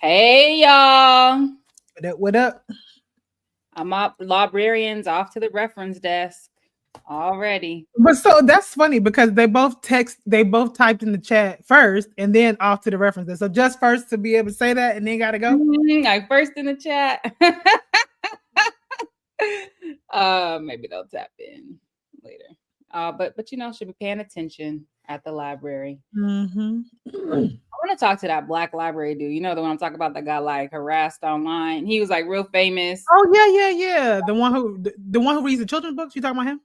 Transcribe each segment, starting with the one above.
Hey, y'all. What up? What up? I'm up. Librarians off to the reference desk already. But so that's funny because they both typed in the chat first and then off to the references. So just first to be able to say that and then gotta go. Like first in the chat. Maybe they'll tap in later. But should be paying attention at the library. Mm-hmm. I want to talk to that black library dude. You know the one I'm talking about that got like harassed online. He was like real famous. Oh yeah. The one who reads the children's books. You talking about him?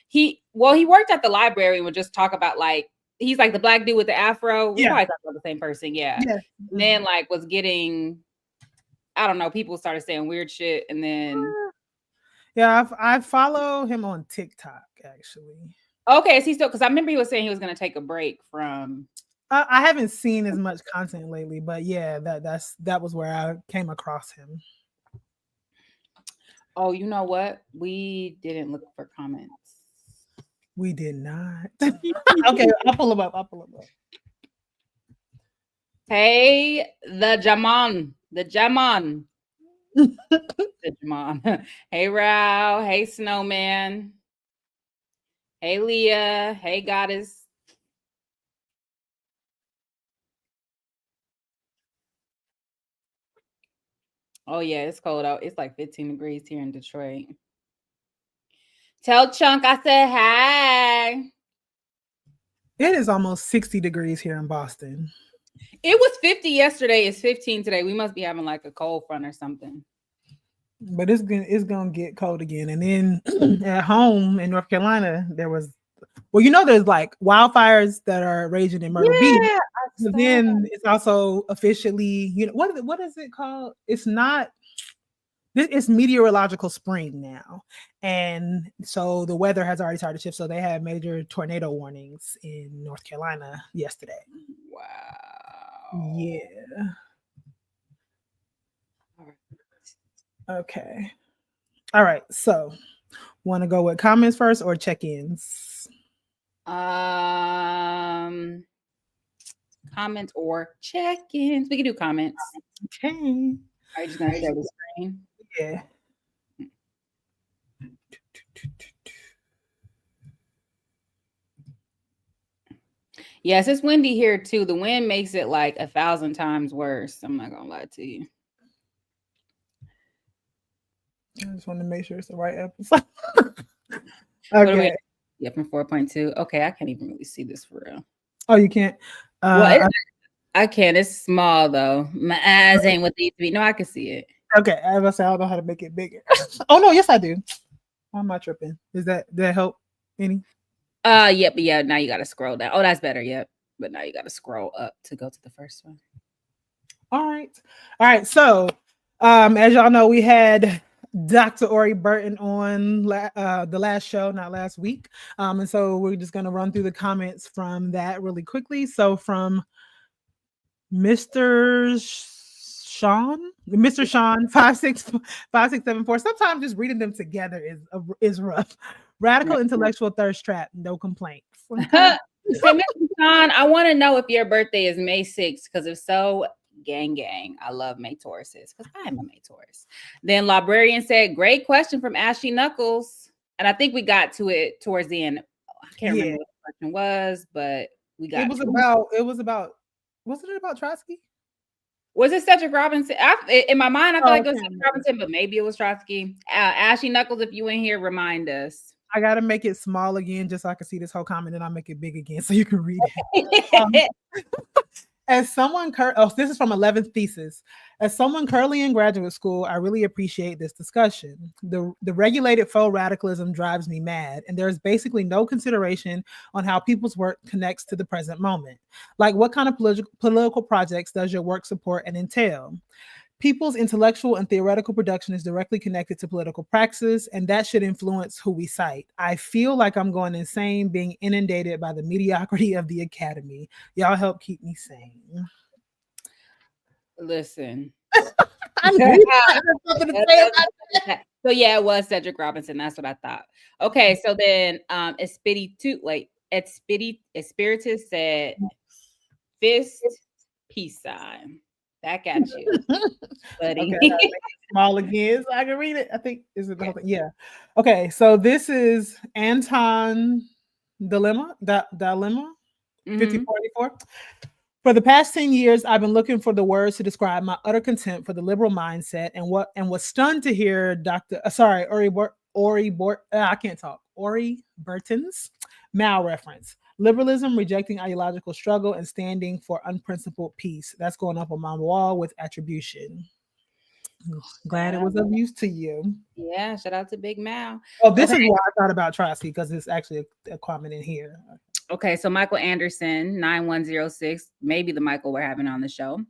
He worked at the library and would just talk about like he's like the black dude with the afro. We probably talking about the same person, yeah. And then like was getting, I don't know, people started saying weird shit, and then I follow him on TikTok actually. Okay, is he still? Because I remember he was saying he was going to take a break from. I haven't seen as much content lately, but yeah, that was where I came across him. Oh, you know what? We didn't look for comments. We did not. Okay, I'll pull them up. Hey, the Jamon. The Jamon. Hey, Rao. Hey, Snowman. Hey, Leah. Hey, Goddess. Oh, yeah, it's cold out. It's like 15 degrees here in Detroit. Tell Chunk I said hi. It is almost 60 degrees here in Boston. It was 50 yesterday. It's 15 today. We must be having like a cold front or something. But it's gonna get cold again. And then at home in North Carolina, there's like wildfires that are raging in Myrtle Beach. But then it's also officially, what is it called? It's not. It's meteorological spring now, and so the weather has already started to shift. So they had major tornado warnings in North Carolina yesterday. Wow. Yeah. Okay. All right. So, want to go with comments first or check-ins? Comments or check-ins. We can do comments. Okay. Are you just gonna share the screen? Yeah. Yes, it's windy here too. The wind makes it like 1,000 times worse. I'm not gonna lie to you. I just want to make sure it's the right episode. Okay. Yeah, from 4.2. Okay, I can't even really see this for real. Oh, you can't? I can. It's small though. My eyes ain't what they used to be. No, I can see it. Okay, I was say I don't know how to make it bigger. Oh no, yes I do. Why am I tripping? Does that help any? Yep, but yeah, now you gotta scroll down. Oh, that's better, yep. But now you gotta scroll up to go to the first one. All right. So as y'all know, we had Dr. Ori Burton on the last show, not last week. And so we're just gonna run through the comments from that really quickly. So from Mr. Sean 56567 Sometimes just reading them together is rough. Radical intellectual thirst trap, no complaints. Hey, Mr. Sean, I want to know if your birthday is May 6th, because if so, gang. I love May Tauruses because I am a May Taurus. Then Librarian said, great question from Ashley Knuckles. And I think we got to it towards the end. I can't remember what the question was, but we got was it about Trotsky? Was it Cedric Robinson? In my mind, I feel like it was Cedric Robinson, but maybe it was Trotsky. Ashley Knuckles, if you in here, remind us. I got to make it small again just so I can see this whole comment, and I'll make it big again so you can read it. As someone, this is from 11th thesis. As someone currently in graduate school, I really appreciate this discussion. The regulated faux radicalism drives me mad, and there is basically no consideration on how people's work connects to the present moment. Like, what kind of political projects does your work support and entail? People's intellectual and theoretical production is directly connected to political praxis, and that should influence who we cite. I feel like I'm going insane being inundated by the mediocrity of the academy. Y'all help keep me sane. Listen. So yeah, it was Cedric Robinson. That's what I thought. Okay, so then Espiritus said fist peace sign. Back at you, buddy. Okay, I gotta make it small again so I can read it. I think is it the whole thing? Yeah. Okay, so this is Anton Dilemma 5484. For the past 10 years, I've been looking for the words to describe my utter contempt for the liberal mindset and was stunned to hear I can't talk. Ori Burton's Mao reference. Liberalism, rejecting ideological struggle and standing for unprincipled peace. That's going up on my wall with attribution. Glad it was of use to you. Yeah, shout out to Big Mal. Oh, this Okay. is why I thought about Trotsky, because it's actually a comment in here. Okay, so Michael Anderson, 9106, maybe the Michael we're having on the show.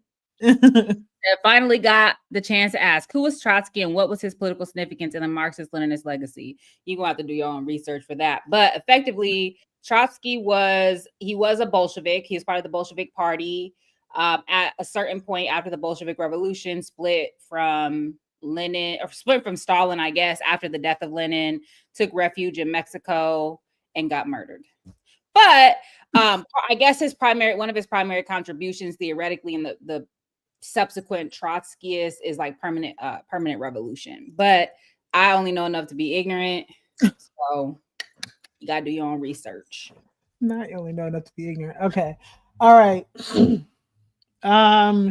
Finally got the chance to ask, who was Trotsky and what was his political significance in the Marxist-Leninist legacy? You're going to have to do your own research for that. But effectively, Trotsky was a Bolshevik. He was part of the Bolshevik Party. At a certain point after the Bolshevik Revolution, split from Stalin, I guess, after the death of Lenin, took refuge in Mexico and got murdered. But I guess one of his primary contributions theoretically in the subsequent Trotskyist is like permanent revolution. But I only know enough to be ignorant. So you gotta do your own research. Not only know enough to be ignorant. Okay. All right.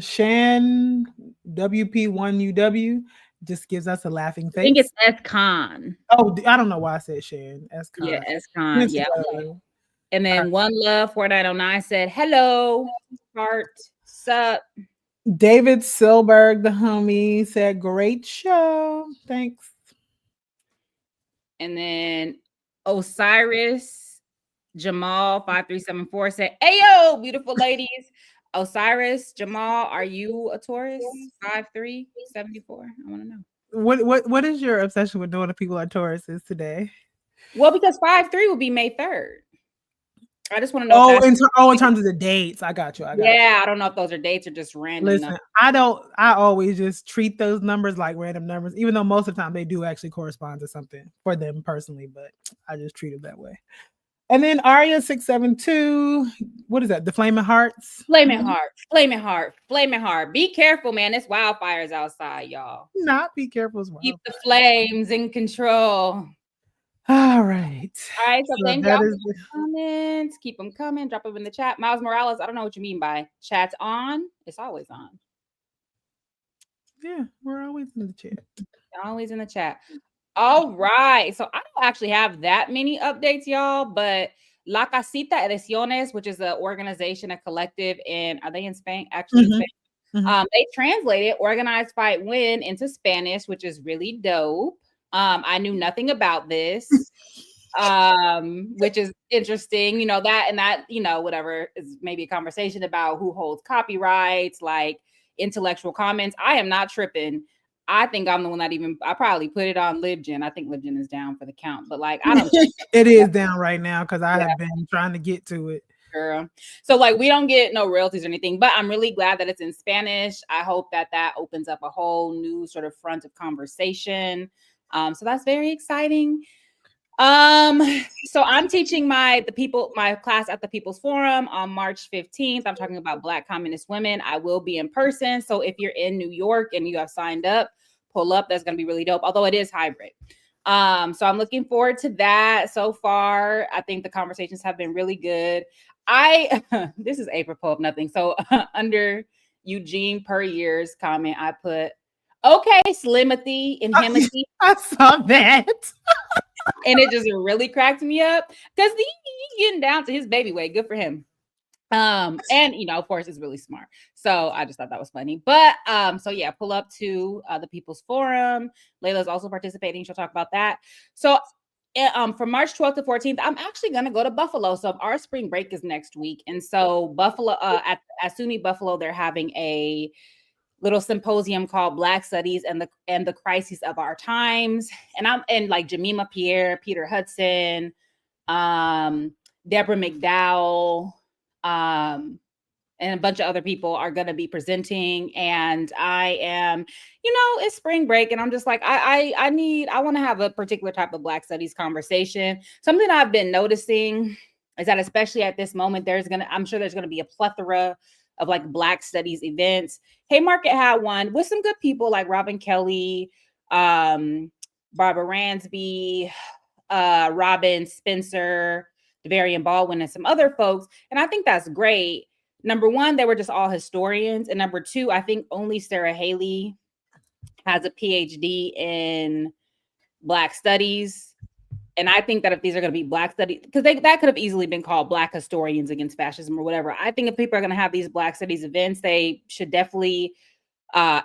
Shan WP1UW just gives us a laughing face. I think it's S-Con. Oh, I don't know why I said Shan. S-Con. Yeah, S-Con. Yeah. And then One Love 4909 said, hello, heart, sup. David Silberg, the homie, said, great show. Thanks. And then Osiris Jamal 5374 said, ayo, beautiful ladies. Osiris Jamal, are you a Taurus? 5374. I want to know. What is your obsession with knowing the people are Tauruses today? Well, because 5-3 will be May 3rd. I just want to know. In terms of the dates, I got you. I don't know if those are dates or just random. Listen, numbers. I always just treat those numbers like random numbers, even though most of the time they do actually correspond to something for them personally, but I just treat it that way. And then Aria 672, what is that? The Flaming Hearts? Flaming Heart. Be careful, man. It's wildfires outside, y'all. Not be careful as well. Keep the flames in control. All right. So thank y'all for the comments. Keep them coming. Drop them in the chat. Miles Morales, I don't know what you mean by chat's on. It's always on. Yeah, we're always in the chat. Always in the chat. All right. So I don't actually have that many updates, y'all, but La Casita Ediciones, which is an organization, a collective, and are they in Spain? Actually, in Spain. They translated Organized Fight Win into Spanish, which is really dope. I knew nothing about this, which is interesting. Whatever is maybe a conversation about who holds copyrights, like intellectual comments. I am not tripping. I think I'm the one I probably put it on LibGen. I think LibGen is down for the count, but like, I don't think it is down right now because I have been trying to get to it. Girl. So like, we don't get no royalties or anything, but I'm really glad that it's in Spanish. I hope that opens up a whole new sort of front of conversation. So that's very exciting. So I'm teaching my class at the People's Forum on March 15th. I'm talking about Black communist women. I will be in person. So if you're in New York and you have signed up, pull up. That's going to be really dope. Although it is hybrid. So I'm looking forward to that. So far, I think the conversations have been really good. This is apropos of nothing. So under Eugene Per Year's comment, I put, okay, Slimothy and Himothy. I saw that. And it just really cracked me up because he getting down to his baby weight. Good for him. And of course, it's really smart. So I just thought that was funny. But so yeah, pull up to the People's Forum. Layla's also participating. She'll talk about that. So from March 12th to 14th, I'm actually going to go to Buffalo. So our spring break is next week. And so Buffalo, at SUNY Buffalo, they're having a little symposium called Black Studies and the Crises of Our Times. And like Jemima Pierre, Peter Hudson, Deborah McDowell, and a bunch of other people are going to be presenting. And I am, it's spring break. And I'm just like, I want to have a particular type of Black Studies conversation. Something I've been noticing is that especially at this moment, I'm sure there's going to be a plethora of like Black studies events. Haymarket had one with some good people like Robin Kelly, Barbara Ransby, Robin Spencer, Devarian Baldwin, and some other folks. And I think that's great. Number one, they were just all historians. And number two, I think only Sarah Haley has a PhD in Black studies. And I think that if these are going to be Black studies, because that could have easily been called Black historians against fascism or whatever. I think if people are going to have these Black studies events, they should definitely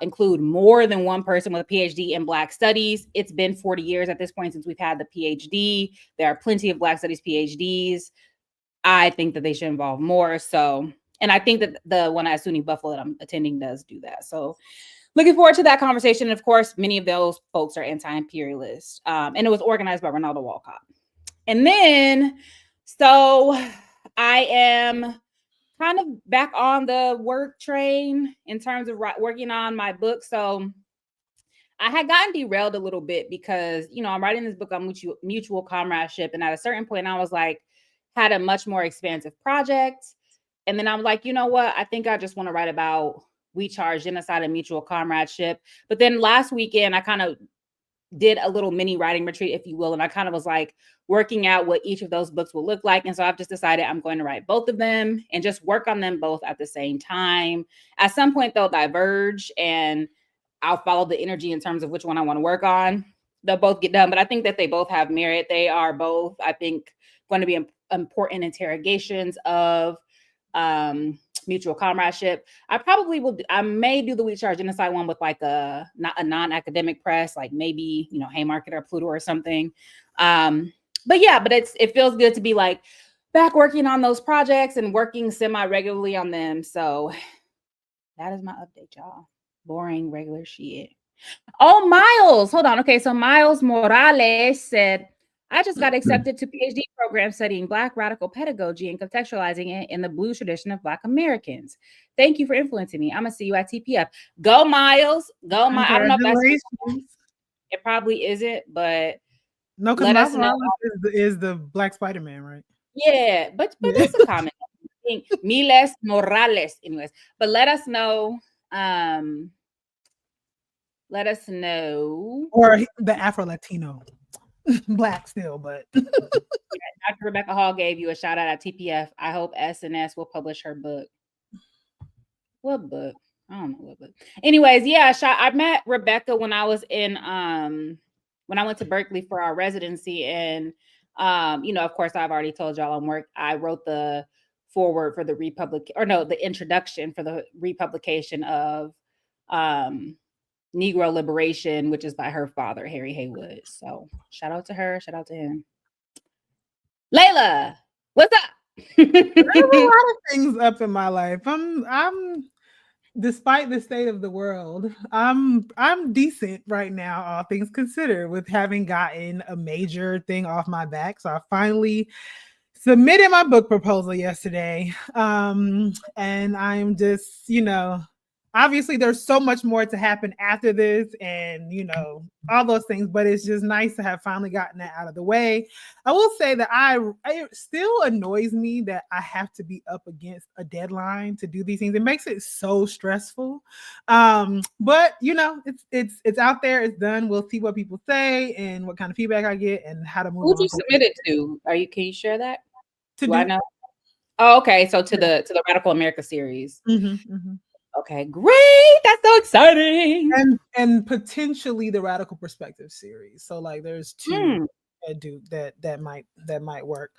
include more than one person with a PhD in Black studies. It's been 40 years at this point since we've had the PhD. There are plenty of Black studies PhDs. I think that they should involve more. So, and I think that the one at SUNY Buffalo that I'm attending does do that. So looking forward to that conversation. And of course, many of those folks are anti-imperialist. And it was organized by Ronaldo Walcott. And then, so I am kind of back on the work train in terms of working on my book. So I had gotten derailed a little bit because, you know, I'm writing this book on mutual comradeship. And at a certain point, I was like, had a much more expansive project. And then I'm like, you know what? I think I just want to write about We Charge Genocide and Mutual Comradeship. But then last weekend, I kind of did a little mini writing retreat, if you will. And I kind of was like working out what each of those books will look like. And so I've just decided I'm going to write both of them and just work on them both at the same time. At some point, they'll diverge and I'll follow the energy in terms of which one I want to work on. They'll both get done, but I think that they both have merit. They are both, I think, going to be important interrogations of mutual comradeship. I may do the We Charge Genocide one with like a non-academic press, like maybe, you know, Haymarket or Pluto or something. But it feels good to be like back working on those projects and working semi-regularly on them. So that is my update, y'all. Boring, regular shit. Oh, Miles, hold on. Okay, so Miles Morales said, I just got accepted to PhD program studying Black radical pedagogy and contextualizing it in the blues tradition of Black Americans. Thank you for influencing me. I'm going to see you at TPF. Go, Miles. Go, Miles. I don't know if that's... It probably isn't, but no, because Miles Morales is the Black Spider-Man, right? Yeah, but it's a common thing. Miles Morales, anyways. But let us know. Let us know. Or the Afro-Latino. Black still, but Dr. Rebecca Hall gave you a shout out at TPF. I hope SNS will publish her book. What book? I don't know what book. Anyways, yeah, I met Rebecca when I was in when I went to Berkeley for our residency, and you know, of course, I've already told y'all I wrote the foreword for the the introduction for the republication of Negro Liberation, which is by her father, Harry Haywood. So shout out to her. Shout out to him. Layla, what's up? There's a lot of things up in my life. I'm despite the state of the world, I'm decent right now, all things considered, with having gotten a major thing off my back. So I finally submitted my book proposal yesterday. And I'm just, you know, obviously there's so much more to happen after this and, you know, all those things, but it's just nice to have finally gotten that out of the way. I will say that it still annoys me that I have to be up against a deadline to do these things. It makes it so stressful. But you know, it's out there, it's done. We'll see what people say and what kind of feedback I get and how to move on. Who'd you submit it to? Can you share that? I know? Oh, okay. So to the Radical America series. Mm-hmm, mm-hmm. Okay, great. That's so exciting. And potentially the Radical Perspective series. So like there's two that might work.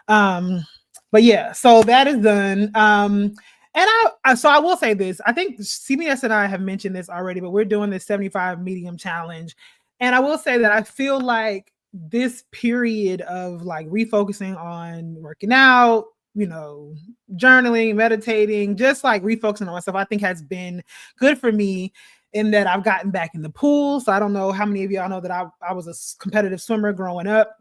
But yeah, so that is done. And I will say this. I think CBS and I have mentioned this already, but we're doing this 75 medium challenge. And I will say that I feel like this period of like refocusing on working out, you know, journaling, meditating, just like refocusing on myself, I think has been good for me in that I've gotten back in the pool. So I don't know how many of y'all know that I was a competitive swimmer growing up.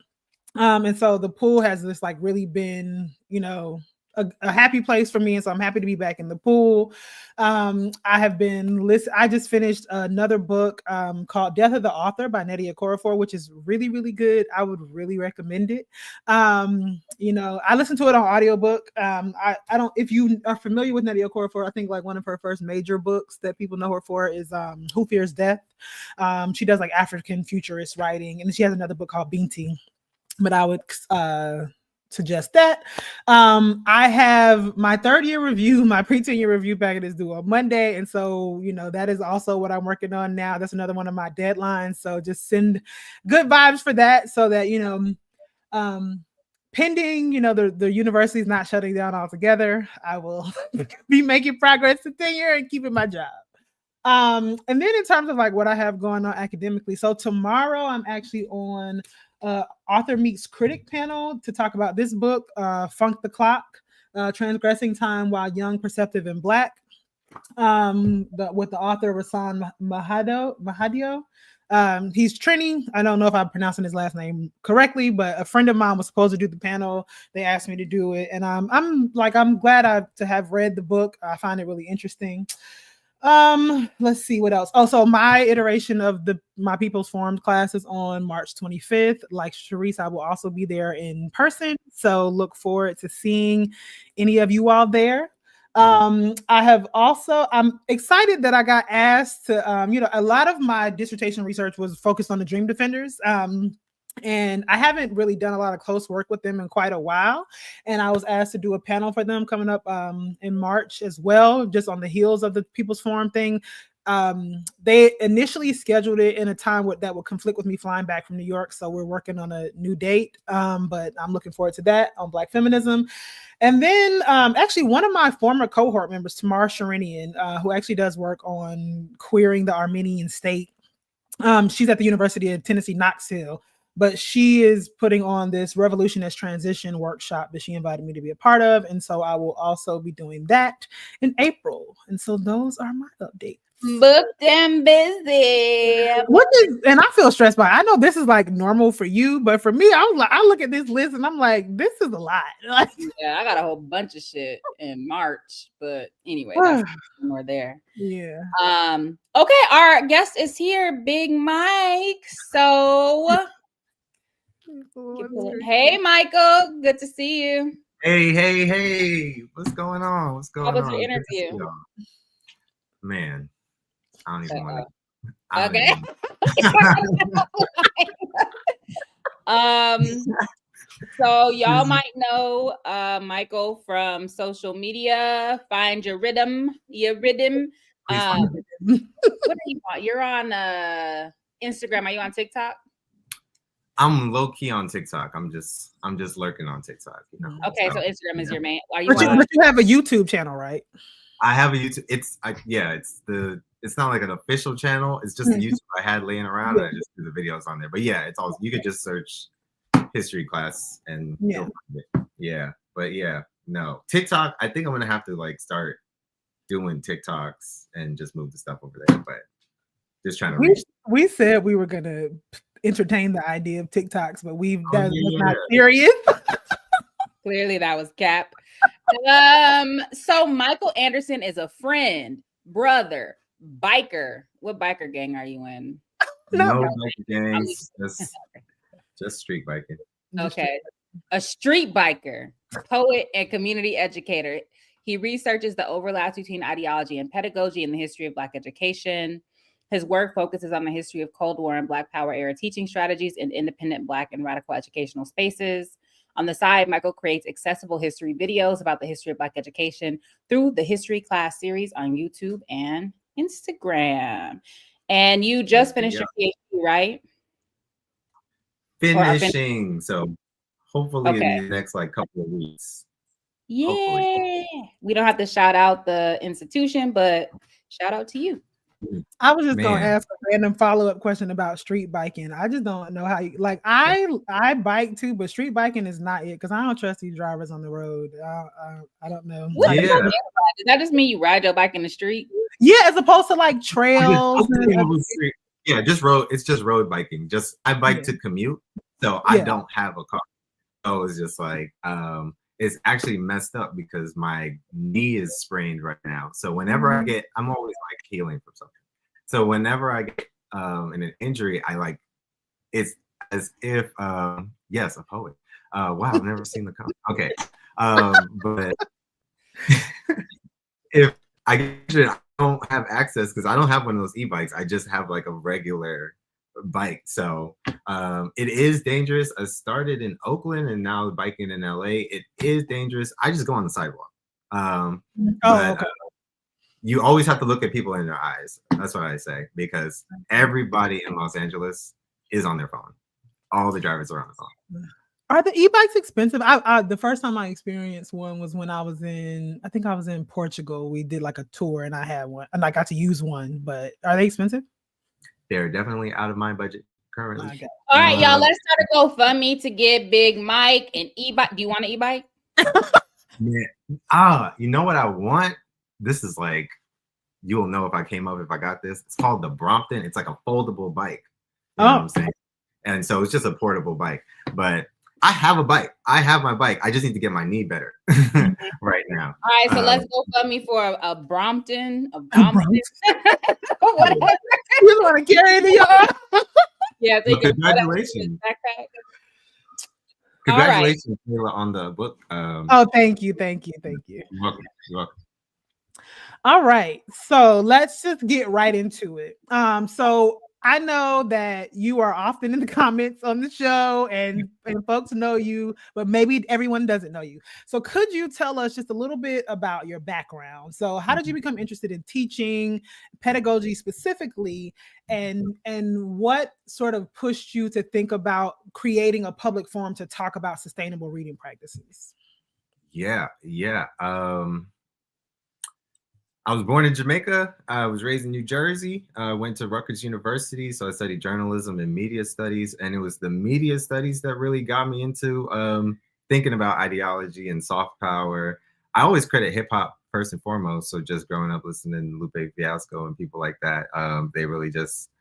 And so the pool has this like really been, you know, a happy place for me, and so I'm happy to be back in the pool. I have been I just finished another book called Death of the Author by Nnedi Okorafor, which is really, really good. I would really recommend it. You know, I listened to it on audiobook. I don't, if you are familiar with Nnedi Okorafor, I think like one of her first major books that people know her for is Who Fears Death. She does like African futurist writing, and she has another book called Binti. But I would suggest that. I have my third year review, my pre-tenure review packet is due on Monday. And so, you know, that is also what I'm working on now. That's another one of my deadlines. So just send good vibes for that so that, you know, pending, you know, the university is not shutting down altogether, I will be making progress to tenure and keeping my job. And then in terms of like what I have going on academically, so tomorrow I'm actually on Author Meets Critic panel to talk about this book, Funk the Clock, Transgressing Time While Young, Perceptive, and Black, with the author Rasan Mahadio. He's Trini. I don't know if I'm pronouncing his last name correctly, but a friend of mine was supposed to do the panel. They asked me to do it, and I'm glad to have read the book. I find it really interesting. Let's see what else. Also, my iteration of my People's Forum class is on March 25th. Like Sharice, I will also be there in person. So look forward to seeing any of you all there. I'm excited that I got asked to, you know, a lot of my dissertation research was focused on the Dream Defenders. And I haven't really done a lot of close work with them in quite a while. And I was asked to do a panel for them coming up in March as well, just on the heels of the People's Forum thing. They initially scheduled it in a time that would conflict with me flying back from New York. So we're working on a new date, but I'm looking forward to that on Black feminism. And then actually one of my former cohort members, Tamar Sharinian, who actually does work on queering the Armenian state. She's at the University of Tennessee, Knoxville. But she is putting on this Revolution as Transition workshop that she invited me to be a part of. And so I will also be doing that in April. And so those are my updates. Booked and busy. And I feel stressed by it. I know this is like normal for you, but for me, I look at this list and I'm like, this is a lot. Yeah, I got a whole bunch of shit in March. But anyway, that's more there. Yeah. Okay, our guest is here, Big Mike. So hey, Michael, good to see you. Hey, what's going on? How was your interview? Man, I don't even want to. So y'all might know Michael from social media. Find your rhythm. What are you on? You're on Instagram. Are you on TikTok? I'm low key on TikTok. I'm just lurking on TikTok. You know? Okay, so Instagram is your main. But you have a YouTube channel, right? I have a YouTube. It's not like an official channel. It's just a YouTube I had laying around, and I just do the videos on there. But yeah, it's all you could just search history class and you'll find it. Yeah, but yeah, no TikTok. I think I'm gonna have to like start doing TikToks and just move the stuff over there. But just trying to. We said we were gonna entertain the idea of TikToks, but that was not serious. Clearly that was cap. So Michael Anderson is a friend, brother, biker. What biker gang are you in? No biker gangs, just street biking. Okay. A street biker, poet, and community educator. He researches the overlaps between ideology and pedagogy in the history of Black education. His work focuses on the history of Cold War and Black Power era teaching strategies in independent Black and radical educational spaces. On the side, Michael creates accessible history videos about the history of Black education through the History Class series on YouTube and Instagram. And you just finished your PhD, right? Finishing. So hopefully in the next like couple of weeks. Yeah. Hopefully. We don't have to shout out the institution, but shout out to you. I was just gonna ask a random follow-up question about street biking. I just don't know how you like. I bike too, but street biking is not it because I don't trust these drivers on the road. I don't know. Does that just mean you ride your bike in the street? Yeah, as opposed to like trails. Yeah, just road. It's just road biking. Just I bike to commute, so I don't have a car. So it's just like is actually messed up because my knee is sprained right now. So whenever I get, I'm always like healing from something. So whenever I get in an injury, I like, it's as if, yes, a poet. Wow, I've never seen the comic. Okay. But if I don't have access, because I don't have one of those e-bikes, I just have like a regular bike. So it is dangerous. I started in Oakland and now biking in LA. It is dangerous. I just go on the sidewalk. But you always have to look at people in their eyes. That's what I say, because everybody in Los Angeles is on their phone. All the drivers are on the phone. Are the e-bikes expensive? I the first time I experienced one was when I was in, I think I was in Portugal. We did like a tour and I had one and I got to use one, but are they expensive? They're definitely out of my budget currently. All right, y'all, let's start a GoFundMe to get Big Mike an e-bike. Do you want an e-bike? Yeah. You know what I want? This is like, you will know if I came up, if I got this. It's called the Brompton. It's like a foldable bike. You know what I'm saying? And so it's just a portable bike. But I have a bike. I have my bike. I just need to get my knee better right now. All right, so let's GoFundMe for a Brompton. A Brompton. Whatever. You want to carry it in your arm? Yeah, so congratulations. Congratulations, Taylor, on the book. Thank you. You're welcome. You're welcome. All right, so let's just get right into it. So I know that you are often in the comments on the show and folks know you, but maybe everyone doesn't know you. So could you tell us just a little bit about your background? So how did you become interested in teaching, pedagogy specifically, and what sort of pushed you to think about creating a public forum to talk about sustainable reading practices? Yeah. I was born in Jamaica. I was raised in New Jersey. I went to Rutgers University, so I studied journalism and media studies. And it was the media studies that really got me into thinking about ideology and soft power. I always credit hip hop first and foremost. So just growing up listening to Lupe Fiasco and people like that, they really just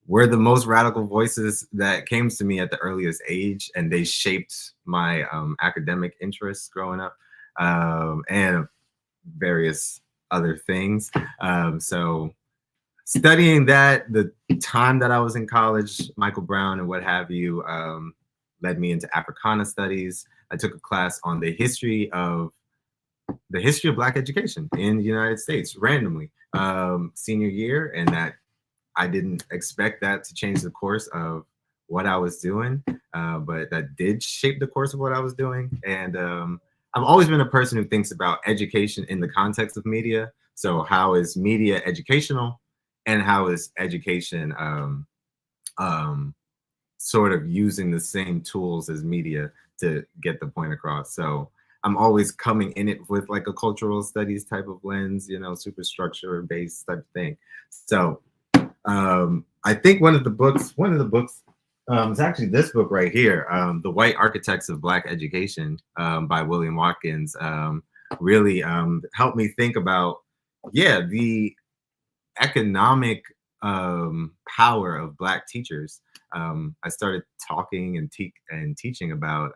were the most radical voices that came to me at the earliest age, and they shaped my academic interests growing up and various other things. So studying that, the time that I was in college, Michael Brown and what have you, led me into Africana studies. I took a class on the history of Black education in the United States randomly senior year, and that I didn't expect that to change the course of what I was doing, but that did shape the course of what I was doing. And I've always been a person who thinks about education in the context of media. So how is media educational, and how is education sort of using the same tools as media to get the point across? So I'm always coming in it with like a cultural studies type of lens, superstructure based type of thing. So I think one of the books it's actually this book right here, The White Architects of Black Education by William Watkins, really helped me think about, the economic power of Black teachers. I started talking and teaching about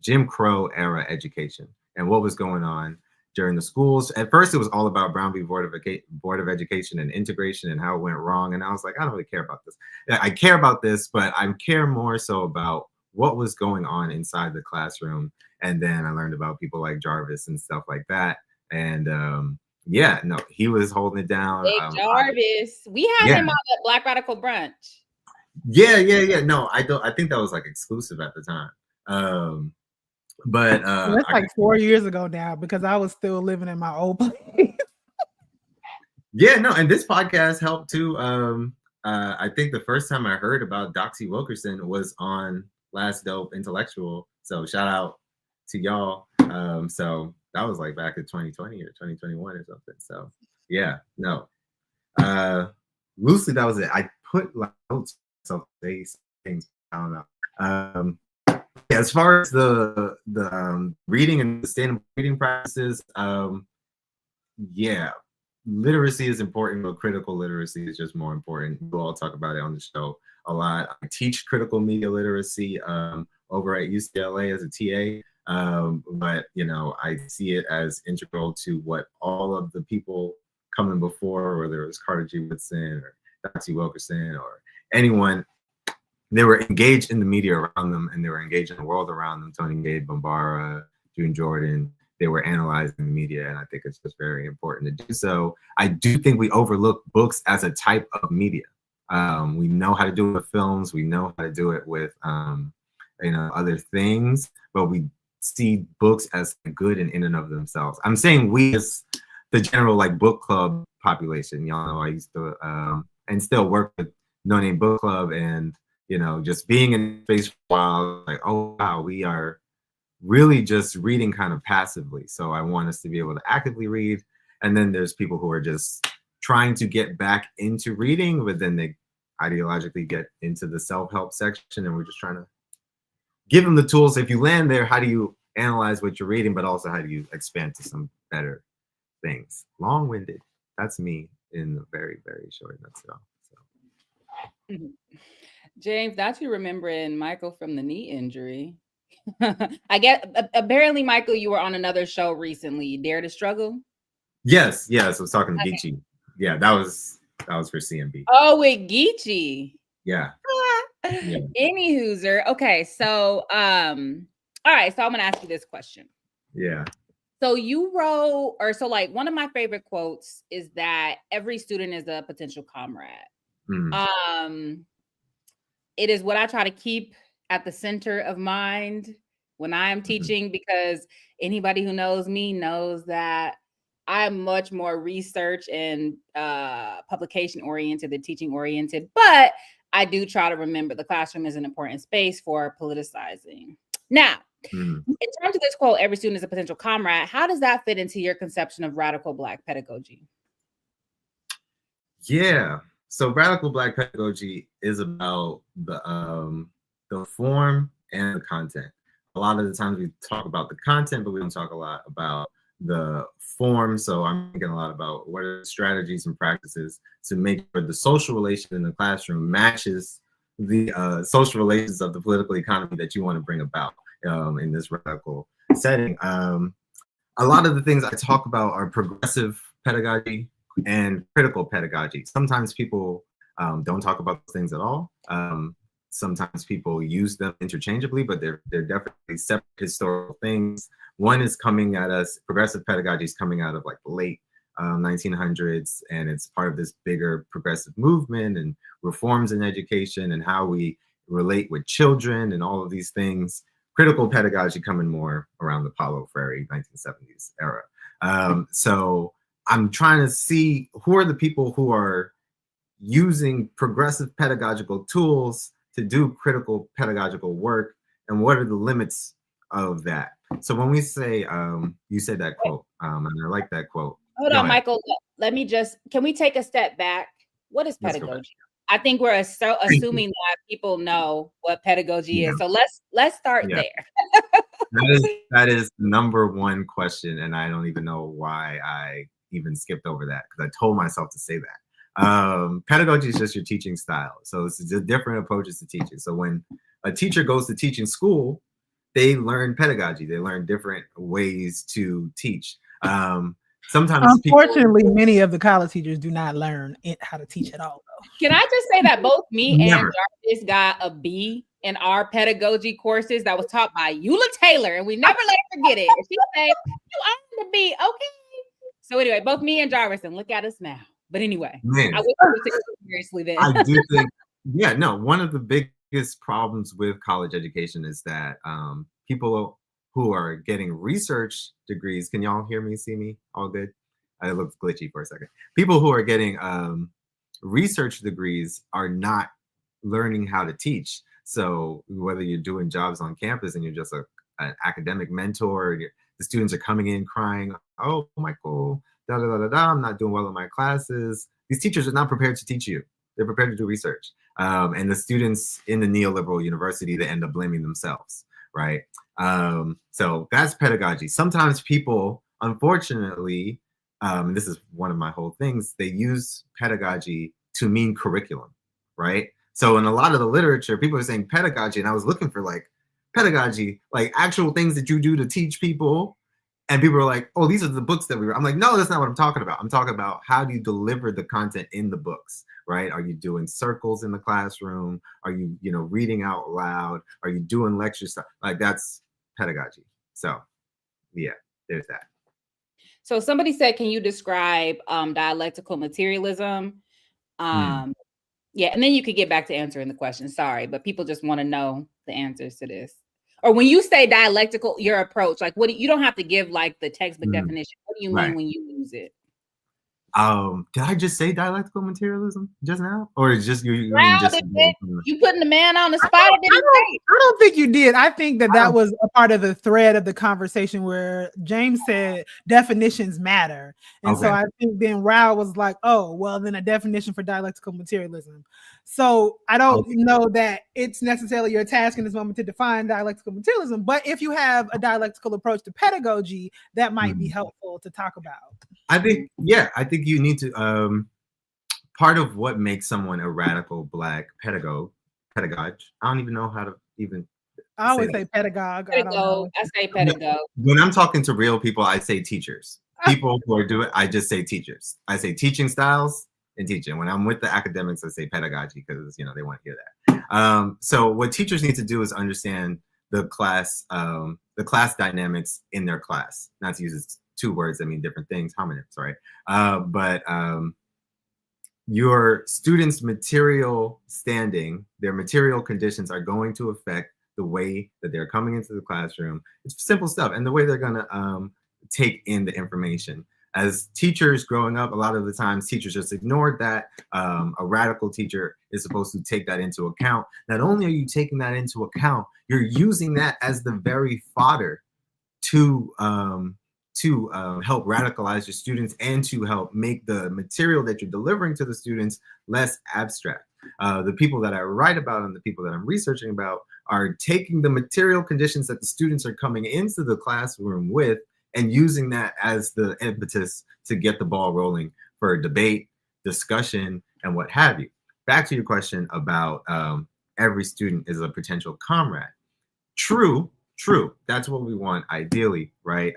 Jim Crow era education and what was going on during the schools. At first, it was all about Brown v. Board of Education and integration and how it went wrong. And I was like, I don't really care about this. I care about this, but I care more so about what was going on inside the classroom. And then I learned about people like Jarvis and stuff like that. And he was holding it down. Jarvis, we had him on the Black Radical Brunch. Yeah. No, I don't. I think that was like exclusive at the time. But that's like 4 years ago now, because I was still living in my old place. And this podcast helped too. I think the first time I heard about Doxy Wilkerson was on Last Dope Intellectual. So shout out to y'all. So that was like back in 2020 or 2021 or something. So loosely that was it. I put like notes, so things, I don't know. As far as the reading and sustainable reading practices, literacy is important, but critical literacy is just more important. We'll all talk about it on the show a lot. I teach critical media literacy over at UCLA as a TA. But I see it as integral to what all of the people coming before, whether it was Carter G. Woodson or Dr. Wilkerson or anyone, they were engaged in the media around them, and they were engaged in the world around them. Tony Gay, Bombara, June Jordan, they were analyzing the media, and I think it's just very important to do so. I do think we overlook books as a type of media. We know how to do it with films, we know how to do it with other things, but we see books as good in and of themselves. I'm saying we as the general book club population. Y'all know I used to and still work with No Name Book Club, and just being in space for a while, oh wow, we are really just reading kind of passively. So I want us to be able to actively read. And then there's people who are just trying to get back into reading, but then they ideologically get into the self-help section, and we're just trying to give them the tools. If you land there, how do you analyze what you're reading, but also how do you expand to some better things? Long-winded. That's me in a very, very short nutshell. James, not you remembering Michael from the knee injury. I get apparently, Michael, you were on another show recently, Dare to Struggle. Yes, I was talking to Geechee. Yeah, that was for CMB. Oh, with Geechee. Yeah. Yeah. Any hooser. Okay, so all right, so I'm gonna ask you this question. Yeah. So you wrote, one of my favorite quotes is that every student is a potential comrade. It is what I try to keep at the center of mind when I am teaching, because anybody who knows me knows that I'm much more research and publication oriented than teaching oriented, but I do try to remember the classroom is an important space for politicizing. Now, in terms of this quote, every student is a potential comrade, how does that fit into your conception of radical Black pedagogy? Yeah. So radical Black pedagogy is about the form and the content. A lot of the times we talk about the content, but we don't talk a lot about the form. So I'm thinking a lot about what are the strategies and practices to make sure the social relation in the classroom matches the social relations of the political economy that you want to bring about in this radical setting. A lot of the things I talk about are progressive pedagogy and critical pedagogy. Sometimes people don't talk about those things at all. Sometimes people use them interchangeably, but they're definitely separate historical things. One is coming at us, progressive pedagogy is coming out of the late 1900s, and it's part of this bigger progressive movement and reforms in education and how we relate with children and all of these things. Critical pedagogy coming more around the Paulo Freire 1970s era. So I'm trying to see who are the people who are using progressive pedagogical tools to do critical pedagogical work, and what are the limits of that? So when we say, you said that quote, and I like that quote. Hold on, Michael, can we take a step back? What is pedagogy? I think we're assuming that people know what pedagogy is. So let's start there. That is the number one question, and I don't even know why I even skipped over that, because I told myself to say that. Pedagogy is just your teaching style. So it's just different approaches to teaching. So when a teacher goes to teach in school, they learn pedagogy. They learn different ways to teach. Sometimes, unfortunately, many of the college teachers do not learn how to teach at all, though. Can I just say that both me and Jarvis got a B in our pedagogy courses that was taught by Eula Taylor, and we never let her forget it. And she said, "You earned the B, okay." So anyway, both me and Jarvis, and look at us now. But anyway, I wish I would take it seriously then. I do think, one of the biggest problems with college education is that people who are getting research degrees, can y'all hear me, see me? All good? It looks glitchy for a second. People who are getting research degrees are not learning how to teach. So whether you're doing jobs on campus and you're just an academic mentor, the students are coming in crying, "Oh, Michael, I'm not doing well in my classes." These teachers are not prepared to teach you. They're prepared to do research. And the students in the neoliberal university, they end up blaming themselves, right? So that's pedagogy. Sometimes people, unfortunately, and this is one of my whole things, they use pedagogy to mean curriculum, right? So in a lot of the literature, people are saying pedagogy, and I was looking for pedagogy, like actual things that you do to teach people. And people are like, oh, these are the books that we read. I'm like, no, that's not what I'm talking about. I'm talking about how do you deliver the content in the books, right? Are you doing circles in the classroom? Are you, reading out loud? Are you doing lecture stuff? Like that's pedagogy. So yeah, there's that. So somebody said, can you describe dialectical materialism? Yeah, and then you could get back to answering the question. Sorry, but people just want to know the answers to this. Or when you say dialectical, your approach, like you don't have to give like the textbook definition. What do you mean when you use it? Did I just say dialectical materialism just now, or is just you putting the man on the spot? I don't think you did. I think that was a part of the thread of the conversation where James said definitions matter, and so I think then Rao was like, "Oh, well, then a definition for dialectical materialism." So I don't know that it's necessarily your task in this moment to define dialectical materialism, but if you have a dialectical approach to pedagogy, that might be helpful to talk about. I think you need to, part of what makes someone a radical Black pedagogue, I don't even know how to even. I always say pedagogue. I say pedagogue. When I'm talking to real people, I say teachers. People who are doing, I just say teachers. I say teaching styles and teaching. When I'm with the academics, I say pedagogy because they want to hear that. So what teachers need to do is understand the class dynamics in their class. Not to use two words that mean different things, homonyms, right? But your students' material standing, their material conditions are going to affect the way that they're coming into the classroom. It's simple stuff, and the way they're gonna take in the information. As teachers growing up, a lot of the times teachers just ignored that. A radical teacher is supposed to take that into account. Not only are you taking that into account, you're using that as the very fodder to help radicalize your students and to help make the material that you're delivering to the students less abstract. The people that I write about and the people that I'm researching about are taking the material conditions that the students are coming into the classroom with and using that as the impetus to get the ball rolling for a debate, discussion, and what have you. Back to your question about every student is a potential comrade. True. That's what we want ideally, right?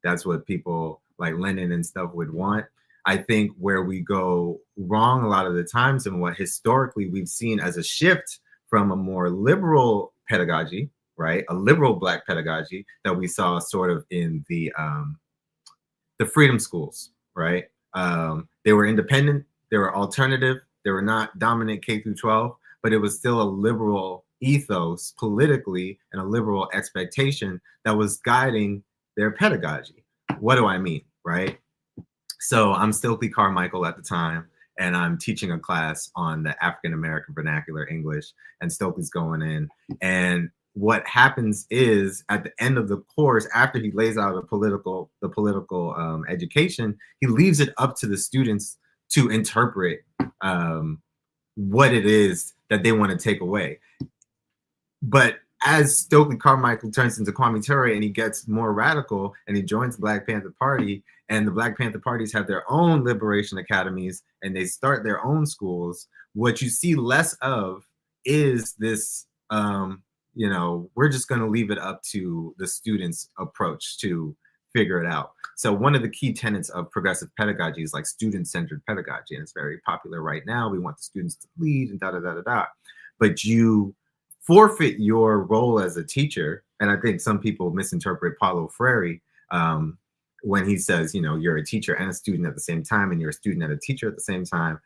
That's what people like Lenin and stuff would want. I think where we go wrong a lot of the times and what historically we've seen as a shift from a more liberal pedagogy, right? A liberal Black pedagogy that we saw sort of in the freedom schools, right? They were independent, they were alternative, they were not dominant K through 12, but it was still a liberal ethos politically and a liberal expectation that was guiding their pedagogy. What do I mean, right? So I'm Stokely Carmichael at the time, and I'm teaching a class on the African American vernacular English, and Stokely's going in. And what happens is at the end of the course, after he lays out the political education, he leaves it up to the students to interpret what it is that they want to take away. But as Stokely Carmichael turns into Kwame Ture and he gets more radical and he joins the Black Panther Party, and the Black Panther parties have their own liberation academies and they start their own schools, what you see less of is this, we're just going to leave it up to the students' approach to figure it out. So one of the key tenets of progressive pedagogy is like student-centered pedagogy, and it's very popular right now. We want the students to lead and da-da-da-da-da. But you forfeit your role as a teacher, and I think some people misinterpret Paulo Freire when he says, you're a teacher and a student at the same time, and you're a student and a teacher at the same time.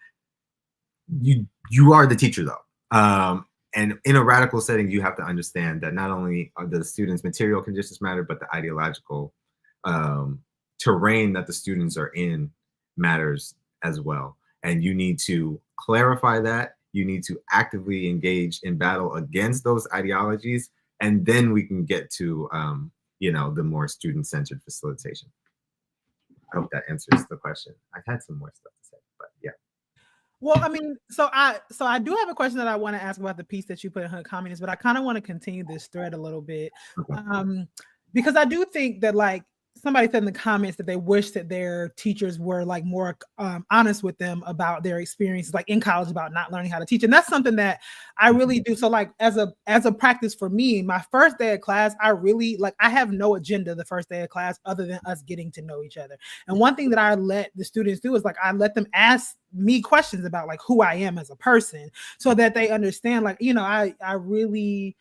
You are the teacher though. And in a radical setting, you have to understand that not only are the students' material conditions matter, but the ideological terrain that the students are in matters as well. And you need to clarify that. You need to actively engage in battle against those ideologies. And then we can get to, the more student-centered facilitation. I hope that answers the question. I've had some more stuff to say, but yeah. Well, I mean, so I do have a question that I want to ask about the piece that you put in her comments, but I kind of want to continue this thread a little bit, because I do think that like somebody said in the comments that they wish that their teachers were like more honest with them about their experiences, like in college, about not learning how to teach. And that's something that I really do. So like as a practice for me, my first day of class, I really like, I have no agenda the first day of class other than us getting to know each other. And one thing that I let the students do is like, I let them ask me questions about like who I am as a person, so that they understand, like, you know, I really,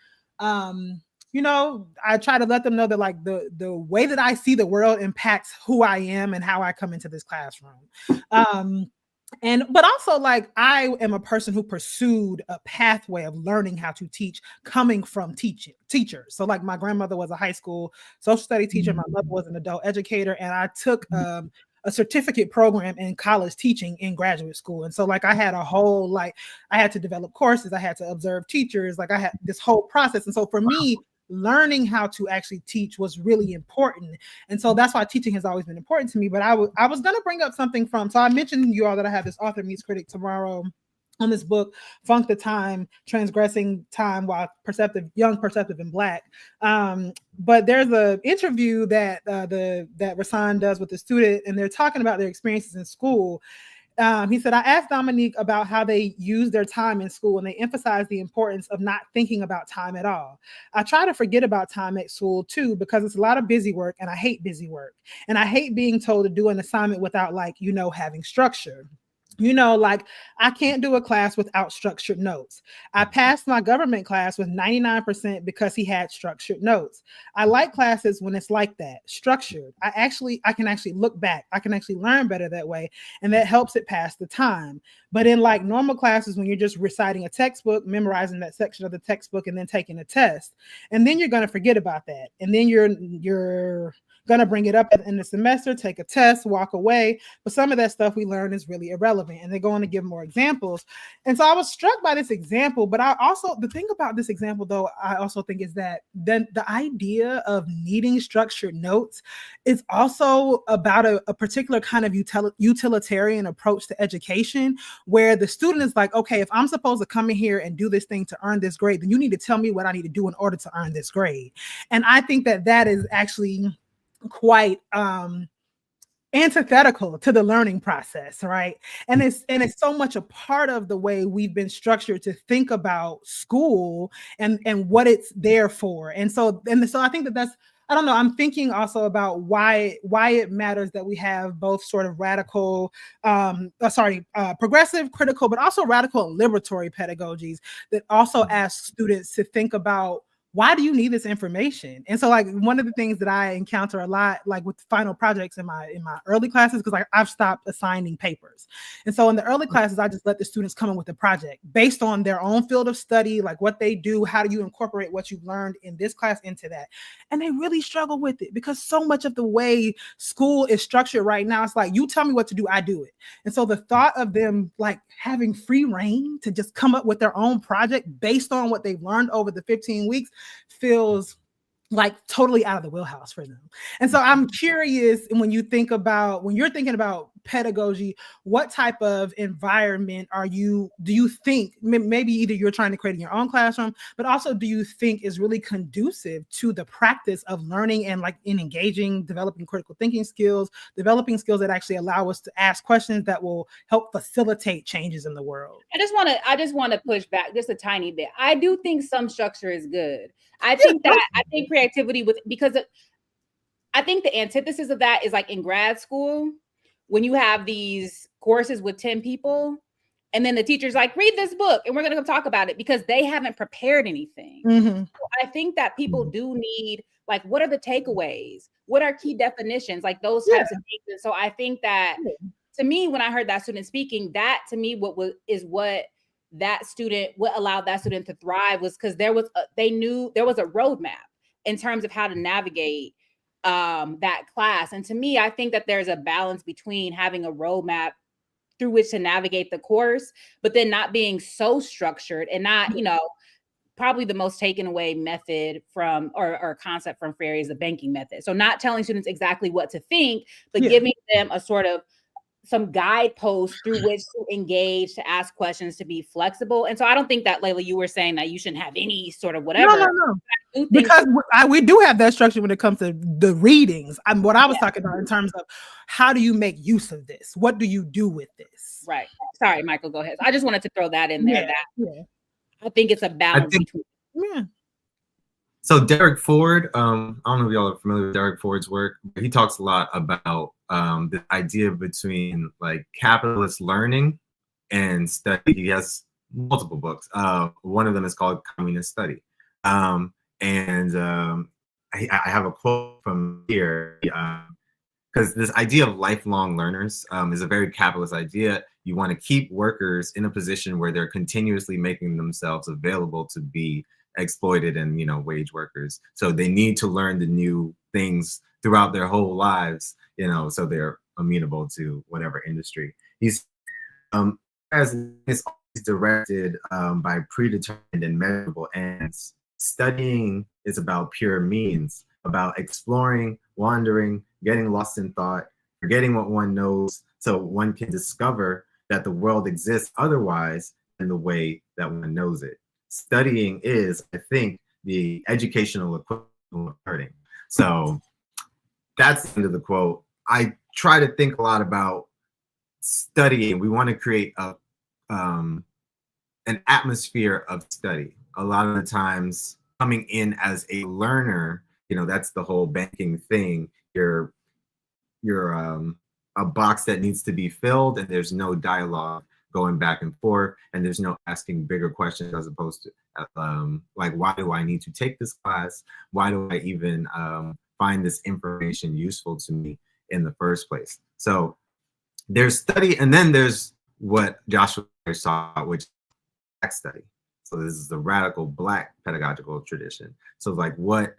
you know, I try to let them know that like the way that I see the world impacts who I am and how I come into this classroom. But also like I am a person who pursued a pathway of learning how to teach coming from teachers. So like my grandmother was a high school social study teacher, my mother was an adult educator, and I took a certificate program in college teaching in graduate school. And so like I had a whole, like I had to develop courses, I had to observe teachers, like I had this whole process. And so for me, learning how to actually teach was really important. And so that's why teaching has always been important to me. But I was going to bring up something so I mentioned you all that I have this author meets critic tomorrow on this book, Funk the Time, Transgressing Time While Young, Perceptive, and Black. But there's an interview that that Rasan does with the student, and they're talking about their experiences in school. He said, I asked Dominique about how they use their time in school, and they emphasize the importance of not thinking about time at all. I try to forget about time at school too, because it's a lot of busy work, and I hate busy work. And I hate being told to do an assignment without, like, you know, having structure. You know, like I can't do a class without structured notes. I passed my government class with 99% because he had structured notes. I like classes when it's like that, structured. I can actually look back. I can actually learn better that way. And that helps it pass the time. But in like normal classes, when you're just reciting a textbook, memorizing that section of the textbook, and then taking a test, and then you're going to forget about that. And then you're going to bring it up at the end of the semester, take a test, walk away. But some of that stuff we learn is really irrelevant. And they're going to give more examples. And so I was struck by this example. But the thing about this example, though, I also think is that then the idea of needing structured notes is also about a particular kind of utilitarian approach to education, where the student is like, okay, if I'm supposed to come in here and do this thing to earn this grade, then you need to tell me what I need to do in order to earn this grade. And I think that is actually quite antithetical to the learning process, right? And it's so much a part of the way we've been structured to think about school and what it's there for. And so I think that's, I don't know, I'm thinking also about why it matters that we have both sort of radical, progressive, critical, but also radical and liberatory pedagogies that also ask students to think about, why do you need this information? And so like one of the things that I encounter a lot, like with final projects in my early classes, because like I've stopped assigning papers. And so in the early classes, I just let the students come in with a project based on their own field of study, like what they do, how do you incorporate what you've learned in this class into that? And they really struggle with it, because so much of the way school is structured right now, it's like, you tell me what to do, I do it. And so the thought of them like having free reign to just come up with their own project based on what they've learned over the 15 weeks feels like totally out of the wheelhouse for them. And so I'm curious, when you're thinking about pedagogy, what type of environment do you think maybe either you're trying to create in your own classroom, but also do you think is really conducive to the practice of learning and like in engaging, developing critical thinking skills, developing skills that actually allow us to ask questions that will help facilitate changes in the world? I just want to push back just a tiny bit. I do think some structure is good. I think creativity because I think the antithesis of that is like in grad school, when you have these courses with 10 people and then the teacher's like, read this book and we're going to come talk about it, because they haven't prepared anything. Mm-hmm. So I think that people do need, like, what are the takeaways? What are key definitions? Like those types of things. And so I think that to me, when I heard that student speaking, that to me, what allowed that student to thrive was because they knew there was a roadmap in terms of how to navigate that class. And to me, I think that there's a balance between having a roadmap through which to navigate the course, but then not being so structured and not, probably the most taken away method from or concept from Freire is the banking method. So not telling students exactly what to think, but giving them a sort of some guideposts through which to engage, to ask questions, to be flexible. And so I don't think that, Layla, you were saying that you shouldn't have any sort of whatever. No. Because we do have that structure when it comes to the readings. What I was talking about in terms of how do you make use of this? What do you do with this? Right. Sorry, Michael, go ahead. I just wanted to throw that in there. I think it's a balance between. Yeah. So Derek Ford, I don't know if y'all are familiar with Derek Ford's work, but he talks a lot about the idea between like capitalist learning and study. He has multiple books. One of them is called Communist Study. I have a quote from here, because this idea of lifelong learners is a very capitalist idea. You want to keep workers in a position where they're continuously making themselves available to be exploited and, you know, wage workers. So they need to learn the new things throughout their whole lives, you know, so they're amenable to whatever industry. He's as it's always directed by predetermined and measurable ends. Studying is about pure means, about exploring, wandering, getting lost in thought, forgetting what one knows, so one can discover that the world exists otherwise than the way that one knows it. Studying is, I think, the educational equivalent of learning. So that's the end of the quote. I try to think a lot about studying. We want to create an atmosphere of study. A lot of the times coming in as a learner, you know, that's the whole banking thing. You're a box that needs to be filled, and there's no dialogue going back and forth, and there's no asking bigger questions, as opposed to like, why do I need to take this class? Why do I even find this information useful to me in the first place? So there's study, and then there's what Joshua saw, which is Black study. So this is the radical Black pedagogical tradition. So like, what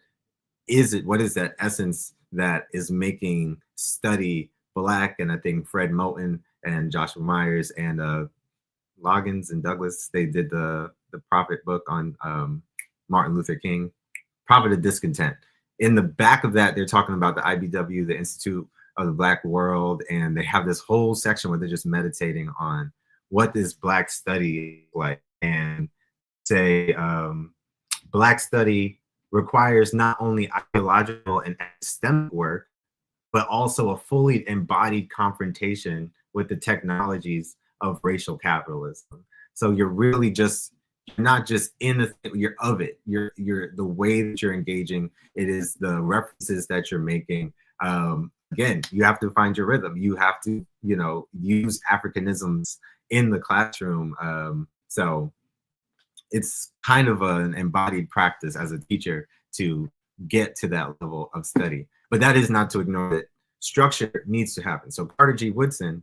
is it? What is that essence that is making study Black? And I think Fred Moten and Joshua Myers and Loggins and Douglas, they did the Prophet book on Martin Luther King, Prophet of Discontent. In the back of that, they're talking about the IBW, the Institute of the Black World, and they have this whole section where they're just meditating on what this Black study is like, and say Black study requires not only ideological and epistemic work, but also a fully embodied confrontation with the technologies of racial capitalism. So you're really just, you're not just in the, you're of it. You're the way that you're engaging. It is the references that you're making. Again, you have to find your rhythm. You have to, you know, use Africanisms in the classroom. So it's kind of an embodied practice as a teacher to get to that level of study. But that is not to ignore that structure needs to happen. So Carter G. Woodson,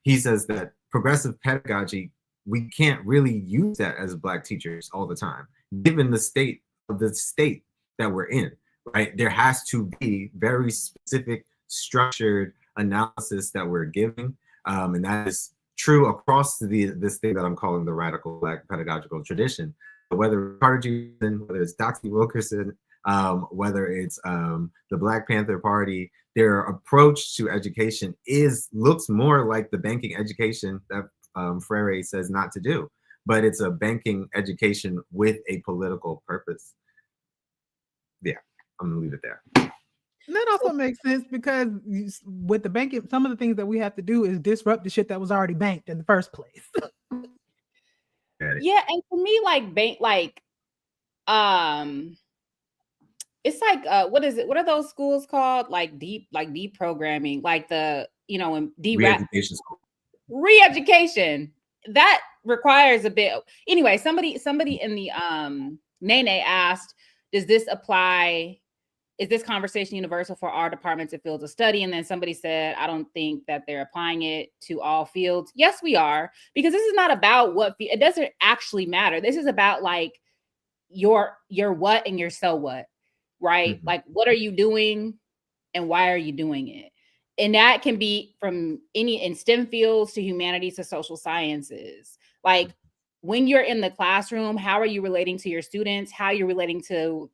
he says that progressive pedagogy, we can't really use that as Black teachers all the time, given the state that we're in, right? There has to be very specific structured analysis that we're giving. And that is true across this thing that I'm calling the radical Black pedagogical tradition. Whether Carter G. Woodson, whether it's Doxy Wilkerson, whether it's the Black Panther Party, their approach to education looks more like the banking education that Freire says not to do, but it's a banking education with a political purpose. Yeah, I'm gonna leave it there. That also makes sense, because with the banking, some of the things that we have to do is disrupt the shit that was already banked in the first place. Yeah, and for me, like bank, like it's like what is it? What are those schools called? Like deprogramming, like the, you know, and re-education school. Re-education. That requires a bit. Anyway, somebody in the Nene asked, does this apply? Is this conversation universal for our departments and fields of study? And then somebody said, I don't think that they're applying it to all fields. Yes, we are, because this is not about what, it doesn't actually matter. This is about like your what and your so what, right? Mm-hmm. Like, what are you doing and why are you doing it? And that can be from in STEM fields to humanities to social sciences. Like, when you're in the classroom, how are you relating to your students? How are you relating to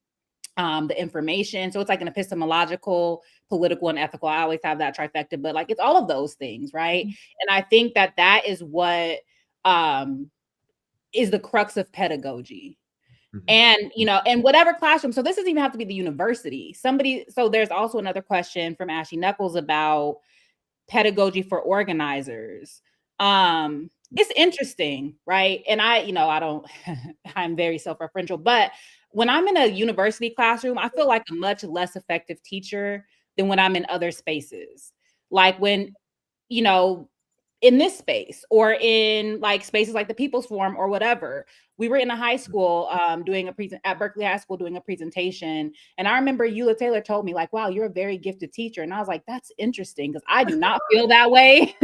the information? So it's like an epistemological political and ethical. I always have that trifecta, but like it's all of those things, right? And I think that that is what is the crux of pedagogy. And, you know, and whatever classroom. So this doesn't even have to be the university. So there's also another question from Ashley Knuckles about pedagogy for organizers. It's interesting, right? And I'm very self-referential, but when I'm in a university classroom, I feel like a much less effective teacher than when I'm in other spaces. Like when, you know, in this space or in like spaces like the People's Forum or whatever. We were in a high school at Berkeley High School doing a presentation. And I remember Eula Taylor told me like, wow, you're a very gifted teacher. And I was like, that's interesting because I do not feel that way.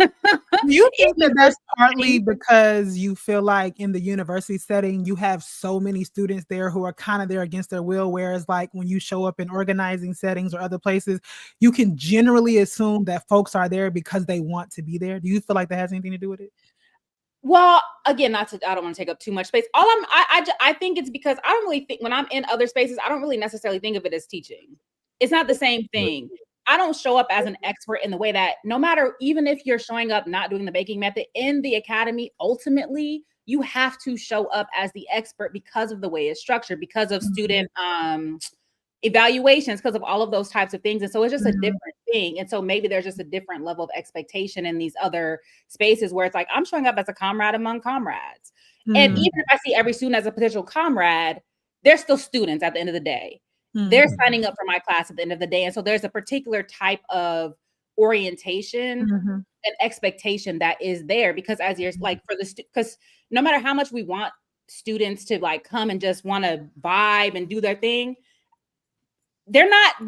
You think that that's partly because you feel like in the university setting, you have so many students there who are kind of there against their will. Whereas like when you show up in organizing settings or other places, you can generally assume that folks are there because they want to be there. Do you feel like that has anything to do with it? Well, again, I don't want to take up too much space. I think it's because I don't really think when I'm in other spaces, I don't really necessarily think of it as teaching. It's not the same thing. I don't show up as an expert in the way that no matter, even if you're showing up not doing the baking method in the academy, ultimately you have to show up as the expert because of the way it's structured, because of student evaluations, because of all of those types of things. And so it's just a different thing. And so maybe there's just a different level of expectation in these other spaces where it's like, I'm showing up as a comrade among comrades. And even if I see every student as a potential comrade, they're still students at the end of the day. They're signing up for my class at the end of the day. And so there's a particular type of orientation and expectation that is there because as you're like because no matter how much we want students to like come and just want to vibe and do their thing, they're not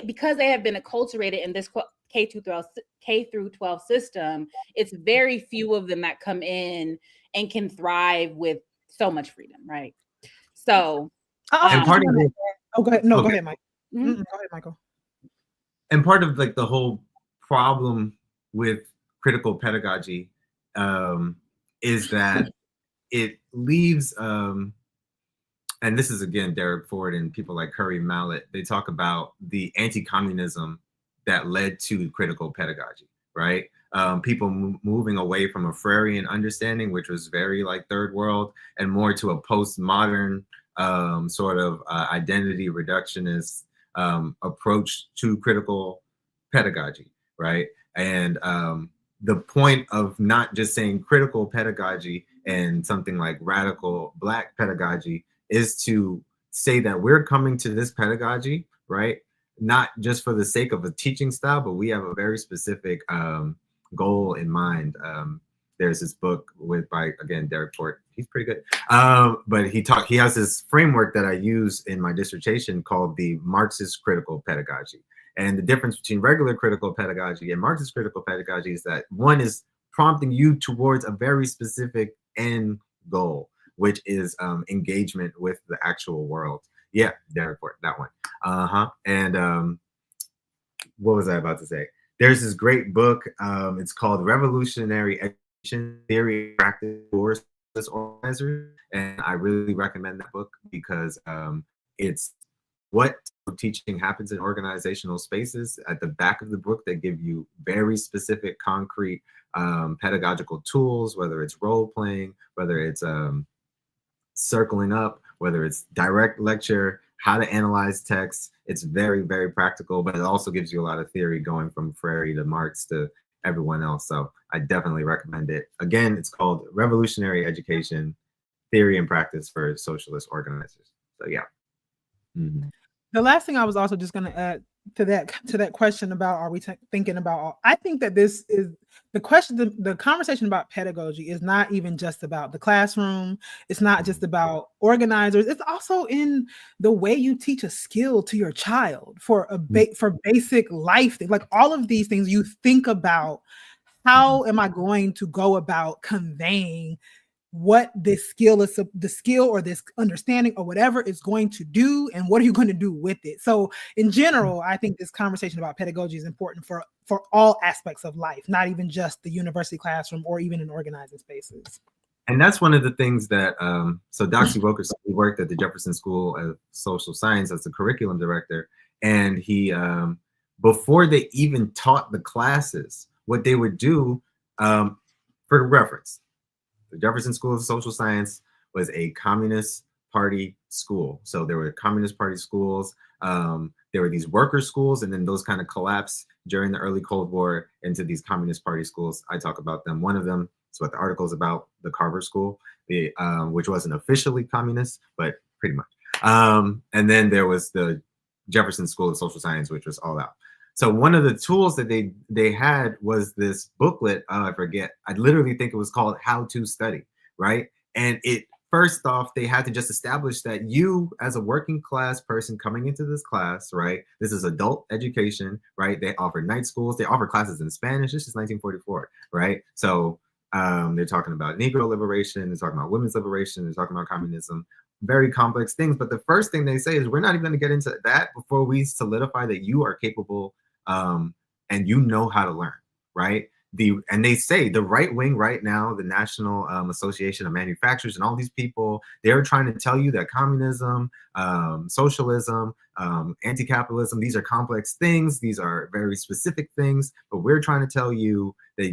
because they have been acculturated in this K through 12 system. It's very few of them that come in and can thrive with so much freedom, right? So, and part of it, go ahead. No, okay. Go ahead, Mike. Go ahead, Michael. And part of like the whole problem with critical pedagogy is that it leaves. And this is, again, Derek Ford and people like Curry Mallet, they talk about the anti-communism that led to critical pedagogy, right? People moving away from a Freirean understanding, which was very like third world, and more to a postmodern sort of identity reductionist approach to critical pedagogy, right? And the point of not just saying critical pedagogy and something like radical Black pedagogy is to say that we're coming to this pedagogy, right? Not just for the sake of a teaching style, but we have a very specific goal in mind. There's this book by again, Derek Ford. He's pretty good. But he has this framework that I use in my dissertation called the Marxist critical pedagogy. And the difference between regular critical pedagogy and Marxist critical pedagogy is that one is prompting you towards a very specific end goal, which is engagement with the actual world. Yeah, Derek Ford, that one. And what was I about to say? There's this great book. It's called Revolutionary Education Theory and Practice for Socialist Organizers. And I really recommend that book because it's what teaching happens in organizational spaces. At the back of the book, they give you very specific, concrete pedagogical tools, whether it's role playing, whether it's circling up, whether it's direct lecture, how to analyze text. It's very, very practical, but it also gives you a lot of theory going from Freire to Marx to everyone else. So I definitely recommend it. Again, it's called Revolutionary Education Theory and Practice for Socialist Organizers. So yeah. The last thing I was also just going to add to that question about are we thinking about, I think that this is the question, the conversation about pedagogy is not even just about the classroom. It's not just about organizers. It's also in the way you teach a skill to your child for for basic life things. Like all of these things you think about, how am I going to go about conveying what this skill is, the skill or this understanding or whatever is going to do, and what are you going to do with it? So in general, I think this conversation about pedagogy is important for all aspects of life, not even just the university classroom or even in organizing spaces. And that's one of the things that, so Doxy Wilkerson worked at the Jefferson School of Social Science as the curriculum director, and he before they even taught the classes, what they would do, for reference, the Jefferson School of Social Science was a Communist Party school. So there were Communist Party schools. There were these worker schools, and then those kind of collapsed during the early Cold War into these Communist Party schools. I talk about them. One of them is what the article is about, the Carver School, which wasn't officially communist, but pretty much. And then there was the Jefferson School of Social Science, which was all out. So one of the tools that they had was this booklet. I forget. I literally think it was called How to Study, right? And it, first off, they had to just establish that you, as a working class person coming into this class, right? This is adult education, right? They offer night schools. They offer classes in Spanish. This is 1944, right? So they're talking about Negro liberation. They're talking about women's liberation. They're talking about communism. Very complex things. But the first thing they say is, we're not even going to get into that before we solidify that you are capable and you know how to learn, right? And they say the right wing right now, the National Association of Manufacturers and all these people, they're trying to tell you that communism, socialism, anti-capitalism, these are complex things. These are very specific things, but we're trying to tell you that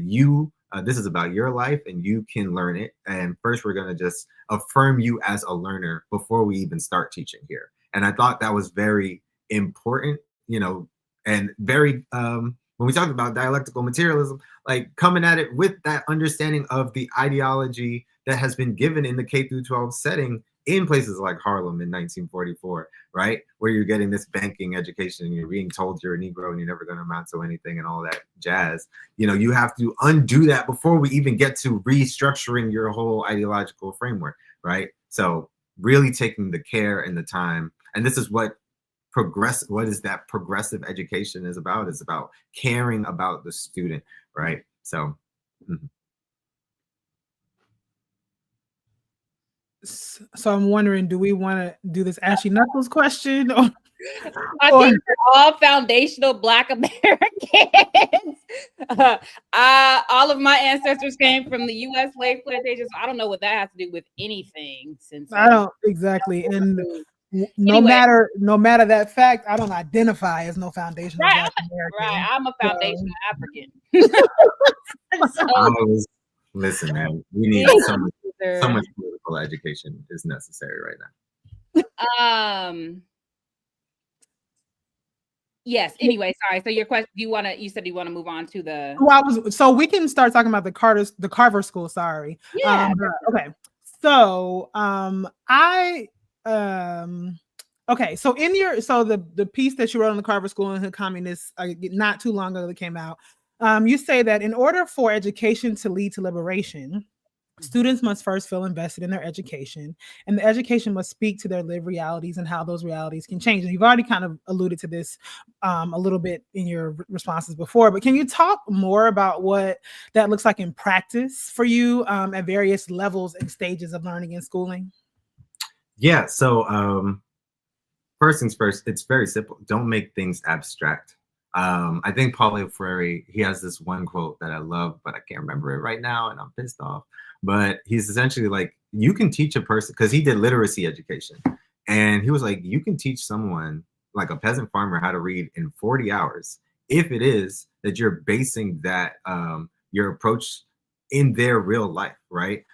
this is about your life and you can learn it. And first, we're going to just affirm you as a learner before we even start teaching here. And I thought that was very important, and very, when we talk about dialectical materialism, like coming at it with that understanding of the ideology that has been given in the K through 12 setting in places like Harlem in 1944, right? Where you're getting this banking education and you're being told you're a Negro and you're never going to amount to anything and all that jazz. You have to undo that before we even get to restructuring your whole ideological framework, right? So really taking the care and the time, and this is what progressive education is about. It's about caring about the student, right? So So I'm wondering, do we want to do this Ashley Knuckles question? Or I think we're all foundational Black Americans. All of my ancestors came from the U.S. slave plantations. I don't know what that has to do with anything. Since I don't exactly. And no matter that fact, I don't identify as no foundational Black American. Right, I'm a foundational African. Listen, man, we need so much political education is necessary right now. Yes. Anyway, sorry. So your question, you said you want to move on to the. Well, so we can start talking about the Carver School. Sorry. Yeah. Okay. So okay. So the piece that you wrote on the Carver School and the communists not too long ago that came out, you say that in order for education to lead to liberation, students must first feel invested in their education, and the education must speak to their lived realities and how those realities can change. And you've already kind of alluded to this a little bit in your responses before, but can you talk more about what that looks like in practice for you at various levels and stages of learning and schooling? Yeah. So first things first, it's very simple. Don't make things abstract. I think Paulo Freire, he has this one quote that I love, but I can't remember it right now and I'm pissed off. But he's essentially like, you can teach a person, because he did literacy education. And he was like, you can teach someone like a peasant farmer how to read in 40 hours if it is that you're basing that your approach in their real life, right?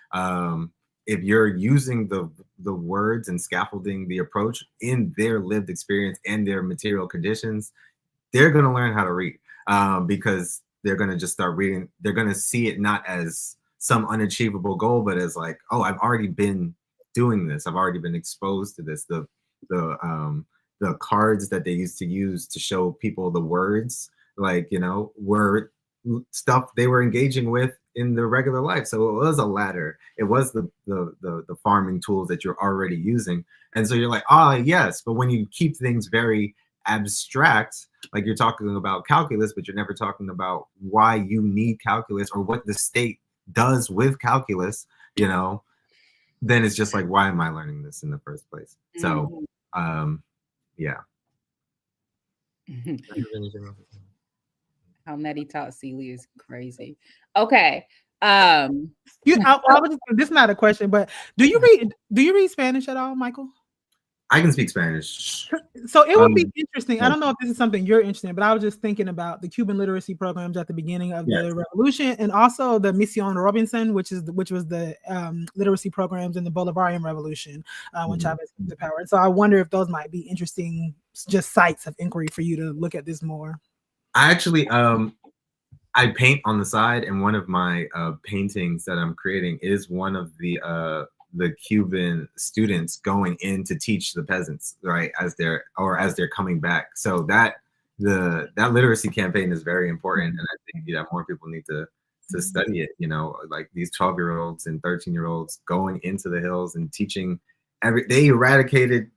If you're using the words and scaffolding the approach in their lived experience and their material conditions, they're going to learn how to read because they're going to just start reading. They're going to see it not as some unachievable goal, but as like, oh, I've already been doing this. I've already been exposed to this. The cards that they used to use to show people the words, like, were stuff they were engaging with in their regular life. So it was a ladder. It was the farming tools that you're already using. And so you're like, yes. But when you keep things very abstract, like you're talking about calculus, but you're never talking about why you need calculus or what the state does with calculus, then it's just like, why am I learning this in the first place? So yeah. How Nettie taught Celia is crazy. Okay. This is not a question, but do you read Spanish at all, Michael? I can speak Spanish. So it would be interesting. I don't know if this is something you're interested in, but I was just thinking about the Cuban literacy programs at the beginning of the revolution, and also the Mission Robinson, which was the literacy programs in the Bolivarian Revolution when Chavez came to power. And so I wonder if those might be interesting, just sites of inquiry for you to look at this more. I actually, I paint on the side, and one of my paintings that I'm creating is one of the Cuban students going in to teach the peasants, right, as they're coming back. So that literacy campaign is very important, and I think that more people need to study it. You know, like these 12-year-olds and 13-year-olds going into the hills and teaching. They eradicated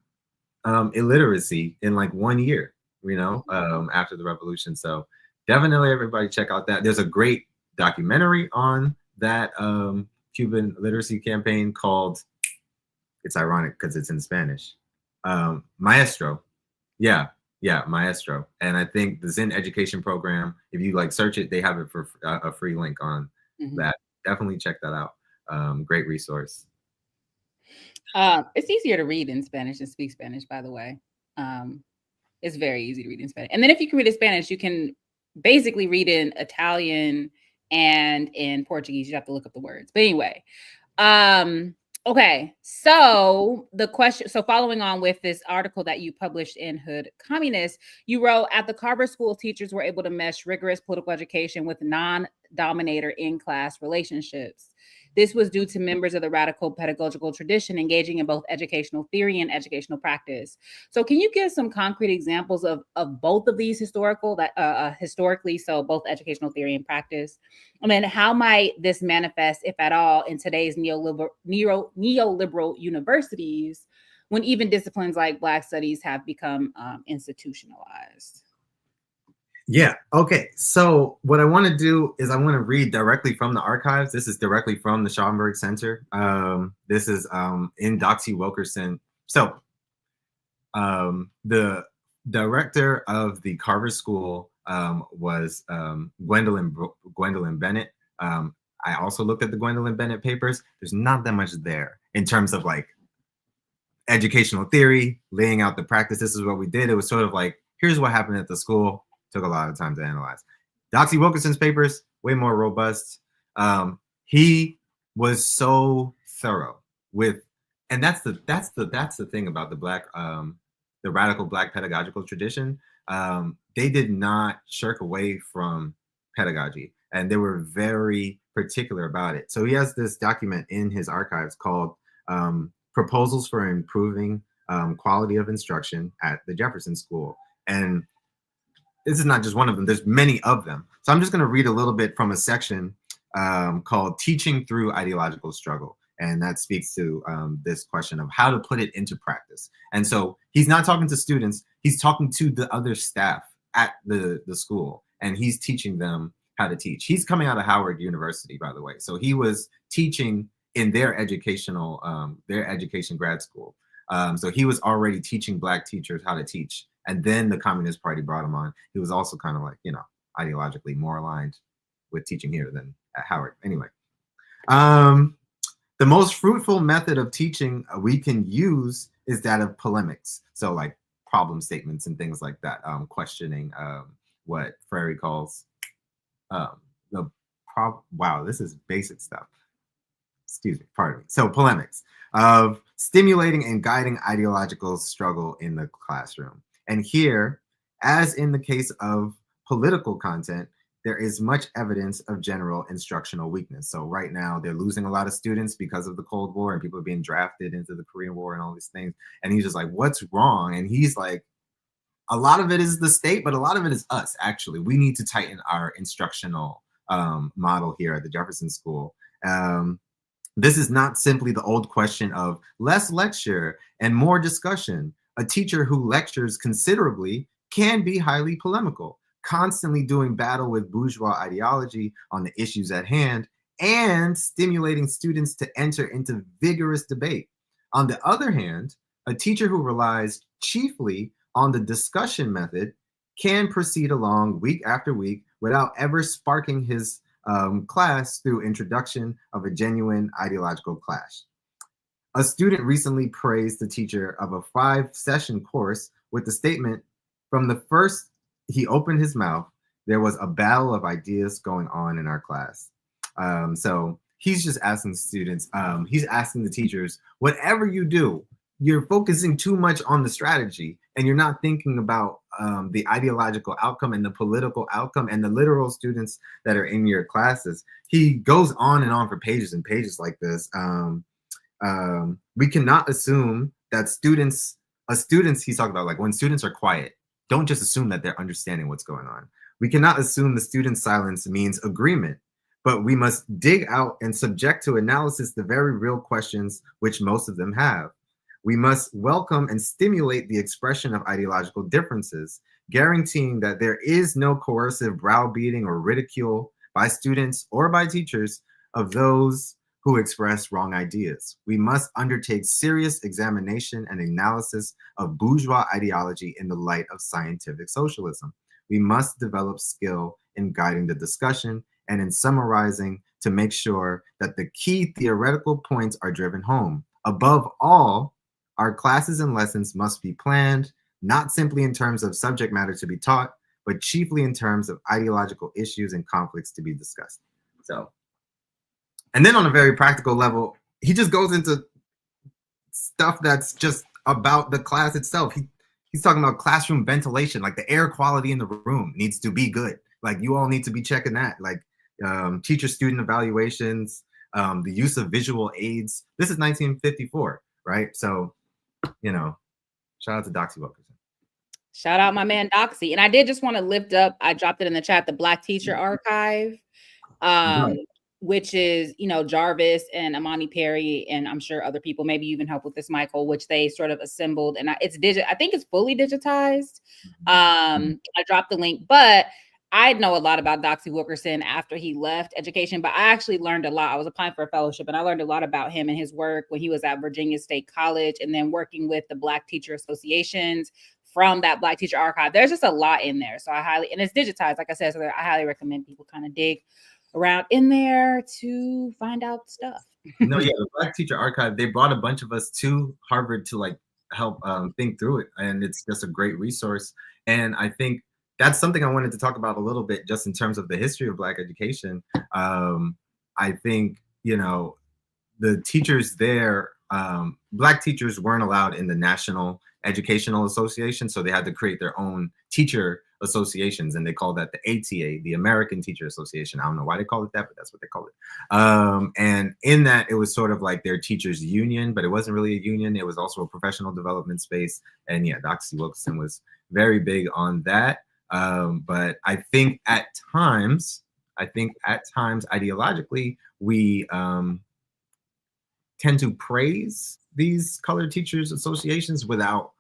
illiteracy in like 1 year. You know, after the revolution. So definitely, everybody check out that. There's a great documentary on that Cuban literacy campaign called, it's ironic because it's in Spanish, Maestro. Yeah, Maestro. And I think the Zen education program, if you like search it, they have it for a free link on that. Definitely check that out. Great resource. It's easier to read in Spanish than speak Spanish, by the way. It's very easy to read in Spanish. And then if you can read in Spanish, you can basically read in Italian and in Portuguese. You have to look up the words. But anyway, okay. So following on with this article that you published in Hood Communist, you wrote, at the Carver School, teachers were able to mesh rigorous political education with non-dominator in-class relationships. This was due to members of the radical pedagogical tradition engaging in both educational theory and educational practice. So can you give some concrete examples of both of these historically, so both educational theory and practice? And then how might this manifest, if at all, in today's neoliberal universities, when even disciplines like Black studies have become institutionalized? Yeah. Okay. So what I want to do is I want to read directly from the archives. This is directly from the Schomburg Center. This is in Doxy Wilkerson. So the director of the Carver School was Gwendolyn Bennett. I also looked at the Gwendolyn Bennett papers. There's not that much there in terms of like educational theory, laying out the practice. This is what we did. It was sort of like, here's what happened at the school. Took a lot of time to analyze. Doxy Wilkerson's papers, way more robust. He was so thorough with, and that's the thing about the radical Black pedagogical tradition. They did not shirk away from pedagogy, and they were very particular about it. So he has this document in his archives called Proposals for Improving Quality of Instruction at the Jefferson School. And this is not just one of them, there's many of them. So I'm just gonna read a little bit from a section called Teaching Through Ideological Struggle. And that speaks to this question of how to put it into practice. And so he's not talking to students, he's talking to the other staff at the school, and he's teaching them how to teach. He's coming out of Howard University, by the way. So he was teaching in their education grad school. So he was already teaching Black teachers how to teach. And then the Communist Party brought him on. He was also kind of like, you know, ideologically more aligned with teaching here than at Howard. Anyway, the most fruitful method of teaching we can use is that of polemics. So like problem statements and things like that, questioning what Freire calls wow, this is basic stuff. Excuse me, pardon me. So polemics of stimulating and guiding ideological struggle in the classroom. And here, as in the case of political content, there is much evidence of general instructional weakness. So right now, they're losing a lot of students because of the Cold War, and people are being drafted into the Korean War and all these things. And he's just like, what's wrong? And he's like, a lot of it is the state, but a lot of it is us, actually. We need to tighten our instructional model here at the Jefferson School. This is not simply the old question of less lecture and more discussion. A teacher who lectures considerably can be highly polemical, constantly doing battle with bourgeois ideology on the issues at hand and stimulating students to enter into vigorous debate. On the other hand, a teacher who relies chiefly on the discussion method can proceed along week after week without ever sparking his class through introduction of a genuine ideological clash. A student recently praised the teacher of a 5-session course with the statement, from the first he opened his mouth, there was a battle of ideas going on in our class. So he's just asking students, he's asking the teachers, whatever you do, you're focusing too much on the strategy and you're not thinking about the ideological outcome and the political outcome and the literal students that are in your classes. He goes on and on for pages and pages like this. We cannot assume that students, he's talking about like when students are quiet, don't just assume that they're understanding what's going on. We cannot assume the student's silence means agreement, but we must dig out and subject to analysis the very real questions which most of them have. We must welcome and stimulate the expression of ideological differences, guaranteeing that there is no coercive browbeating or ridicule by students or by teachers of those who express wrong ideas. We must undertake serious examination and analysis of bourgeois ideology in the light of scientific socialism. We must develop skill in guiding the discussion and in summarizing to make sure that the key theoretical points are driven home. Above all, our classes and lessons must be planned, not simply in terms of subject matter to be taught, but chiefly in terms of ideological issues and conflicts to be discussed. So, and then on a very practical level, he just goes into stuff that's just about the class itself. He's talking about classroom ventilation, like the air quality in the room needs to be good. Like you all need to be checking that, like teacher-student evaluations, the use of visual aids. This is 1954, right? So, you know, shout out to Doxy Wilkerson. Shout out my man Doxy. And I did just want to lift up, I dropped it in the chat, the Black Teacher Archive. Which is, you know, Jarvis and Amani Perry, and I'm sure other people, maybe you even help with this, Michael, which they sort of assembled. And I think it's fully digitized. I dropped the link, but I know a lot about Doxy Wilkerson after he left education, but I actually learned a lot. I was applying for a fellowship and I learned a lot about him and his work when he was at Virginia State College and then working with the Black Teacher Associations from that Black Teacher Archive. There's just a lot in there. So and it's digitized, like I said, so I highly recommend people kind of dig around in there to find out stuff. No, yeah, the Black Teacher Archive, they brought a bunch of us to Harvard to like help think through it. And it's just a great resource. And I think that's something I wanted to talk about a little bit just in terms of the history of Black education. I think, you know, the teachers there, Black teachers weren't allowed in the National Educational Association, so they had to create their own teacher associations, and they call that the ATA, the American Teacher Association. I don't know why they call it that, but that's what they call it. And in that, it was sort of like their teachers' union, but it wasn't really a union. It was also a professional development space. And yeah, Doxy Wilkerson was very big on that. But I think at times, ideologically, we tend to praise these colored teachers associations without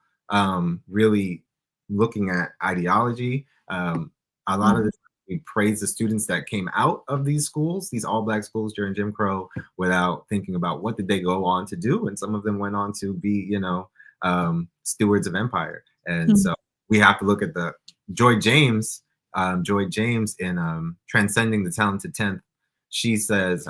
really looking at ideology. A lot of the time we praise the students that came out of these schools, these all Black schools during Jim Crow, without thinking about what did they go on to do. And some of them went on to be, you know, stewards of empire. And so we have to look at the Joy James in Transcending the Talented 10th. She says,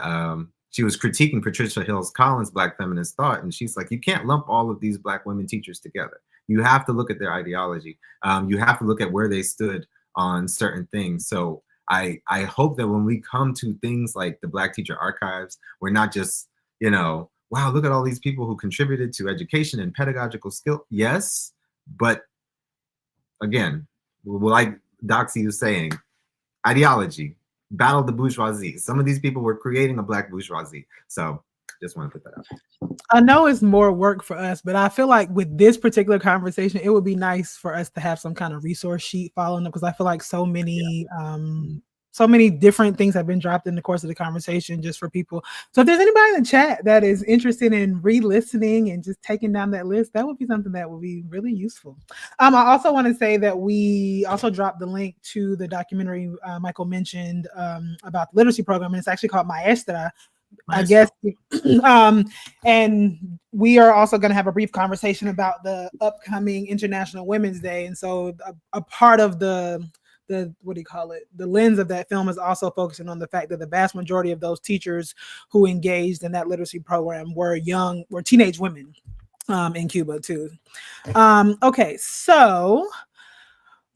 she was critiquing Patricia Hill Collins' Black feminist thought. And she's like, you can't lump all of these Black women teachers together. You have to look at their ideology. You have to look at where they stood on certain things. So I hope that when we come to things like the Black Teacher Archives, we're not just, you know, wow, look at all these people who contributed to education and pedagogical skill. Yes, but again, like Doxy was saying, ideology, battle the bourgeoisie. Some of these people were creating a Black bourgeoisie. So just want to put that out. I know it's more work for us, but I feel like with this particular conversation, it would be nice for us to have some kind of resource sheet following up, because I feel like so many different things have been dropped in the course of the conversation just for people. So if there's anybody in the chat that is interested in re-listening and just taking down that list, that would be something that would be really useful. I also want to say that we also dropped the link to the documentary Michael mentioned about the literacy program, and it's actually called Maestra. I guess, and we are also going to have a brief conversation about the upcoming International Women's Day. And so a part of the what do you call it? The lens of that film is also focusing on the fact that the vast majority of those teachers who engaged in that literacy program were teenage women in Cuba too. Okay, so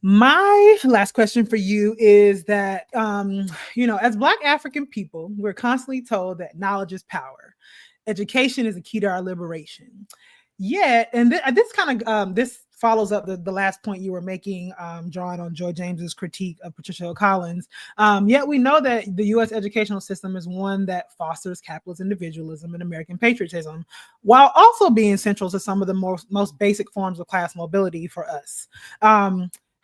my last question for you is that, as Black African people, we're constantly told that knowledge is power. Education is the key to our liberation. Yet, and this follows up the last point you were making, drawing on Joy James's critique of Patricia Hill Collins. Yet we know that the U.S. educational system is one that fosters capitalist individualism and American patriotism, while also being central to some of the most basic forms of class mobility for us.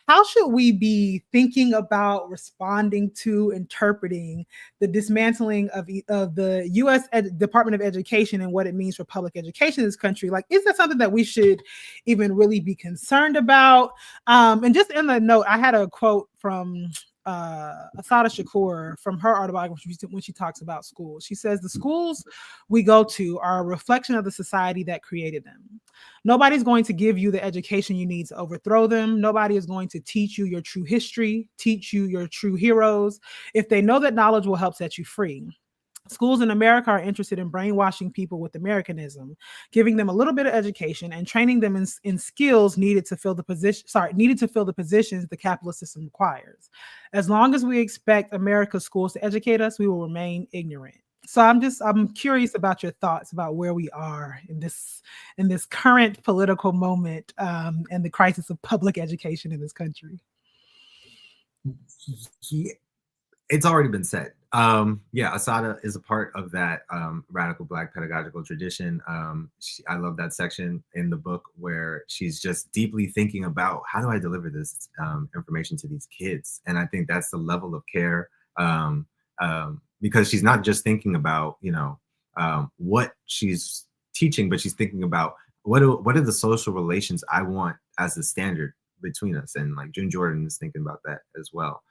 How should we be thinking about responding to, interpreting the dismantling of the U.S. Department of Education and what it means for public education in this country? Like, is that something that we should even really be concerned about? And just in the note, I had a quote from Asada Shakur from her autobiography when she talks about schools. She says, the schools we go to are a reflection of the society that created them. Nobody's going to give you the education you need to overthrow them. Nobody is going to teach you your true history, teach you your true heroes, if they know that knowledge will help set you free. Schools in America are interested in brainwashing people with Americanism, giving them a little bit of education and training them in skills needed to fill the positions the capitalist system requires. As long as we expect America's schools to educate us, we will remain ignorant. So I'm curious about your thoughts about where we are in this current political moment, and the crisis of public education in this country. It's already been said. Asada is a part of that radical Black pedagogical tradition. I love that section in the book where she's just deeply thinking about, how do I deliver this information to these kids? And I think that's the level of care, because she's not just thinking about what she's teaching, but she's thinking about what are the social relations I want as the standard between us. And like June Jordan is thinking about that as well.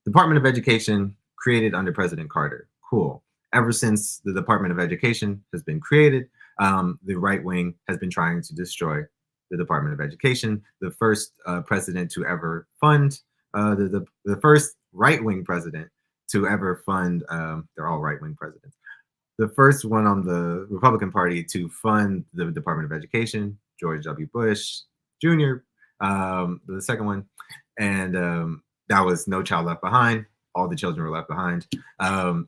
Department of Education created under President Carter. Cool. Ever since the Department of Education has been created, the right wing has been trying to destroy the Department of Education. The first president to ever fund, the first right wing president to ever fund, they're all right wing presidents. The first one on the Republican Party to fund the Department of Education, George W. Bush Jr., the second one. And that was No Child Left Behind. All the children were left behind.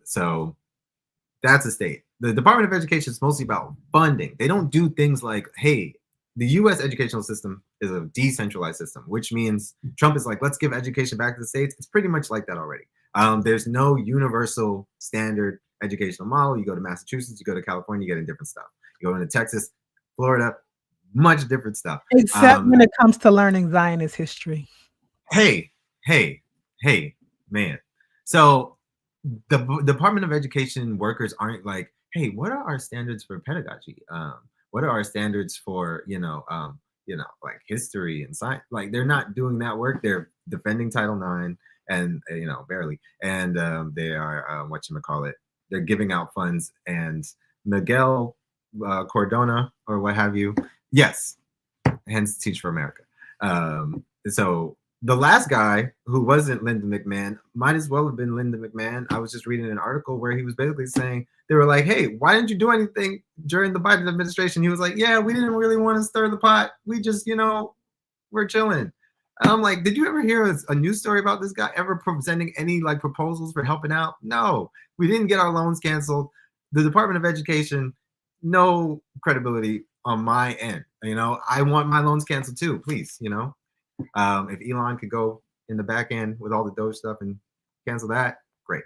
So that's a state. The Department of Education is mostly about funding. They don't do things like, hey, the U.S. educational system is a decentralized system, which means Trump is like, let's give education back to the states. It's pretty much like that already. There's no universal standard educational model. You go to Massachusetts, you go to California, you get different stuff. You go into Texas, Florida, much different stuff. Except when it comes to learning Zionist history. Hey, man. So the Department of Education workers aren't like, hey, what are our standards for pedagogy? What are our standards for, like history and science? Like, they're not doing that work. They're defending Title IX and, barely. And they are, they're giving out funds. And Miguel Cardona or what have you. Yes. Hence Teach for America. So the last guy who wasn't Linda McMahon might as well have been Linda McMahon. I was just reading an article where he was basically saying, they were like, hey, why didn't you do anything during the Biden administration? He was like, yeah, we didn't really want to stir the pot. We just, we're chilling. And I'm like, did you ever hear a news story about this guy ever presenting any like proposals for helping out? No, we didn't get our loans canceled. The Department of Education, no credibility on my end. I want my loans canceled too, please, If Elon could go in the back end with all the Doge stuff and cancel that, great.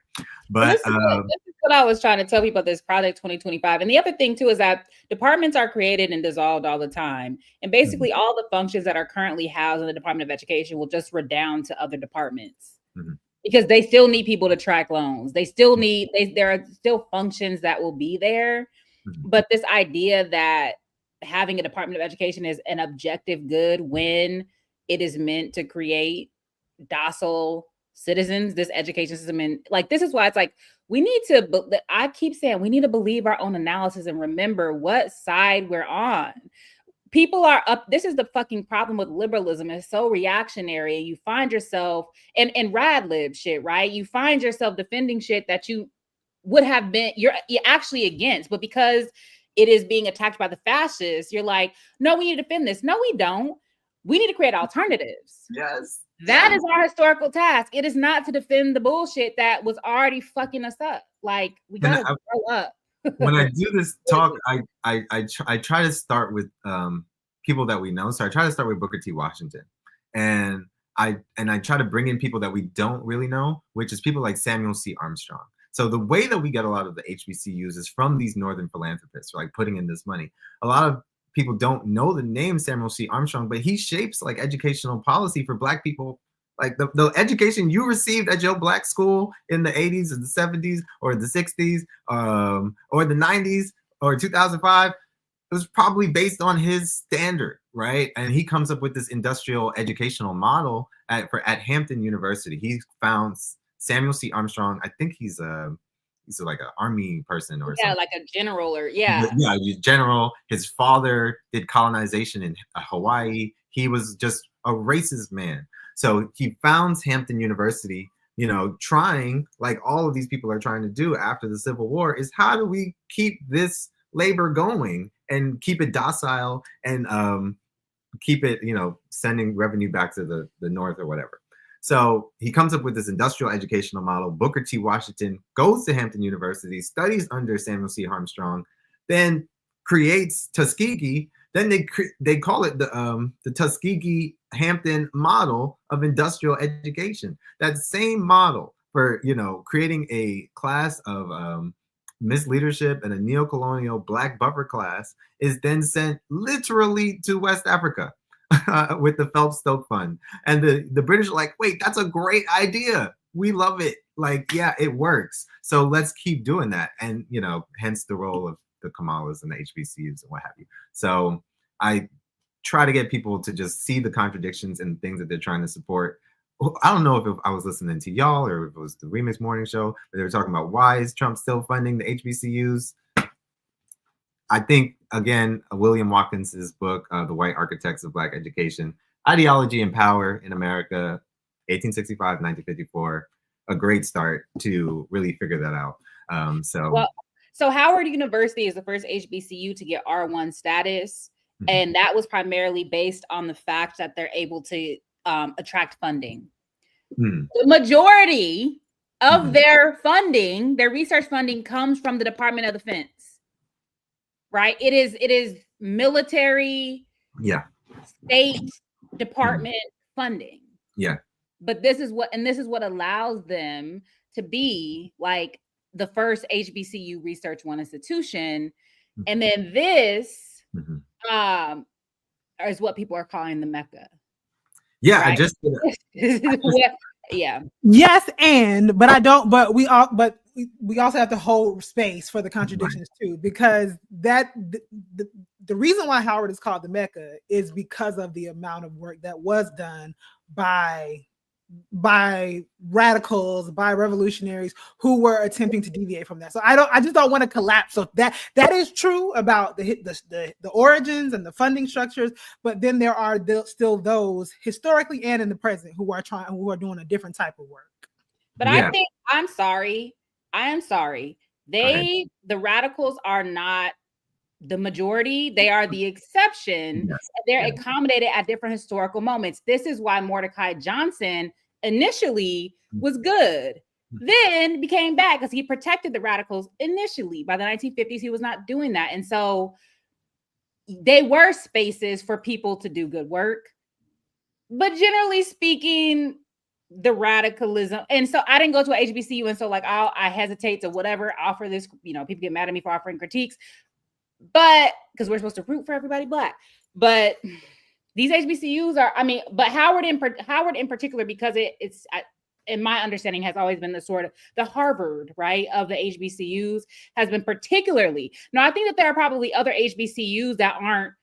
But this is what I was trying to tell people, this Project 2025. And the other thing too is that departments are created and dissolved all the time. And basically all the functions that are currently housed in the Department of Education will just redound to other departments. Because they still need people to track loans. They still need, there are still functions that will be there. But this idea that having a Department of Education is an objective good when it is meant to create docile citizens, this education system. And like, this is why it's like, we need to, I keep saying, we need to believe our own analysis and remember what side we're on. people are up. This is the fucking problem with liberalism. It's so reactionary, and you find yourself and rad lib shit, right? You find yourself defending shit that you would have been you're actually against, but because it is being attacked by the fascists, you're like, no, we need to defend this. No, we don't. We need to create alternatives. Yes. That is our historical task. It is not to defend the bullshit that was already fucking us up. Like, we gotta grow up. When I do this talk, I try to start with people that we know. So I try to start with Booker T. Washington, and I try to bring in people that we don't really know, which is people like Samuel C. Armstrong. So the way that we get a lot of the HBCUs is from these northern philanthropists, like putting in this money. A lot of people don't know the name Samuel C. Armstrong, but he shapes like educational policy for Black people. Like the education you received at your Black school in the 80s or the 70s or the 60s or the 90s or 2005, it was probably based on his standard, right? And he comes up with this industrial educational model at Hampton University. He found Samuel C. Armstrong. I think he's like an army person or something. Like a general or general. His father did colonization in Hawaii. He was just a racist man. So he founds Hampton University, you know, trying, like all of these people are trying to do after the Civil War, is how do we keep this labor going and keep it docile and keep it, you know, sending revenue back to the North or whatever. So he comes up with this industrial educational model. Booker T. Washington goes to Hampton University, studies under Samuel C. Armstrong, then creates Tuskegee. Then they call it the Tuskegee Hampton model of industrial education. That same model for, you know, creating a class of misleadership and a neo-colonial Black buffer class is then sent literally to West Africa with the Phelps-Stokes Fund. And the British are like, wait, that's a great idea. We love it. Like, yeah, it works. So let's keep doing that. And, you know, hence the role of the Kamalas and the HBCUs and what have you. So I try to get people to just see the contradictions and things that they're trying to support. I don't know if I was listening to y'all or if it was the Remix Morning Show, but they were talking about why is Trump still funding the HBCUs? I think, again, William Watkins' book, The White Architects of Black Education, Ideology and Power in America, 1865, 1954, a great start to really figure that out. So Howard University is the first HBCU to get R1 status. Mm-hmm. And that was primarily based on the fact that they're able to attract funding. Mm. The majority of their funding, their research funding, comes from the Department of Defense. Right? It is military, state department funding. Yeah. But this is what allows them to be like the first HBCU Research One institution. And then this is what people are calling the Mecca. Yeah, right? I just yeah. Yes, but we also have to hold space for the contradictions too, because that the reason why Howard is called the Mecca is because of the amount of work that was done by radicals, by revolutionaries who were attempting to deviate from that. So I just don't want to collapse. So that is true about the origins and the funding structures, but then there are still those historically and in the present who are doing a different type of work. But I think I am sorry. The radicals are not the majority. They are the exception. Yes. They're accommodated at different historical moments. This is why Mordecai Johnson initially was good, then became bad because he protected the radicals initially. By the 1950s, he was not doing that. And so they were spaces for people to do good work. But generally speaking, the radicalism, and so I didn't go to an HBCU, and so like I hesitate to whatever offer this, you know, people get mad at me for offering critiques, but because we're supposed to root for everybody Black, but these HBCUs are, but Howard in particular, because it's in my understanding has always been the sort of the Harvard, right, of the HBCUs, has been particularly. Now I think that there are probably other HBCUs that aren't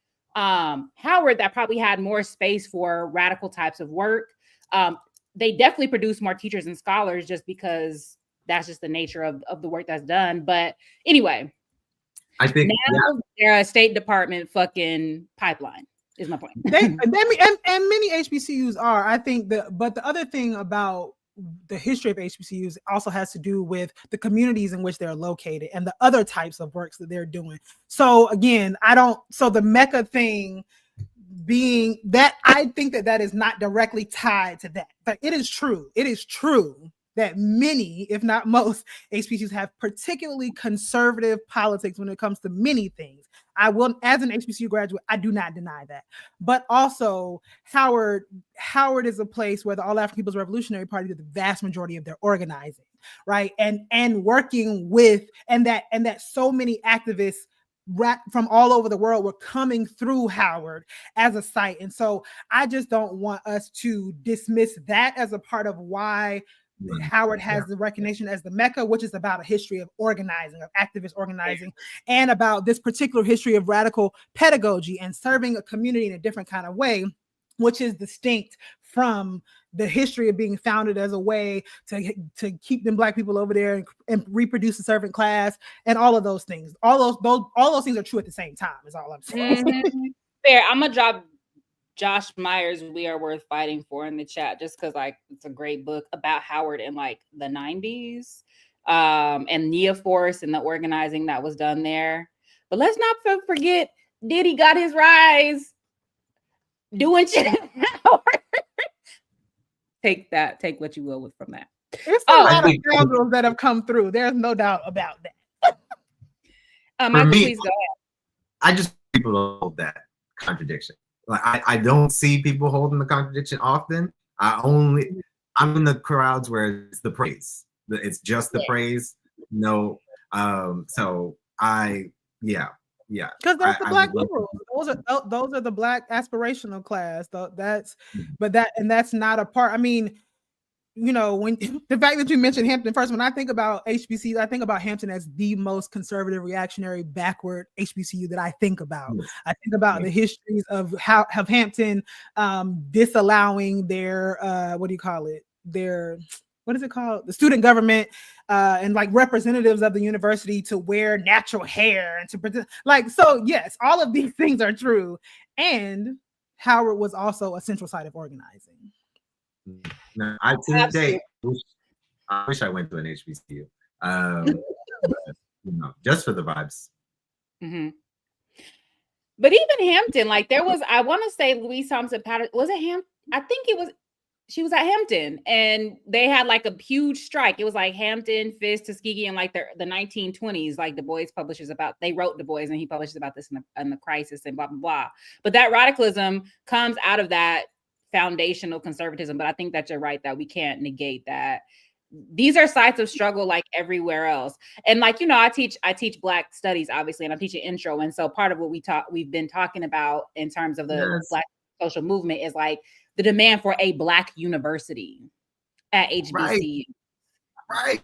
Howard that probably had more space for radical types of work. They definitely produce more teachers and scholars just because that's just the nature of the work that's done. But anyway, I think now they're a State Department fucking pipeline. Is my point. and many HBCUs are. I think but the other thing about the history of HBCUs also has to do with the communities in which they're located and the other types of works that they're doing. So again, so the Mecca thing being that, I think that is not directly tied to that. But it is true that many, if not most, HBCUs have particularly conservative politics when it comes to many things. I will, as an HBCU graduate, I do not deny that. But also, Howard is a place where the All African People's Revolutionary Party did the vast majority of their organizing, right? And working with, and that so many activists from all over the world were coming through Howard as a site. And so I just don't want us to dismiss that as a part of why Howard has the recognition as the Mecca, which is about a history of organizing, of activist organizing, and about this particular history of radical pedagogy and serving a community in a different kind of way, which is distinct from the history of being founded as a way to keep them Black people over there and reproduce the servant class and all of those things. All those things are true at the same time, is all I'm saying. Mm-hmm. Fair. I'm gonna drop Josh Myers' "We Are Worth Fighting For" in the chat, just because like it's a great book about Howard in like the 90s, and Nia Force and the organizing that was done there. But let's not forget Diddy got his rise doing shit at Howard. Take what you will from that. There's a lot of scoundrels that have come through. There's no doubt about that. Michael, please go ahead. I just people to hold that contradiction. Like I don't see people holding the contradiction often. I'm in the crowds where it's the praise. It's just the praise. No. So yeah. Because that's the Black liberals. Those are the Black aspirational class. That's not a part. I mean, you know, when the fact that you mentioned Hampton first, when I think about HBCUs, I think about Hampton as the most conservative, reactionary, backward HBCU that I think about. Yes. I think about the histories of Hampton disallowing their the student government and like representatives of the university to wear natural hair and to pretend like, so yes, all of these things are true. And Howard was also a central site of organizing. No, I wish I went to an HBCU, but, just for the vibes. Mm-hmm. But even Hampton, like there was, I want to say Louise Thompson Patterson, was it Hampton? I think she was at Hampton, and they had like a huge strike. It was like Hampton, Fisk, Tuskegee, and like the 1920s, like Du Bois publishes about, they wrote Du Bois and he publishes about this in the crisis and blah, blah, blah. But that radicalism comes out of that foundational conservatism. But I think that you're right that we can't negate that. These are sites of struggle like everywhere else. And like, you know, I teach Black studies, obviously, and I'm teaching intro. And so part of what we've been talking about in terms of the Black social movement is like the demand for a Black university at HBCU. Right.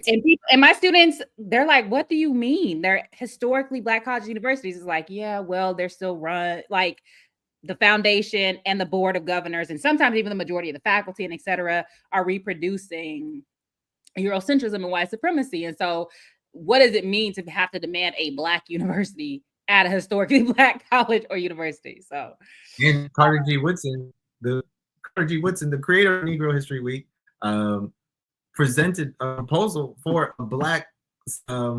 And my students, they're like, what do you mean? They're historically Black college universities. It's like, yeah, well, they're still run like the foundation and the board of governors, and sometimes even the majority of the faculty and et cetera are reproducing Eurocentrism and white supremacy. And so what does it mean to have to demand a Black university at a historically Black college or university? So, and Carter G. Woodson, the creator of Negro History Week, presented a proposal for a Black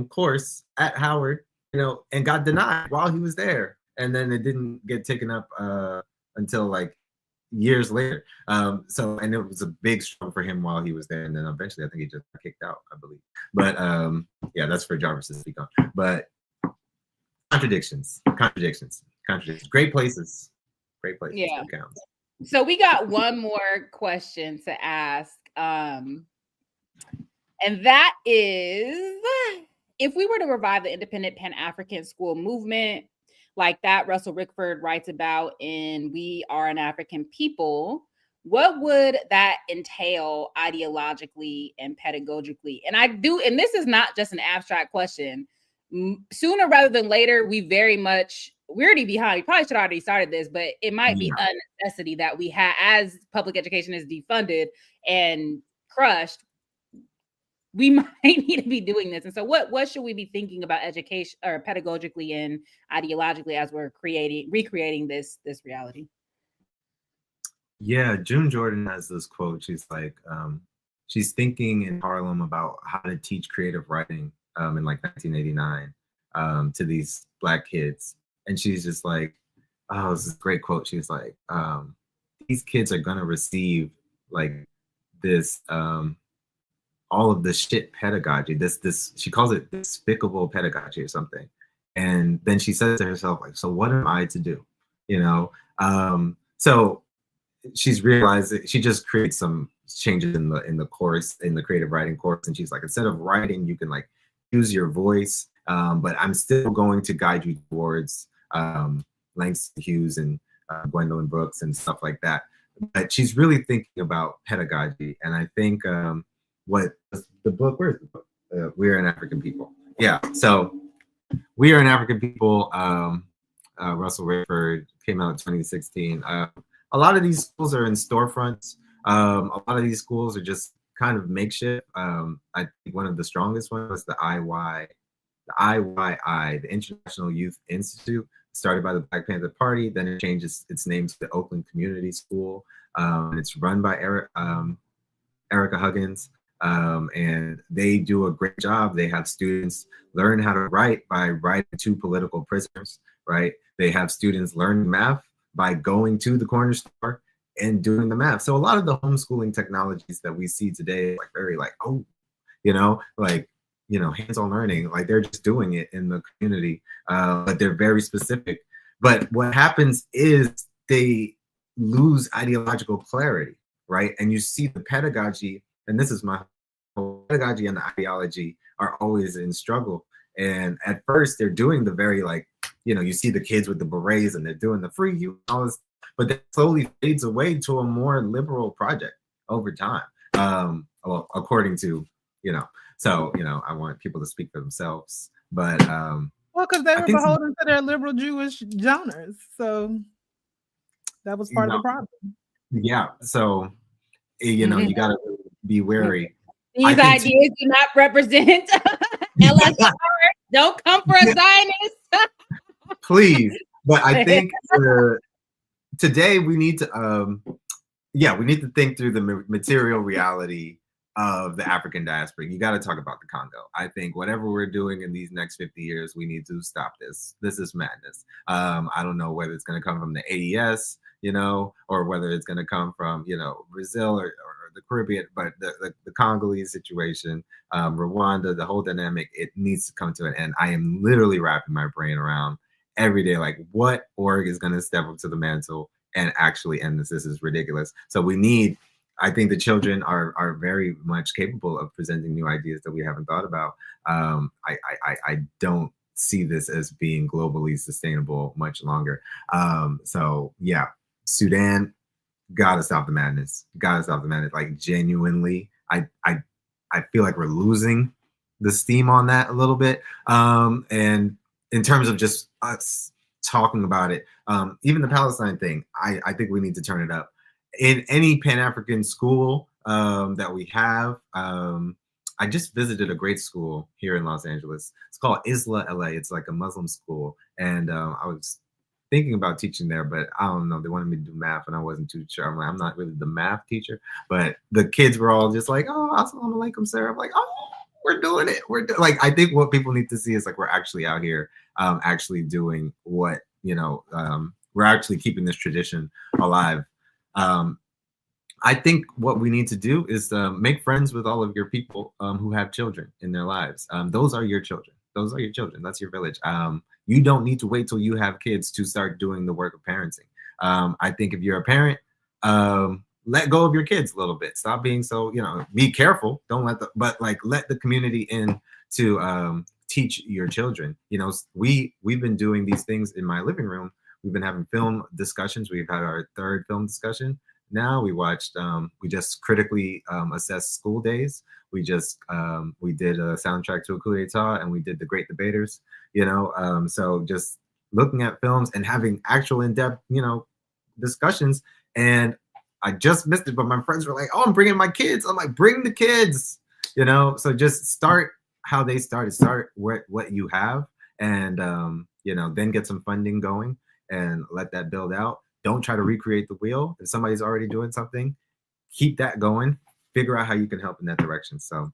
course at Howard, and got denied while he was there. And then it didn't get taken up until like years later. And it was a big struggle for him while he was there. And then eventually I think he just got kicked out, I believe. But yeah, that's for Jarvis to speak on. But contradictions. Great places. Yeah. So we got one more question to ask. And that is, if we were to revive the independent Pan-African school movement, like that Russell Rickford writes about in We Are an African People, what would that entail ideologically and pedagogically? And this is not just an abstract question. Sooner rather than later, we're already behind. We probably should have already started this, but it might be a necessity that we have, as public education is defunded and crushed, we might need to be doing this. And so what should we be thinking about education or pedagogically and ideologically as we're recreating this reality? Yeah, June Jordan has this quote. She's like, she's thinking in Harlem about how to teach creative writing in like 1989 to these Black kids. And she's just like, oh, this is a great quote. She's like, these kids are gonna receive like this all of the shit pedagogy, this she calls it despicable pedagogy or something. And then she says to herself, like, so what am I to do? You know? So she's realized that she just creates some changes in the course, in the creative writing course, and she's like, instead of writing, you can like use your voice, but I'm still going to guide you towards Langston Hughes and Gwendolyn Brooks and stuff like that. But she's really thinking about pedagogy, and I think what the book, where's the book? We Are an African People. Yeah, so We Are an African People. Russell Rayford came out in 2016. A lot of these schools are in storefronts. A lot of these schools are just kind of makeshift. I think one of the strongest ones was the IYI, the International Youth Institute, started by the Black Panther Party. Then it changes its name to the Oakland Community School. It's run by Erica Huggins, and they do a great job. They have students learn how to write by writing to political prisoners, right? They have students learn math by going to the corner store and doing the math. So a lot of the homeschooling technologies that we see today, like very like, oh, like, hands-on learning, like they're just doing it in the community, but they're very specific. But what happens is they lose ideological clarity, right? And you see the pedagogy, and this is my whole pedagogy and the ideology are always in struggle. And at first they're doing the very like, you see the kids with the berets and they're doing the free you, all this, but that slowly fades away to a more liberal project over time. Well, according to, so, I want people to speak for themselves, but well, because they were beholden to their liberal Jewish genres, so that was part of the problem. Yeah, so you gotta be wary. These ideas do not represent LSR. Don't come for a Zionist. Please, but I think today we need to, we need to think through the material reality of the African diaspora. You got to talk about the Congo. I think whatever we're doing in these next 50 years, we need to stop this. This is madness. I don't know whether it's going to come from the AES, or whether it's going to come from, Brazil or the Caribbean, but the Congolese situation, Rwanda, the whole dynamic, it needs to come to an end. I am literally wrapping my brain around every day, like what org is going to step up to the mantle and actually end this. This is ridiculous. So I think the children are very much capable of presenting new ideas that we haven't thought about. I don't see this as being globally sustainable much longer. So yeah, Sudan, gotta stop the madness. Gotta stop the madness. Like genuinely, I feel like we're losing the steam on that a little bit. And in terms of just us talking about it, even the Palestine thing, I think we need to turn it up. In any Pan-African school that we have, I just visited a great school here in Los Angeles. It's called Isla LA. It's like a Muslim school. And I was thinking about teaching there, but I don't know. They wanted me to do math and I wasn't too sure. I'm like, I'm not really the math teacher. But the kids were all just like, oh, assalamu alaikum, sir. I'm like, oh, we're doing it. Like, I think what people need to see is like, we're actually out here actually doing what, we're actually keeping this tradition alive. I think what we need to do is make friends with all of your people who have children in their lives. Those are your children. Those are your children. That's your village. You don't need to wait till you have kids to start doing the work of parenting. I think if you're a parent, let go of your kids a little bit. Stop being so, be careful. Don't let the community in to teach your children. We've been doing these things in my living room. We've been having film discussions. We've had our third film discussion. Now we just critically assessed school days. We did a soundtrack to a coup d'etat, and we did The Great Debaters, so just looking at films and having actual in-depth, discussions. And I just missed it, but my friends were like, oh, I'm bringing my kids. I'm like, bring the kids. You know, so just start how they started. Start what you have, and you know, then get some funding going and let that build out. Don't try to recreate the wheel. If somebody's already doing something, keep that going. Figure out how you can help in that direction. So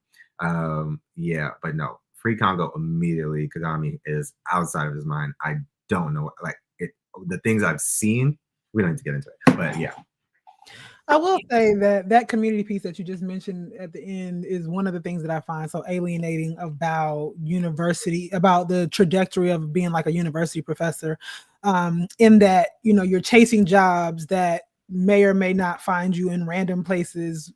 yeah, but no, Free Congo immediately. Kagami is outside of his mind. I don't know, like it. The things I've seen, we don't need to get into it, but yeah. I will say that community piece that you just mentioned at the end is one of the things that I find so alienating about university, about the trajectory of being like a university professor, in that, you know, you're chasing jobs that may or may not find you in random places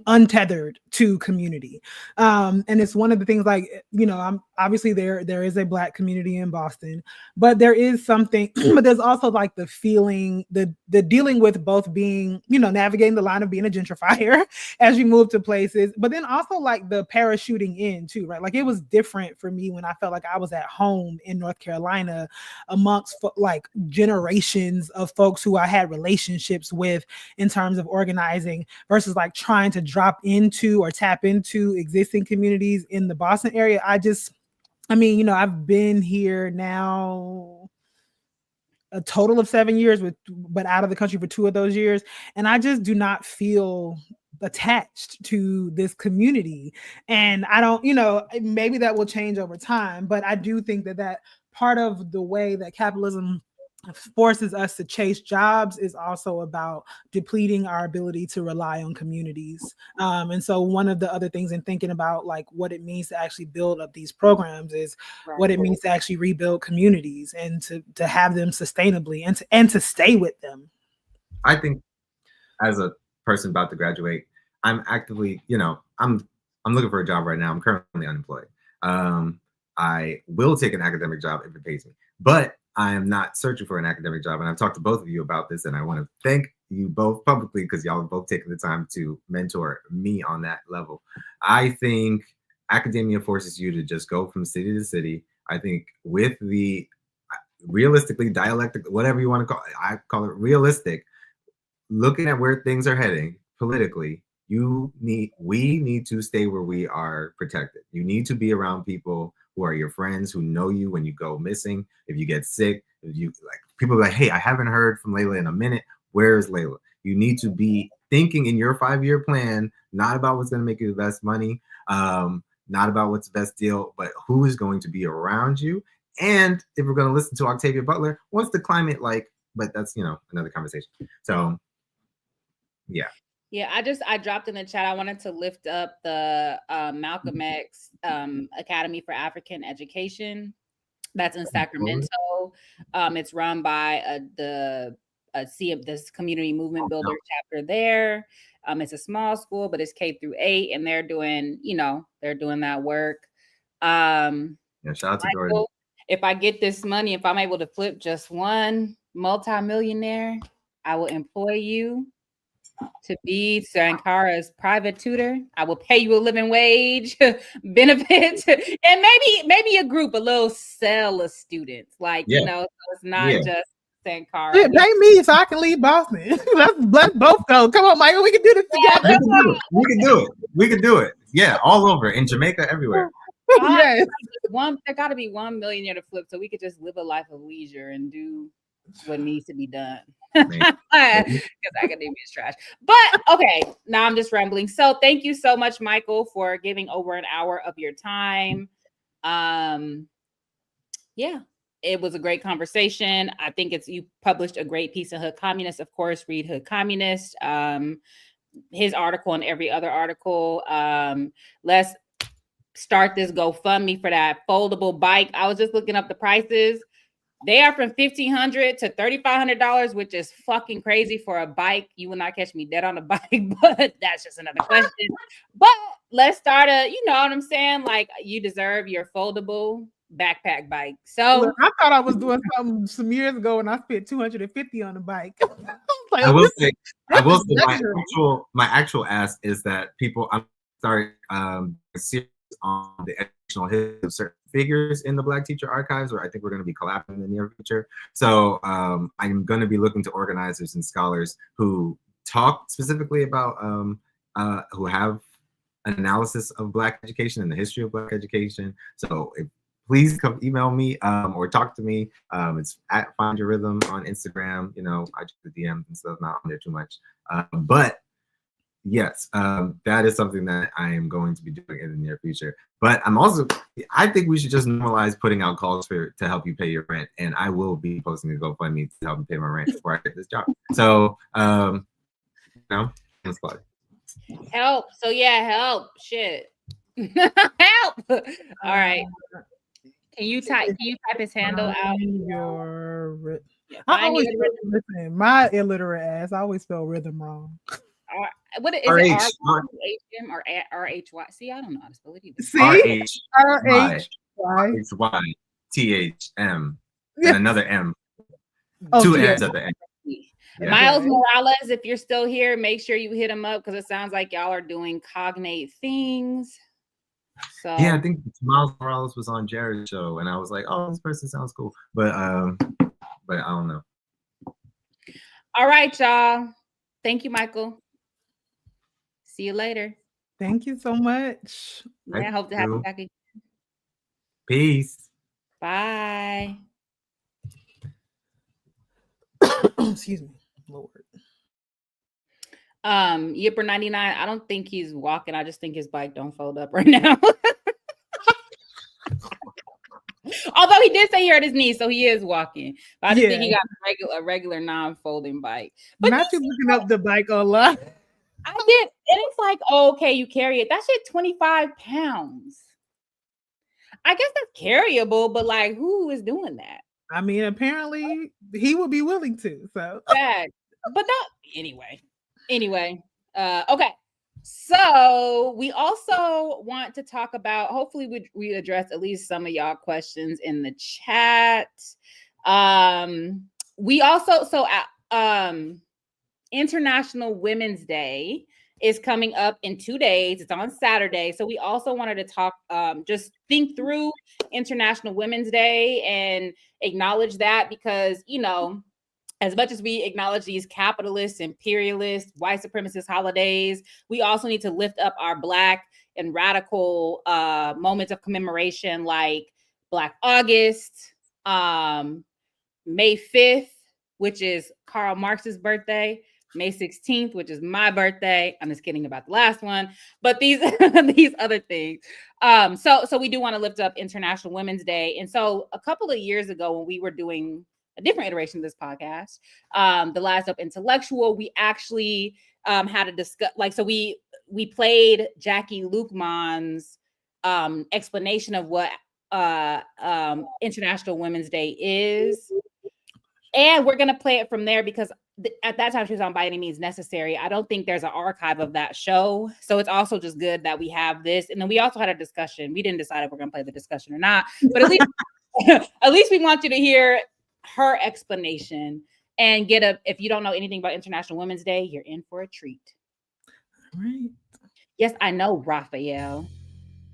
untethered to community. And it's one of the things, like, you know, I'm obviously there is a Black community in Boston, but there is something, but there's also like the feeling, the dealing with both being, you know, navigating the line of being a gentrifier as you move to places, but then also like the parachuting in too, right? Like it was different for me when I felt like I was at home in North Carolina amongst like generations of folks who I had relationships with in terms of organizing, versus like trying to drop into or tap into existing communities in the Boston area. I mean, you know, I've been here now a total of 7 years, but out of the country for 2 of those years. And I just do not feel attached to this community. And I don't, you know, maybe that will change over time, but I do think that part of the way that capitalism forces us to chase jobs is also about depleting our ability to rely on communities. And so one of the other things in thinking about like what it means to actually build up these programs is what it means to actually rebuild communities and to have them sustainably and to stay with them. I think as a person about to graduate, I'm actively, you know, I'm looking for a job right now. I'm currently unemployed. I will take an academic job if it pays me, but I am not searching for an academic job. And I've talked to both of you about this, and I want to thank you both publicly because y'all have both taken the time to mentor me on that level. I think academia forces you to just go from city to city. I think with the realistically, dialectic, whatever you want to call it, I call it realistic, looking at where things are heading politically, we need to stay where we are protected. You need to be around people who are your friends, who know you when you go missing, if you get sick, if you like people are like, hey, I haven't heard from Layla in a minute. Where is Layla? You need to be thinking in your 5-year plan, not about what's going to make you the best money, not about what's the best deal, but who is going to be around you. And if we're going to listen to Octavia Butler, what's the climate like? But that's, you know, another conversation. So yeah. Yeah, I dropped in the chat. I wanted to lift up the Malcolm X Academy for African Education. That's in Sacramento. It's run by this community movement builder chapter there. It's a small school, but it's K-8, and they're doing, you know, that work. Yeah, shout out to Jordan. If I get this money, if I'm able to flip just one multimillionaire, I will employ you to be Sankara's private tutor. I will pay you a living wage, benefits, and maybe a little cell of students. Like, you know, so it's not just Sankara. Pay me so I can leave Boston. let's both go. Come on, Michael, we can do this together. We can do it. Yeah, all over in Jamaica, everywhere. Yes. There got to be 1 millionaire to flip, so we could just live a life of leisure and do what needs to be done. Because academia is trash. But okay, now I'm just rambling. So thank you so much, Michael, for giving over an hour of your time. Yeah, it was a great conversation. I think you published a great piece in Hood Communist. Of course, read Hood Communist. His article and every other article. Let's start this GoFundMe for that foldable bike. I was just looking up the prices. They are from $1,500 to $3,500, which is fucking crazy for a bike. You will not catch me dead on a bike, but that's just another question. But let's start you know what I'm saying? Like, you deserve your foldable backpack bike. So look, I thought I was doing something some years ago and I spent $250 on a bike. Like, I will say my actual ask is that people, I'm sorry, series on the educational history of certain figures in the Black Teacher Archives, where I think we're going to be collabing in the near future. So I'm going to be looking to organizers and scholars who talk specifically about who have analysis of Black education and the history of Black education. So please come email me or talk to me. It's at Find Your Rhythm on Instagram. You know, I check the DMs and stuff, not on there too much. But yes, that is something that I am going to be doing in the near future. But I think we should just normalize putting out calls to help you pay your rent. And I will be posting a GoFundMe to help me pay my rent before I get this job. So, you know, that's fine. Help. So yeah, help. Shit. Help. All right. Can you type his handle out? Listen, my illiterate ass, I always spell rhythm wrong. What is it? R-H-M or R-H-Y? See, I don't know how to spell it either. R-H-Y-T-H-M and another M. Two M's at the end. Yeah. Miles Morales, if you're still here, make sure you hit him up because it sounds like y'all are doing cognate things. So yeah, I think Miles Morales was on Jared's show, and I was like, "Oh, this person sounds cool," but I don't know. All right, y'all. Thank you, Michael. See you later. Thank you so much. Yeah, I hope to have you back again. Peace. Bye. Excuse me, Lord. Yipper 99. I don't think he's walking. I just think his bike don't fold up right now. Although he did say he hurt his knee, so he is walking. But I just think he got a regular non-folding bike. But not you looking up the bike online. I did, and it's like, oh, okay, you carry it. That shit 25 pounds. I guess that's carryable, but like, who is doing that? I mean, apparently he would be willing to. So, but that anyway. Okay. So we also want to talk about. Hopefully, we address at least some of y'all questions in the chat. We also International Women's Day is coming up in 2 days. It's on Saturday. So we also wanted to talk, just think through International Women's Day and acknowledge that because, you know, as much as we acknowledge these capitalist, imperialist, white supremacist holidays, we also need to lift up our Black and radical moments of commemoration like Black August, May 5th, which is Karl Marx's birthday, May 16th, which is my birthday. I'm just kidding about the last one, but these other things. So we do want to lift up International Women's Day. And so a couple of years ago when we were doing a different iteration of this podcast, the Last Up Intellectual, we actually had a discuss, like, so we played Jackie Lukeman's explanation of what International Women's Day is. And we're going to play it from there because at that time she was on By Any Means Necessary. I don't think there's an archive of that show. So it's also just good that we have this. And then we also had a discussion. We didn't decide if we're going to play the discussion or not, but at least we want you to hear her explanation and if you don't know anything about International Women's Day, you're in for a treat. All right. Yes, I know, Raphael.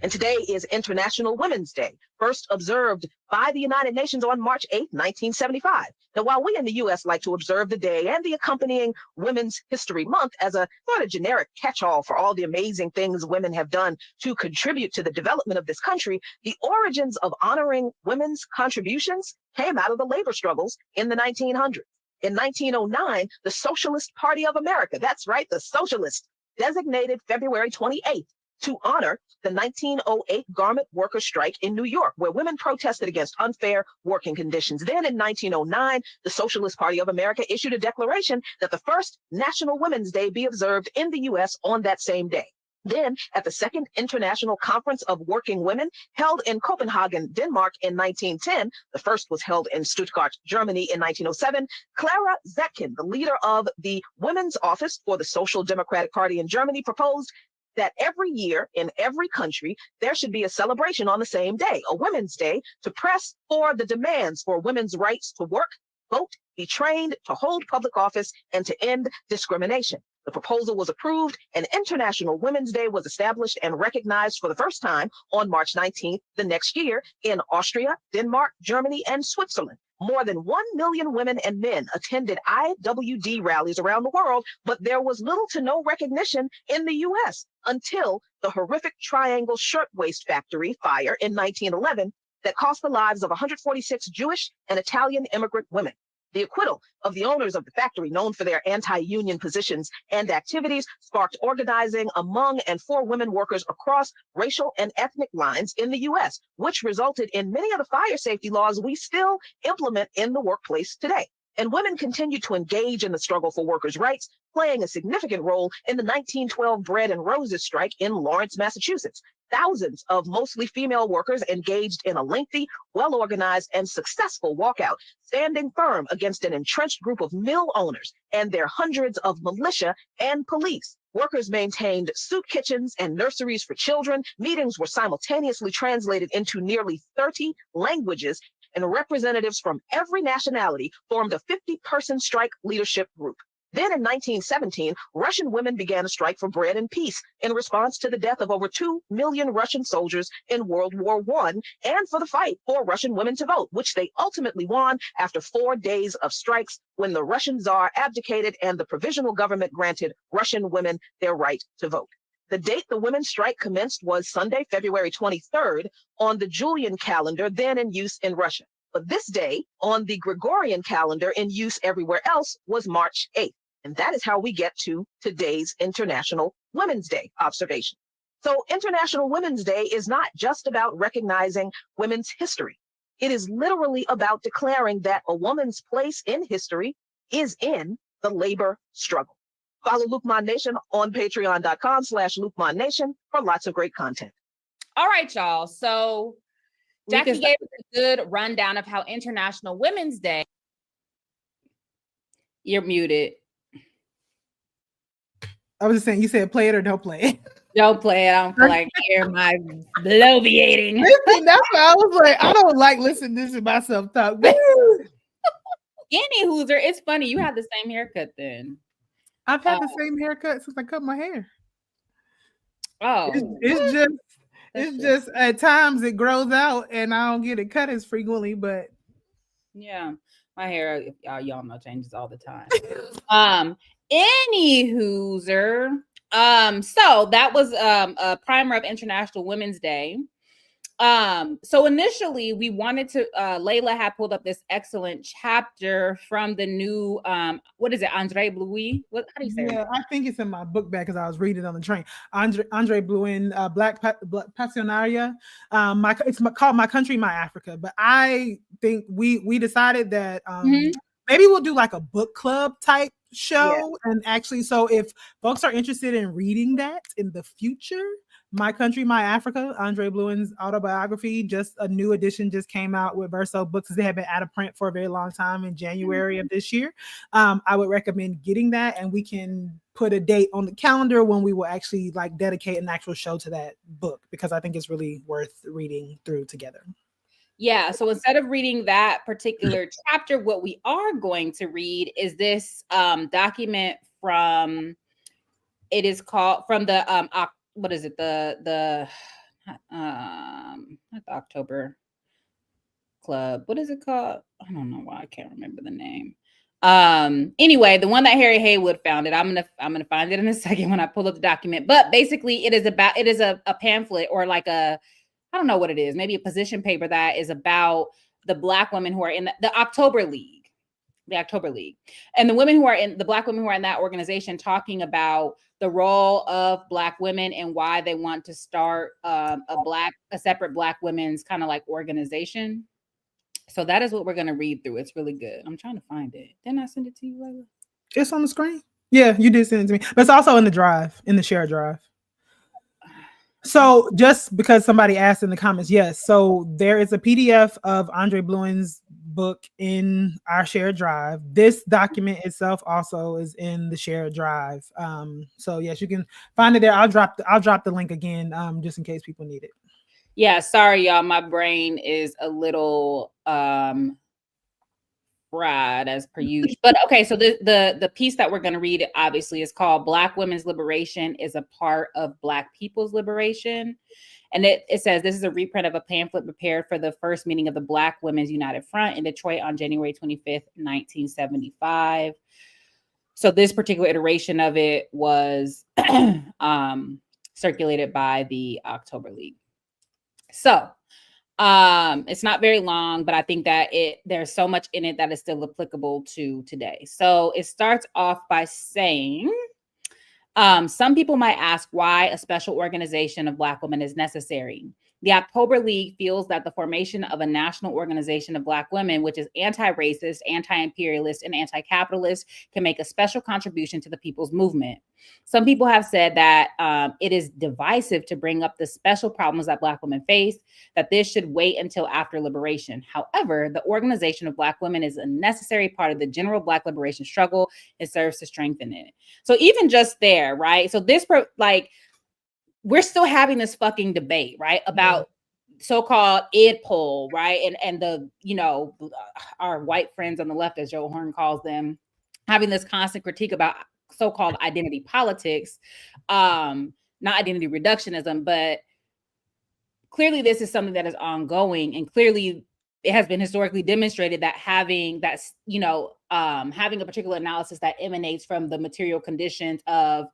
And today is International Women's Day, first observed by the United Nations on March 8, 1975. Now, while we in the U.S. like to observe the day and the accompanying Women's History Month as a sort of generic catch-all for all the amazing things women have done to contribute to the development of this country, the origins of honoring women's contributions came out of the labor struggles in the 1900s. In 1909, the Socialist Party of America, that's right, the Socialists, designated February 28th to honor the 1908 garment worker strike in New York, where women protested against unfair working conditions. Then in 1909, the Socialist Party of America issued a declaration that the first National Women's Day be observed in the U.S. on that same day. Then, at the Second International Conference of Working Women, held in Copenhagen, Denmark in 1910, the first was held in Stuttgart, Germany in 1907, Clara Zetkin, the leader of the Women's Office for the Social Democratic Party in Germany, proposed that every year in every country, there should be a celebration on the same day, a Women's Day, to press for the demands for women's rights to work, vote, be trained, to hold public office, and to end discrimination. The proposal was approved, and International Women's Day was established and recognized for the first time on March 19th the next year in Austria, Denmark, Germany, and Switzerland. More than 1 million women and men attended IWD rallies around the world, but there was little to no recognition in the US until the horrific Triangle Shirtwaist Factory fire in 1911 that cost the lives of 146 Jewish and Italian immigrant women. The acquittal of the owners of the factory, known for their anti-union positions and activities, sparked organizing among and for women workers across racial and ethnic lines in the U.S., which resulted in many of the fire safety laws we still implement in the workplace today. And women continued to engage in the struggle for workers' rights, playing a significant role in the 1912 Bread and Roses strike in Lawrence, Massachusetts. Thousands of mostly female workers engaged in a lengthy, well-organized, and successful walkout, standing firm against an entrenched group of mill owners and their hundreds of militia and police. Workers maintained soup kitchens and nurseries for children. Meetings were simultaneously translated into nearly 30 languages, and representatives from every nationality formed a 50-person strike leadership group. Then in 1917, Russian women began a strike for bread and peace in response to the death of over 2 million Russian soldiers in World War I and for the fight for Russian women to vote, which they ultimately won after 4 days of strikes when the Russian Tsar abdicated and the provisional government granted Russian women their right to vote. The date the women's strike commenced was Sunday, February 23rd on the Julian calendar, then in use in Russia. But this day on the Gregorian calendar in use everywhere else was March 8th. And that is how we get to today's International Women's Day observation. So International Women's Day is not just about recognizing women's history. It is literally about declaring that a woman's place in history is in the labor struggle. Follow Lukman Nation on patreon.com/LukmanNation for lots of great content. All right, y'all. So Jackie gave us a good rundown of how International Women's Day. You're muted. I was just saying, you said play it or don't play it. Don't play it. I don't feel like hear my bloviating. Listen, that's why I was like, I don't like listening to myself talk. Any hooser, it's funny. You have the same haircut then. I've had the same haircut since I cut my hair. Oh, it's just at times it grows out and I don't get it cut as frequently, but yeah, my hair, y'all know, changes all the time. Any hooser. So that was a primer of International Women's Day. So initially we wanted to, Layla had pulled up this excellent chapter from the new, what is it? Andre Blouin? How do you say it? Yeah, I think it's in my book bag because I was reading it on the train. Andre Blouin, Black Passionaria. It's called My Country, My Africa. But I think we decided that maybe we'll do like a book club type show. Yeah. And actually, so if folks are interested in reading that in the future, My Country, My Africa, Andre Blouin's autobiography, just a new edition just came out with Verso Books. They have been out of print for a very long time in January of this year. I would recommend getting that, and we can put a date on the calendar when we will actually like dedicate an actual show to that book, because I think it's really worth reading through together. Yeah, so instead of reading that particular chapter, what we are going to read is this document from, it is called, from the, what is it, the not the October Club, what is it called? I don't know why I can't remember the name. Anyway, the one that Harry Haywood founded, I'm gonna find it in a second when I pull up the document. But basically, it is a pamphlet, or like I don't know what it is, maybe a position paper that is about the Black women who are in the October League, and the women who are in the Black women who are in that organization, talking about the role of Black women and why they want to start a separate Black women's kind of like organization. So that is what we're going to read through. It's really good. I'm trying to find it. Didn't I send it to you, Layla? It's on the screen. Yeah, you did send it to me, but it's also in the drive, in the shared drive. So just because somebody asked in the comments, yes. So there is a PDF of Andre Blouin's book in our shared drive. This document itself also is in the shared drive. So yes, you can find it there. I'll drop the link again, just in case people need it. Yeah, sorry, y'all. My brain is a little fried as per usual. But okay, so the piece that we're going to read obviously is called Black Women's Liberation is a Part of Black People's Liberation. And it says this is a reprint of a pamphlet prepared for the first meeting of the Black Women's United Front in Detroit on January 25th, 1975. So this particular iteration of it was circulated by the October League. So it's not very long, but I think that there's so much in it that is still applicable to today. So it starts off by saying, some people might ask why a special organization of Black women is necessary. The October League feels that the formation of a national organization of Black women, which is anti-racist, anti-imperialist, and anti-capitalist, can make a special contribution to the people's movement. Some people have said that it is divisive to bring up the special problems that Black women face, that this should wait until after liberation. However, the organization of Black women is a necessary part of the general Black liberation struggle. It serves to strengthen it. So even just there, right? So this, we're still having this fucking debate, right? About so-called id poll, right? And the, our white friends on the left, as Joe Horn calls them, having this constant critique about so-called identity politics, not identity reductionism, but clearly this is something that is ongoing, and clearly it has been historically demonstrated that having a particular analysis that emanates from the material conditions of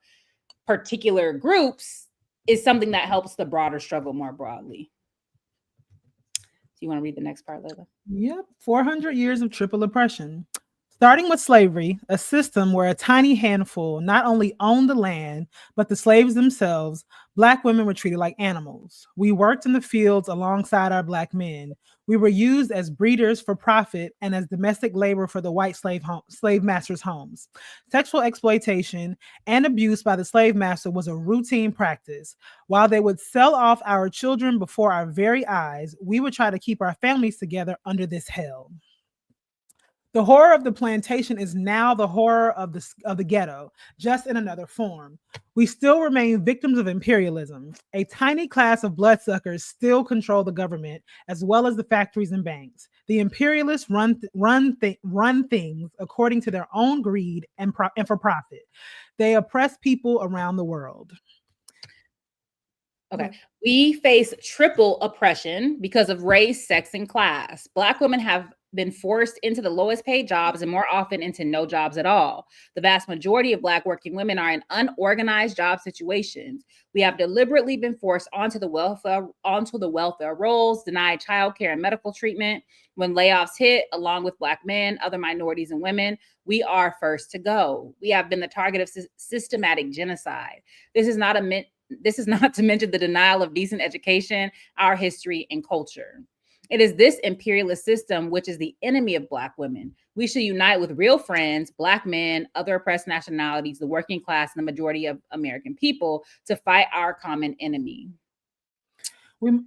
particular groups is something that helps the broader struggle more broadly. Do you want to read the next part, Layla? Yep. 400 years of triple oppression. Starting with slavery, a system where a tiny handful not only owned the land, but the slaves themselves, Black women were treated like animals. We worked in the fields alongside our Black men. We were used as breeders for profit and as domestic labor for the white slave masters' homes. Sexual exploitation and abuse by the slave master was a routine practice. While they would sell off our children before our very eyes, we would try to keep our families together under this hell. The horror of the plantation is now the horror of the ghetto, just in another form. We still remain victims of imperialism. A tiny class of bloodsuckers still control the government, as well as the factories and banks. The imperialists run things according to their own greed and for profit. They oppress people around the world. Okay. We face triple oppression because of race, sex, and class. Black women have been forced into the lowest paid jobs and more often into no jobs at all. The vast majority of Black working women are in unorganized job situations. We have deliberately been forced onto the welfare rolls, denied childcare and medical treatment. When layoffs hit, along with Black men, other minorities, and women, we are first to go. We have been the target of systematic genocide. This is not to mention the denial of decent education, our history, and culture. It is this imperialist system which is the enemy of Black women. We should unite with real friends, Black men, other oppressed nationalities, the working class, and the majority of American people to fight our common enemy.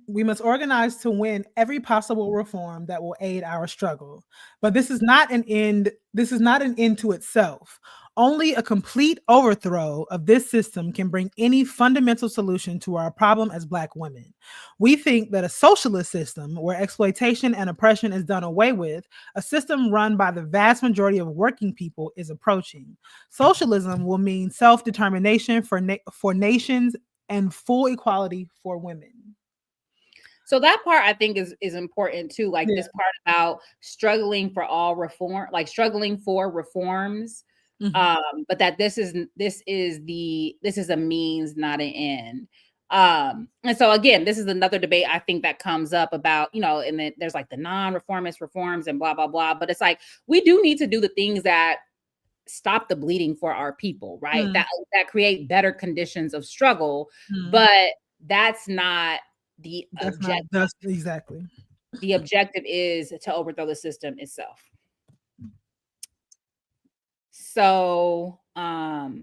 We must organize to win every possible reform that will aid our struggle. But this is not an end. This is not an end to itself. Only a complete overthrow of this system can bring any fundamental solution to our problem as Black women. We think that a socialist system where exploitation and oppression is done away with, a system run by the vast majority of working people, is approaching. Socialism will mean self-determination for nations and full equality for women. So that part I think is important too. Like this part about struggling for all reform, like struggling for reforms. Mm-hmm. But that this is a means, not an end. And so again, this is another debate I think that comes up about, and then there's like the non-reformist reforms and blah, blah, blah. But it's like, we do need to do the things that stop the bleeding for our people, right? Mm. That create better conditions of struggle. Mm. But that's not the objective. Exactly. The objective is to overthrow the system itself. So, so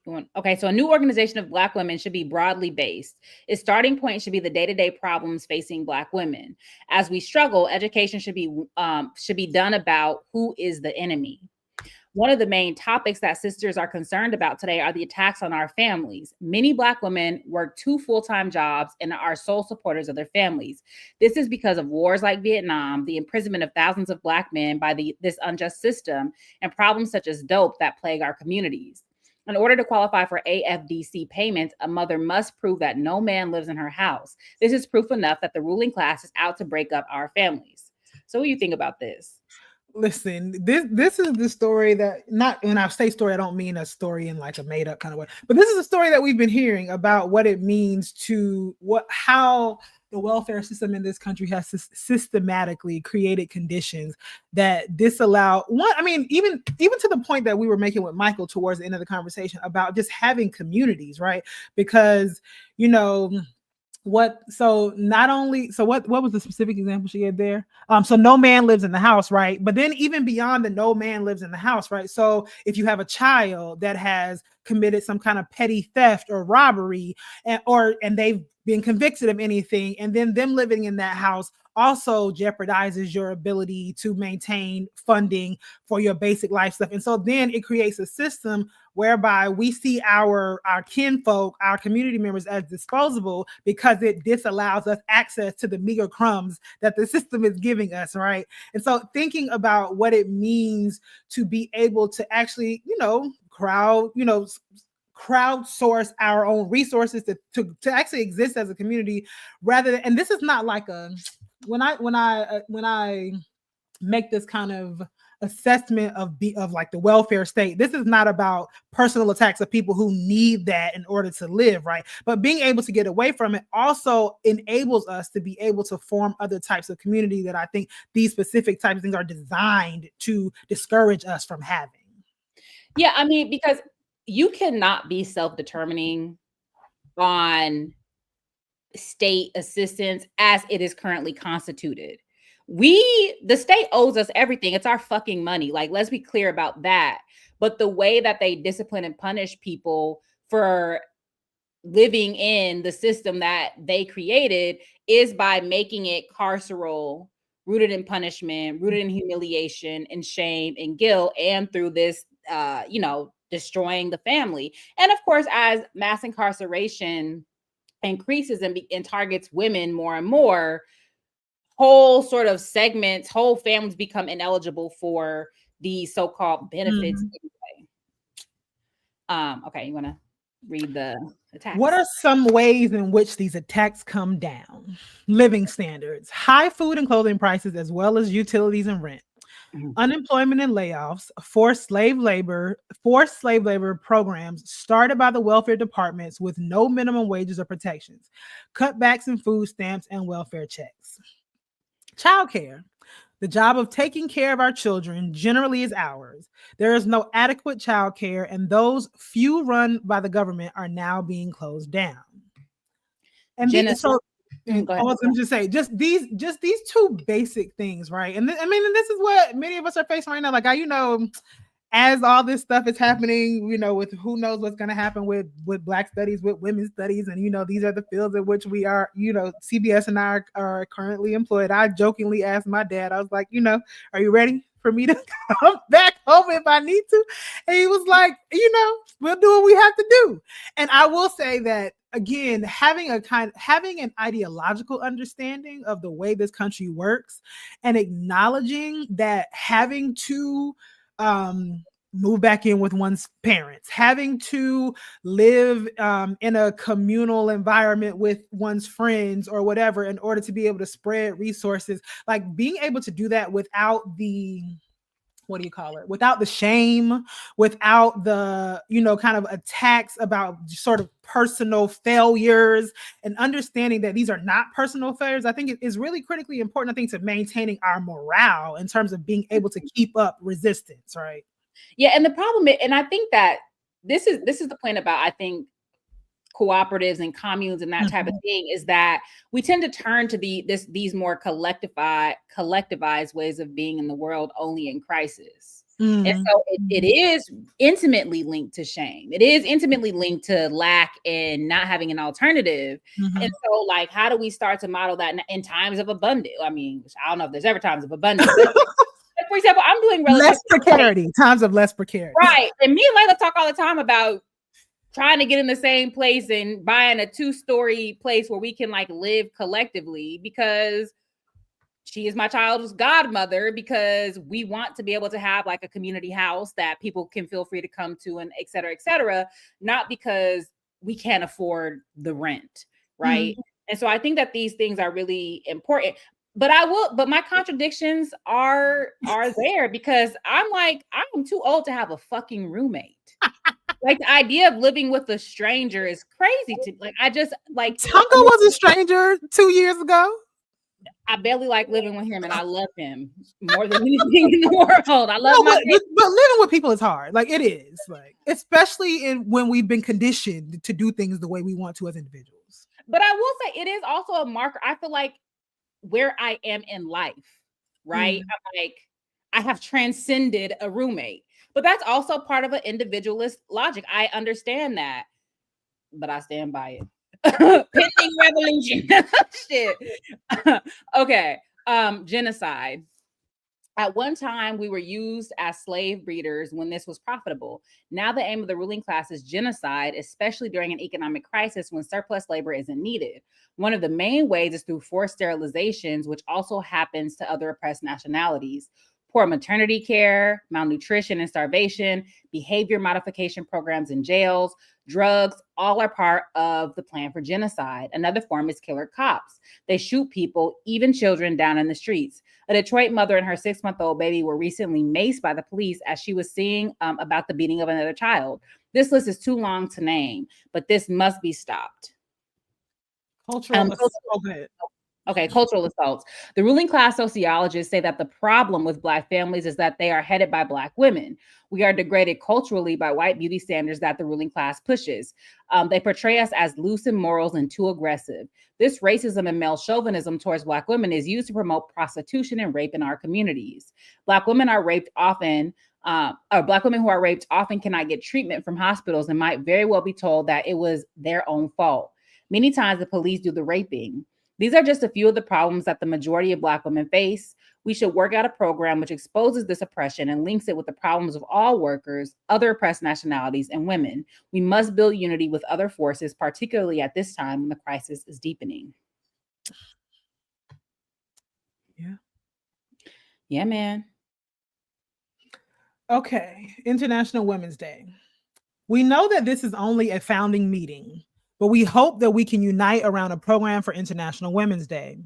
a new organization of Black women should be broadly based. Its starting point should be the day-to-day problems facing Black women. As we struggle, education should be done about who is the enemy. One of the main topics that sisters are concerned about today are the attacks on our families. Many Black women work 2 full-time jobs and are sole supporters of their families. This is because of wars like Vietnam, the imprisonment of thousands of Black men by this unjust system, and problems such as dope that plague our communities. In order to qualify for AFDC payments, a mother must prove that no man lives in her house. This is proof enough that the ruling class is out to break up our families. So what do you think about this? Listen, this is the story that, not when I say story, I don't mean a story in like a made up kind of way, but this is a story that we've been hearing about what it means to how the welfare system in this country has systematically created conditions that disallow one. I mean, even to the point that we were making with Michael towards the end of the conversation about just having communities, right? Because, what was the specific example she had there? So no man lives in the house, right? But then even beyond the no man lives in the house, right? So if you have a child that has committed some kind of petty theft or robbery, and they've been convicted of anything, and then them living in that house also jeopardizes your ability to maintain funding for your basic life stuff. And so then it creates a system whereby we see our kinfolk, our community members as disposable because it disallows us access to the meager crumbs that the system is giving us, right? And so thinking about what it means to be able to actually, crowdsource our own resources to actually exist as a community, rather than, and this is not like when I make this kind of assessment of like the welfare state, this is not about personal attacks of people who need that in order to live, right? But being able to get away from it also enables us to be able to form other types of community that I think these specific types of things are designed to discourage us from having. Yeah, I mean, because you cannot be self-determining on state assistance as it is currently constituted. The state owes us everything. It's our fucking money. Like, let's be clear about that. But the way that they discipline and punish people for living in the system that they created is by making it carceral, rooted in punishment, rooted in humiliation and shame and guilt, and through this, destroying the family. And of course, as mass incarceration increases and targets women more and more, whole sort of segments, whole families become ineligible for the so-called benefits anyway. Okay, you want to read the attacks? What are some ways in which these attacks come down? Living standards, high food and clothing prices, as well as utilities and rent. Unemployment and layoffs, forced slave labor programs started by the welfare departments with no minimum wages or protections, cutbacks in food stamps and welfare checks. Childcare, the job of taking care of our children generally is ours. There is no adequate childcare, and those few run by the government are now being closed down. And I was going to just say, just these two basic things, right? And this is what many of us are facing right now. Like, as all this stuff is happening, with who knows what's going to happen with Black studies, with women's studies, and these are the fields in which we are, CBS and I are currently employed. I jokingly asked my dad, I was like, are you ready for me to come back home if I need to? And he was like, we'll do what we have to do. And I will say that, again, having an ideological understanding of the way this country works and acknowledging that having to move back in with one's parents, having to live in a communal environment with one's friends or whatever in order to be able to spread resources, like being able to do that without the without the shame, without the, kind of attacks about sort of personal failures, and understanding that these are not personal failures, I think it is really critically important, I think, to maintaining our morale in terms of being able to keep up resistance, right? Yeah, and the problem is, and I think that this is the point about, I think, cooperatives and communes and that type of thing, is that we tend to turn to these more collectivized ways of being in the world only in crisis. And so it is intimately linked to shame. It is intimately linked to lack and not having an alternative. And so, like, how do we start to model that in times of abundance? I mean, I don't know if there's ever times of abundance. for example, I'm doing less precarity, times of less precarity. Right. And me and Layla talk all the time about trying to get in the same place and buying a 2-story place where we can like live collectively, because she is my child's godmother, because we want to be able to have like a community house that people can feel free to come to, and et cetera, not because we can't afford the rent. Right. Mm-hmm. And so I think that these things are really important. But my contradictions are there, because I'm like, I'm too old to have a fucking roommate. Like, the idea of living with a stranger is crazy to like. I just like Tonka was a stranger 2 years ago. I barely like living with him, and I love him more than anything in the world. I love but living with people is hard. Like, it is, like, especially when we've been conditioned to do things the way we want to as individuals. But I will say it is also a marker. I feel like where I am in life, right? I'm like, I have transcended a roommate, but that's also part of an individualist logic. I understand that, but I stand by it. Pending revolution. Shit. Okay. Genocide. At one time, we were used as slave breeders when this was profitable. Now the aim of the ruling class is genocide, especially during an economic crisis when surplus labor isn't needed. One of the main ways is through forced sterilizations, which also happens to other oppressed nationalities. Poor maternity care, malnutrition and starvation, behavior modification programs in jails, drugs, all are part of the plan for genocide. Another form is killer cops. They shoot people, even children, down in the streets. A Detroit mother and her 6-month-old baby were recently maced by the police as she was seeing about the beating of another child. This list is too long to name, but this must be stopped. Cultural assaults. The ruling class sociologists say that the problem with Black families is that they are headed by Black women. We are degraded culturally by white beauty standards that the ruling class pushes. They portray us as loose in morals and too aggressive. This racism and male chauvinism towards Black women is used to promote prostitution and rape in our communities. Black women are raped often. Black women who are raped often cannot get treatment from hospitals and might very well be told that it was their own fault. Many times the police do the raping. These are just a few of the problems that the majority of Black women face. We should work out a program which exposes this oppression and links it with the problems of all workers, other oppressed nationalities, and women. We must build unity with other forces, particularly at this time when the crisis is deepening. Yeah, man. Okay, International Women's Day. We know that this is only a founding meeting, but we hope that we can unite around a program for International Women's Day.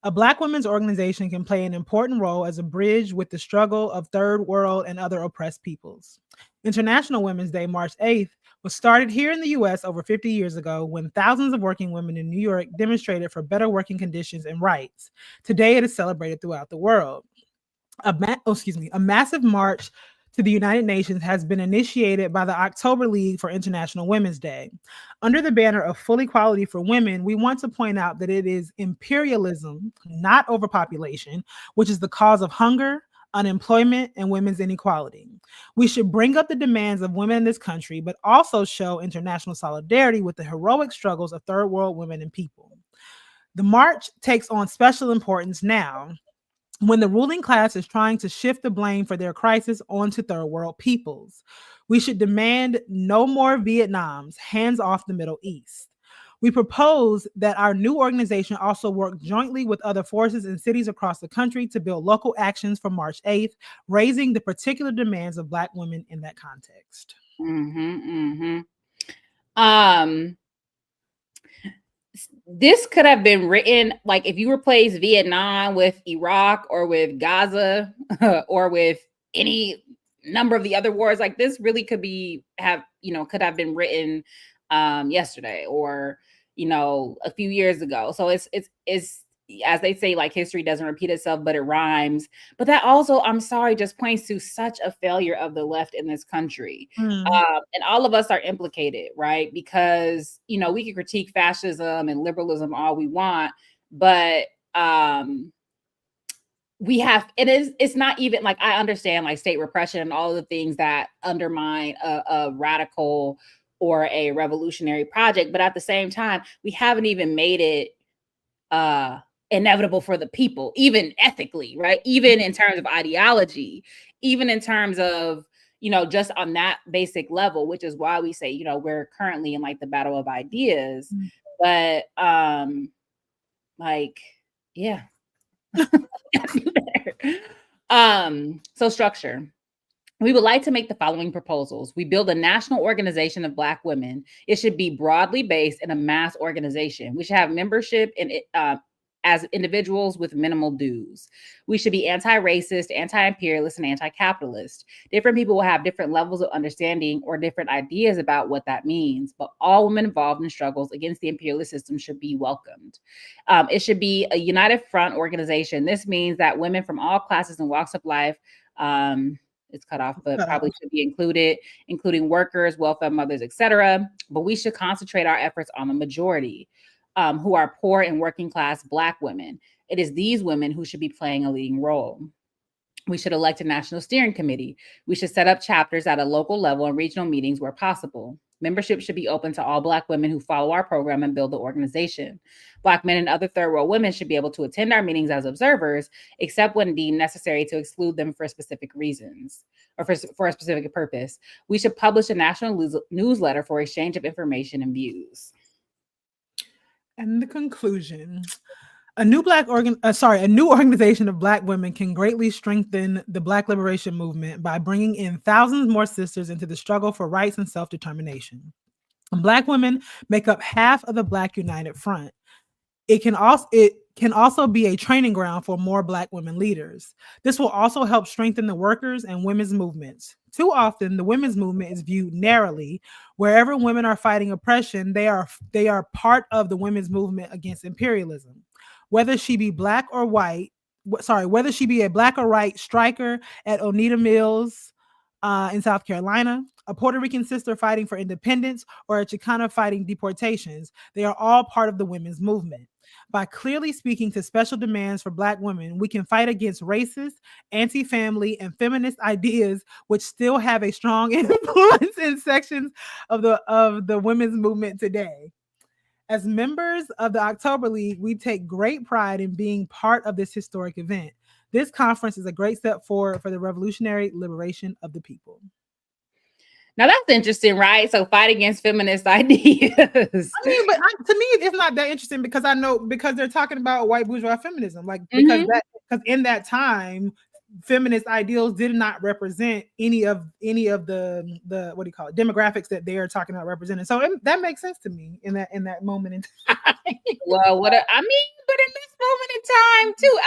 A Black women's organization can play an important role as a bridge with the struggle of third world and other oppressed peoples. International Women's Day, March 8th, was started here in the US over 50 years ago when thousands of working women in New York demonstrated for better working conditions and rights. Today, it is celebrated throughout the world. A massive march to the United Nations has been initiated by the October League for International Women's Day. Under the banner of full equality for women, we want to point out that it is imperialism, not overpopulation, which is the cause of hunger, unemployment, and women's inequality. We should bring up the demands of women in this country, but also show international solidarity with the heroic struggles of third world women and people. The march takes on special importance now, when the ruling class is trying to shift the blame for their crisis onto third world peoples. We should demand no more Vietnams, hands off the Middle East. We propose that our new organization also work jointly with other forces in cities across the country to build local actions for March 8th, raising the particular demands of Black women in that context. This could have been written, like, if you replace Vietnam with Iraq or with Gaza or with any number of the other wars, like, this really could have been written yesterday or, a few years ago. So it's as they say, like, history doesn't repeat itself, but it rhymes. But that also, I'm sorry, just points to such a failure of the left in this country. And all of us are implicated, right? Because, we can critique fascism and liberalism all we want, but it's not even like, I understand like state repression and all the things that undermine a radical or a revolutionary project. But at the same time, we haven't even made it inevitable for the people, even ethically, right? Even in terms of ideology, even in terms of, just on that basic level, which is why we say, we're currently in like the battle of ideas. But yeah. So structure. We would like to make the following proposals. We build a national organization of Black women. It should be broadly based in a mass organization. We should have membership in as individuals with minimal dues. We should be anti-racist, anti-imperialist, and anti-capitalist. Different people will have different levels of understanding or different ideas about what that means, but all women involved in struggles against the imperialist system should be welcomed. It should be a united front organization. This means that women from all classes and walks of life, it's cut off, but probably should be included, including workers, welfare mothers, etc. But we should concentrate our efforts on the majority, who are poor and working class Black women. It is these women who should be playing a leading role. We should elect a national steering committee. We should set up chapters at a local level and regional meetings where possible. Membership should be open to all Black women who follow our program and build the organization. Black men and other third world women should be able to attend our meetings as observers, except when deemed necessary to exclude them for specific reasons or for a specific purpose. We should publish a national newsletter for exchange of information and views. And the conclusion. A new organization of Black women can greatly strengthen the Black liberation movement by bringing in thousands more sisters into the struggle for rights and self-determination. Black women make up half of the Black United Front. It can also be a training ground for more Black women leaders. This will also help strengthen the workers and women's movements. Too often, the women's movement is viewed narrowly. Wherever women are fighting oppression, they are part of the women's movement against imperialism. Whether she be Black or white, whether she be a Black or white striker at Oneida Mills in South Carolina, a Puerto Rican sister fighting for independence, or a Chicana fighting deportations, they are all part of the women's movement. By clearly speaking to special demands for Black women, we can fight against racist, anti-family, and feminist ideas, which still have a strong influence in sections of the women's movement today. As members of the October League, we take great pride in being part of this historic event. This conference is a great step forward for the revolutionary liberation of the people. Now that's interesting, right? So fight against feminist ideas. I mean, but to me, it's not that interesting because they're talking about white bourgeois feminism, because in that time, feminist ideals did not represent any of the what do you call it, demographics that they are talking about representing. So that makes sense to me in that moment in time. Well, but in this moment in time too,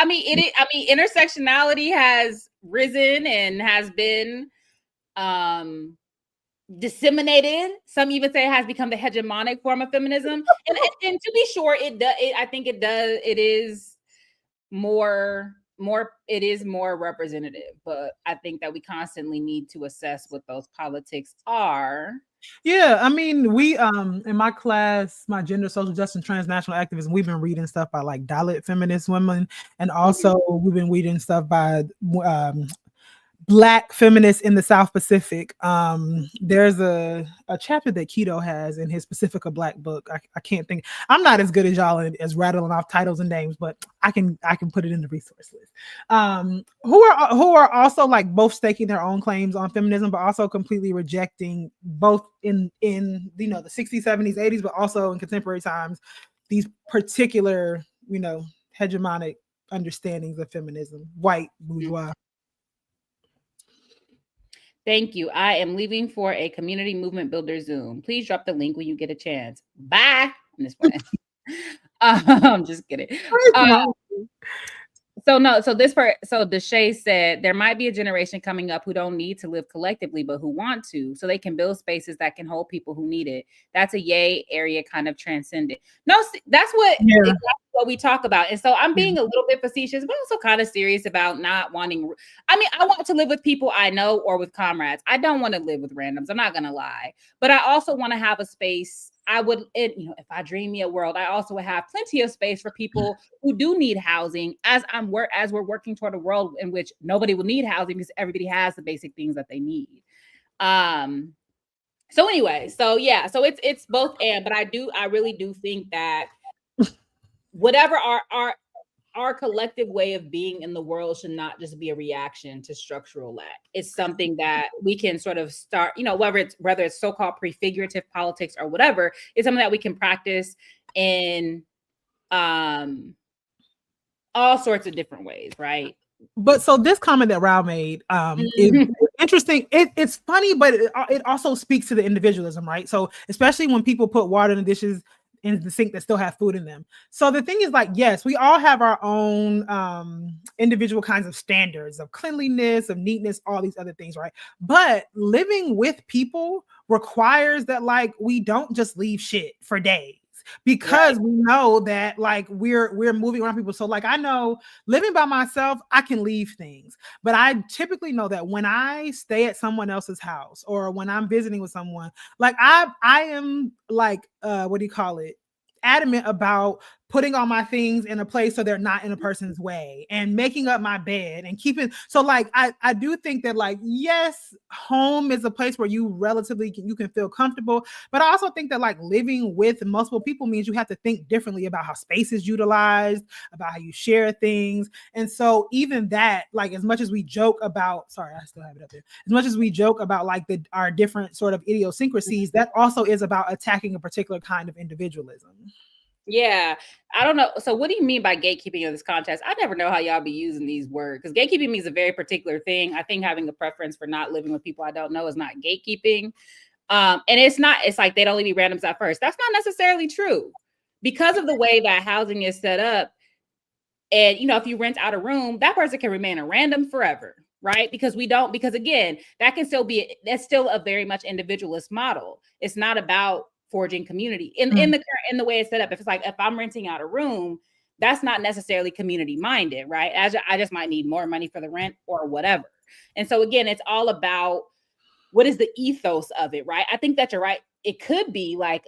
intersectionality has risen and has been disseminated. Some even say it has become the hegemonic form of feminism, and to be sure, it does. I think it does. It is more. It is more representative, but I think that we constantly need to assess what those politics are. Yeah, I mean, we in my class, my gender, social justice, and transnational activism, we've been reading stuff by like Dalit feminist women, and also we've been reading stuff by Black feminists in the South Pacific. There's a chapter that Keto has in his Pacifica Black book. I can't think. I'm not as good as y'all as rattling off titles and names, but I can put it in the resource list. Who are also like both staking their own claims on feminism, but also completely rejecting both in the 60s, 70s, 80s, but also in contemporary times these particular hegemonic understandings of feminism, white bourgeois. Thank you. I am leaving for a community movement builder Zoom. Please drop the link when you get a chance. Bye. I'm just playing. I'm just kidding. So Deshay said there might be a generation coming up who don't need to live collectively, but who want to, so they can build spaces that can hold people who need it. That's a yay area kind of transcendent. No, that's what we talk about. And so I'm being a little bit facetious, but also kind of serious about not wanting. I mean, I want to live with people I know or with comrades. I don't want to live with randoms. I'm not going to lie, but I also want to have a space. If I dream me a world, I also would have plenty of space for people who do need housing as we're working toward a world in which nobody will need housing because everybody has the basic things that they need. So it's both and, but I really do think that whatever our our collective way of being in the world should not just be a reaction to structural lack. It's something that we can sort of start, whether it's so-called prefigurative politics or whatever, it's something that we can practice in all sorts of different ways, right? But so this comment that Rao made is interesting. It's funny, but it also speaks to the individualism, right? So especially when people put water in the dishes in the sink that still have food in them. So the thing is, like, yes, we all have our own individual kinds of standards of cleanliness, of neatness, all these other things, right? But living with people requires that, like, we don't just leave shit for days, because we know that, like, we're moving around people. So, like, I know living by myself, I can leave things, but I typically know that when I stay at someone else's house or when I'm visiting with someone, like, I am, like, what do you call it, adamant about putting all my things in a place so they're not in a person's way, and making up my bed and keeping. So, like, I do think that, like, yes, home is a place where you can feel comfortable, but I also think that, like, living with multiple people means you have to think differently about how space is utilized, about how you share things. And so even that, like, as much as we joke about, sorry, I still have it up there, as much as we joke about, like, our different sort of idiosyncrasies, that also is about attacking a particular kind of individualism. Yeah, I don't know. So what do you mean by gatekeeping in this context? I never know how y'all be using these words, because gatekeeping means a very particular thing. I think having a preference for not living with people I don't know is not gatekeeping. And it's like they'd only be randoms at first. That's not necessarily true, because of the way that housing is set up. And, if you rent out a room, that person can remain a random forever, right? Because again, that's still a very much individualist model. It's not about forging community in the way it's set up. If it's like, if I'm renting out a room, that's not necessarily community minded, right? I just might need more money for the rent or whatever. And so again, it's all about what is the ethos of it, right? I think that you're right. It could be like,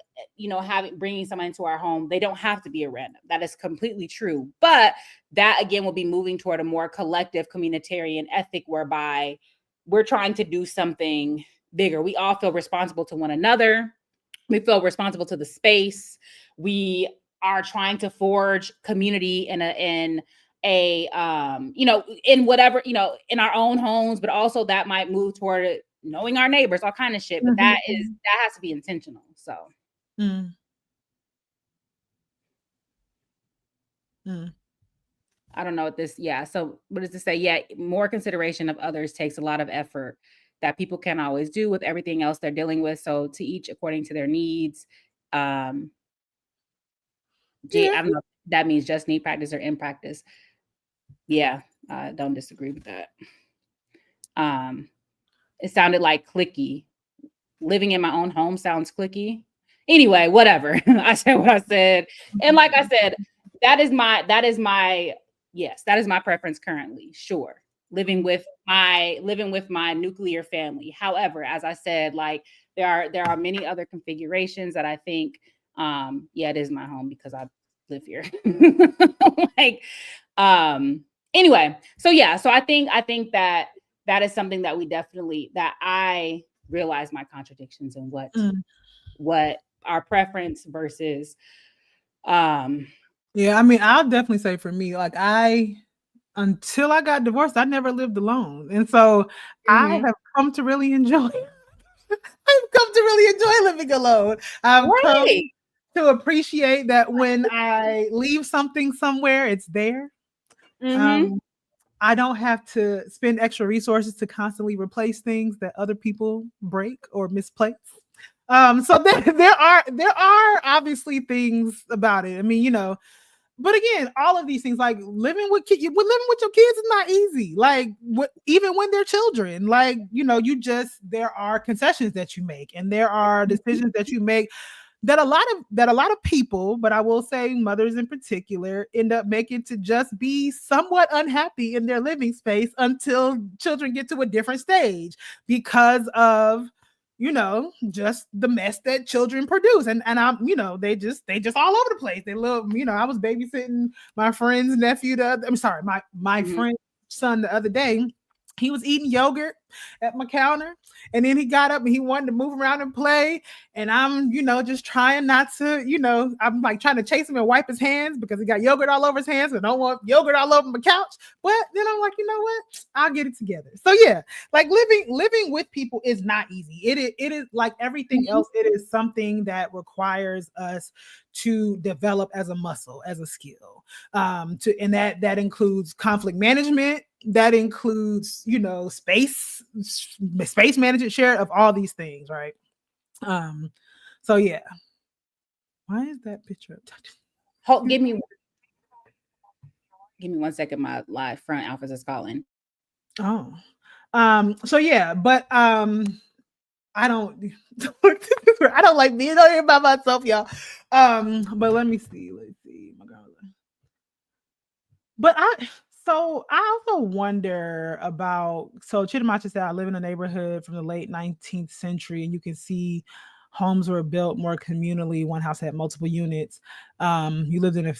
bringing someone into our home. They don't have to be a random. That is completely true. But that, again, will be moving toward a more collective communitarian ethic, whereby we're trying to do something bigger. We all feel responsible to one another. We feel responsible to the space. We are trying to forge community in whatever, in our own homes, but also that might move toward knowing our neighbors, all kind of shit. But that has to be intentional. So. I don't know what this. Yeah. So what does this say? Yeah. More consideration of others takes a lot of effort that people can't always do with everything else they're dealing with. So to each according to their needs. I don't know if that means just need practice or in practice. Yeah. I don't disagree with that. It sounded like cliquey. Living in my own home sounds cliquey. Anyway, whatever. I said what I said. And like I said, that is my preference currently. Sure. Living with my nuclear family. However, as I said, like there are many other configurations that I think, it is my home because I live here. Anyway, so I think that is something that we definitely, that I realize my contradictions and what our preference versus yeah, I mean, I'll definitely say for me, like, until I got divorced, I never lived alone. And so I have come to really enjoy living alone. I've come to appreciate that when I leave something somewhere, it's there. I don't have to spend extra resources to constantly replace things that other people break or misplace. So there are obviously things about it. I mean, but again, all of these things, like living with your kids is not easy. Like even when they're children, like, there are concessions that you make, and there are decisions that you make that a lot of people, but I will say mothers in particular, end up making to just be somewhat unhappy in their living space until children get to a different stage because of, just the mess that children produce. And I'm, they just all over the place. They love, I was babysitting my friend's nephew my friend's son the other day. He was eating yogurt at my counter, and then he got up and he wanted to move around and play. And I'm, just trying not to, I'm like trying to chase him and wipe his hands because he got yogurt all over his hands. And I don't want yogurt all over my couch. But then I'm like, you know what? I'll get it together. So yeah, like living with people is not easy. It is like everything else. It is something that requires us to develop as a muscle, as a skill. And that includes conflict management. That includes, space management, share of all these things, right? So yeah. Why is that picture up? Give me 1 second. My live front office is calling. Oh. So yeah, but I don't like being out here by myself, y'all. But let me see. My God. But I also wonder about, Chittimacha said, I live in a neighborhood from the late 19th century, and you can see homes were built more communally. One house had multiple units. You lived with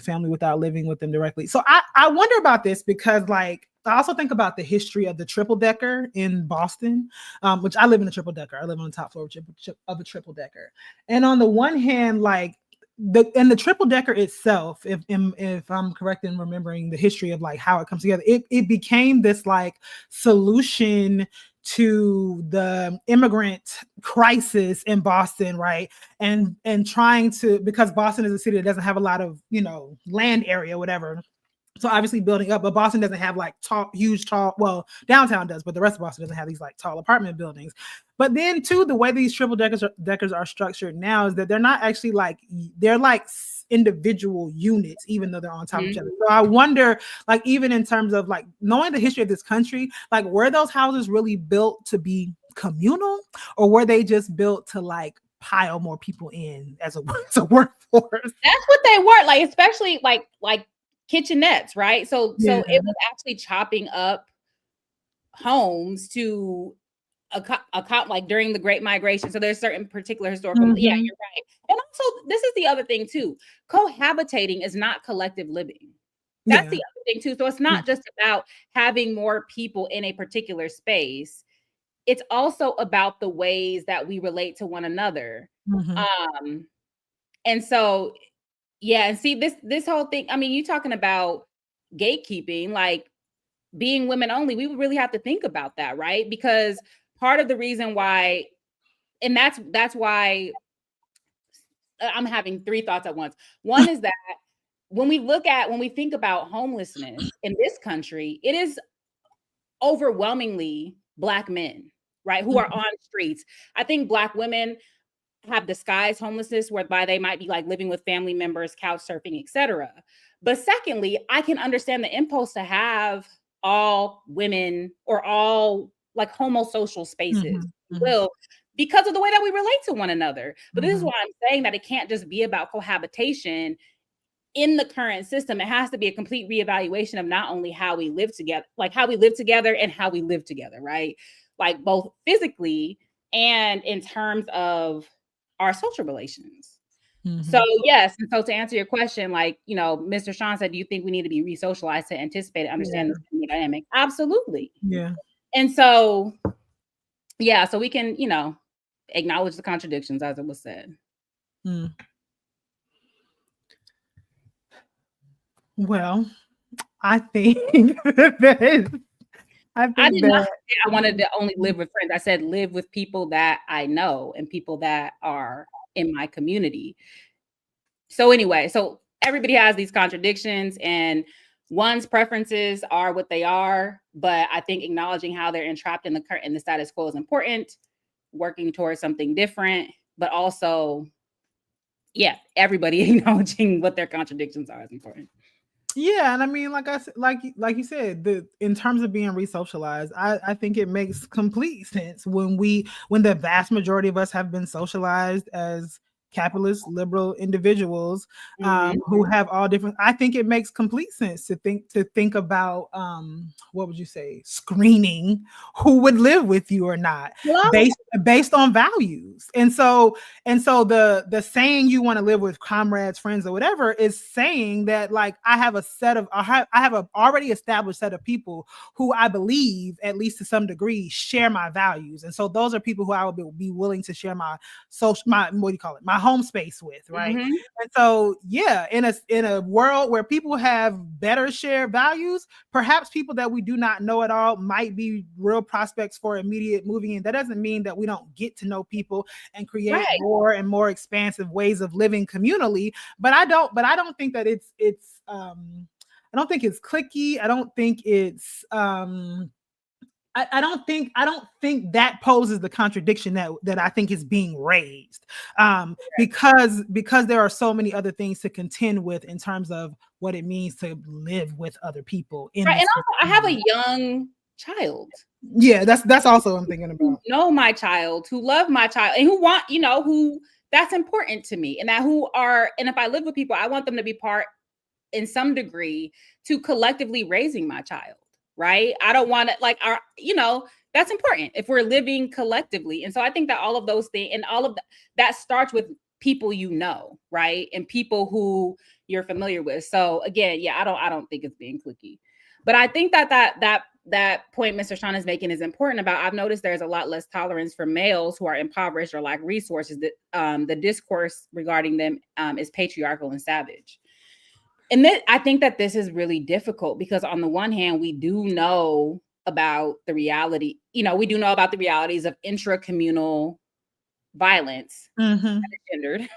family without living with them directly. So I wonder about this because, like, I also think about the history of the triple decker in Boston, which I live in a triple decker. I live on the top floor of a triple decker. And on the one hand, like, the triple decker itself, if I'm correct in remembering the history of like how it comes together, it became this like solution to the immigrant crisis in Boston, right? And trying to, because Boston is a city that doesn't have a lot of, land area, whatever. So obviously building up, but Boston doesn't have like huge, well, downtown does, but the rest of Boston doesn't have these like tall apartment buildings. But then too, the way these triple deckers are structured now is that they're not actually they're like individual units, even though they're on top of each other. So I wonder, like, even in terms of like knowing the history of this country, like, were those houses really built to be communal, or were they just built to like pile more people in as a workforce? That's what they were, like, especially like kitchenettes, right? So it was actually chopping up homes to like during the Great Migration. So there's certain particular historical, yeah, you're right. And also, this is the other thing too. Cohabitating is not collective living. That's the other thing too. So it's not just about having more people in a particular space. It's also about the ways that we relate to one another. And so, yeah, and see this whole thing. I mean, you talking about gatekeeping, like being women only. We would really have to think about that, right? Because part of the reason why, and that's why I'm having three thoughts at once. One is that when we think about homelessness in this country, it is overwhelmingly Black men, right, who are on streets. I think Black women have disguised homelessness whereby they might be like living with family members, couch surfing, etc. But secondly, I can understand the impulse to have all women or all like homosocial spaces, because of the way that we relate to one another. But this is why I'm saying that it can't just be about cohabitation in the current system. It has to be a complete reevaluation of not only how we live together, like how we live together and how we live together, right? Like both physically and in terms of our social relations. So yes, and so to answer your question, like, Mr. Sean said, do you think we need to be re-socialized to anticipate and understand this dynamic? Absolutely. Yeah. And so, yeah, so we can, acknowledge the contradictions as it was said. Well, I think that I did not say I wanted to only live with friends. I said live with people that I know and people that are in my community. So anyway, so everybody has these contradictions, and one's preferences are what they are. But I think acknowledging how they're entrapped in the status quo is important. Working towards something different, but also, yeah, everybody acknowledging what their contradictions are is important. Yeah, and I mean, like you said, in terms of being re-socialized, I think it makes complete sense when the vast majority of us have been socialized as capitalist liberal individuals Mhm. who have all different. I think it makes complete sense to think about what would you say, screening who would live with you or not Hello? based on values. And so the saying you want to live with comrades, friends, or whatever is saying that, like, I have a already established set of people who I believe, at least to some degree, share my values. And so those are people who I would be willing to share my what do you call it, my home space with, right? Mhm. And so, yeah, in a world where people have better shared values, perhaps people that we do not know at all might be real prospects for immediate moving in. That doesn't mean that we don't get to know people and create Right. more and more expansive ways of living communally. But I don't think that it's I don't think it's cliquey. I don't think it's I don't think that poses the contradiction that I think is being raised, because there are so many other things to contend with in terms of what it means to live with other people. Right. And also, I have a young child. Yeah, that's also what I'm thinking about. Know my child, who love my child, and who want, who that's important to me, and and if I live with people, I want them to be part in some degree to collectively raising my child. Right. I don't want to that's important if we're living collectively. And so I think that all of those things and all of that starts with people, right. And people who you're familiar with. So again, yeah, I don't think it's being cliquey, but I think that point Mr. Sean is making is important about, I've noticed there's a lot less tolerance for males who are impoverished or lack resources, that the discourse regarding them is patriarchal and savage. And I think that this is really difficult because on the one hand, we do know about the reality, we do know about the realities of intracommunal violence, gendered.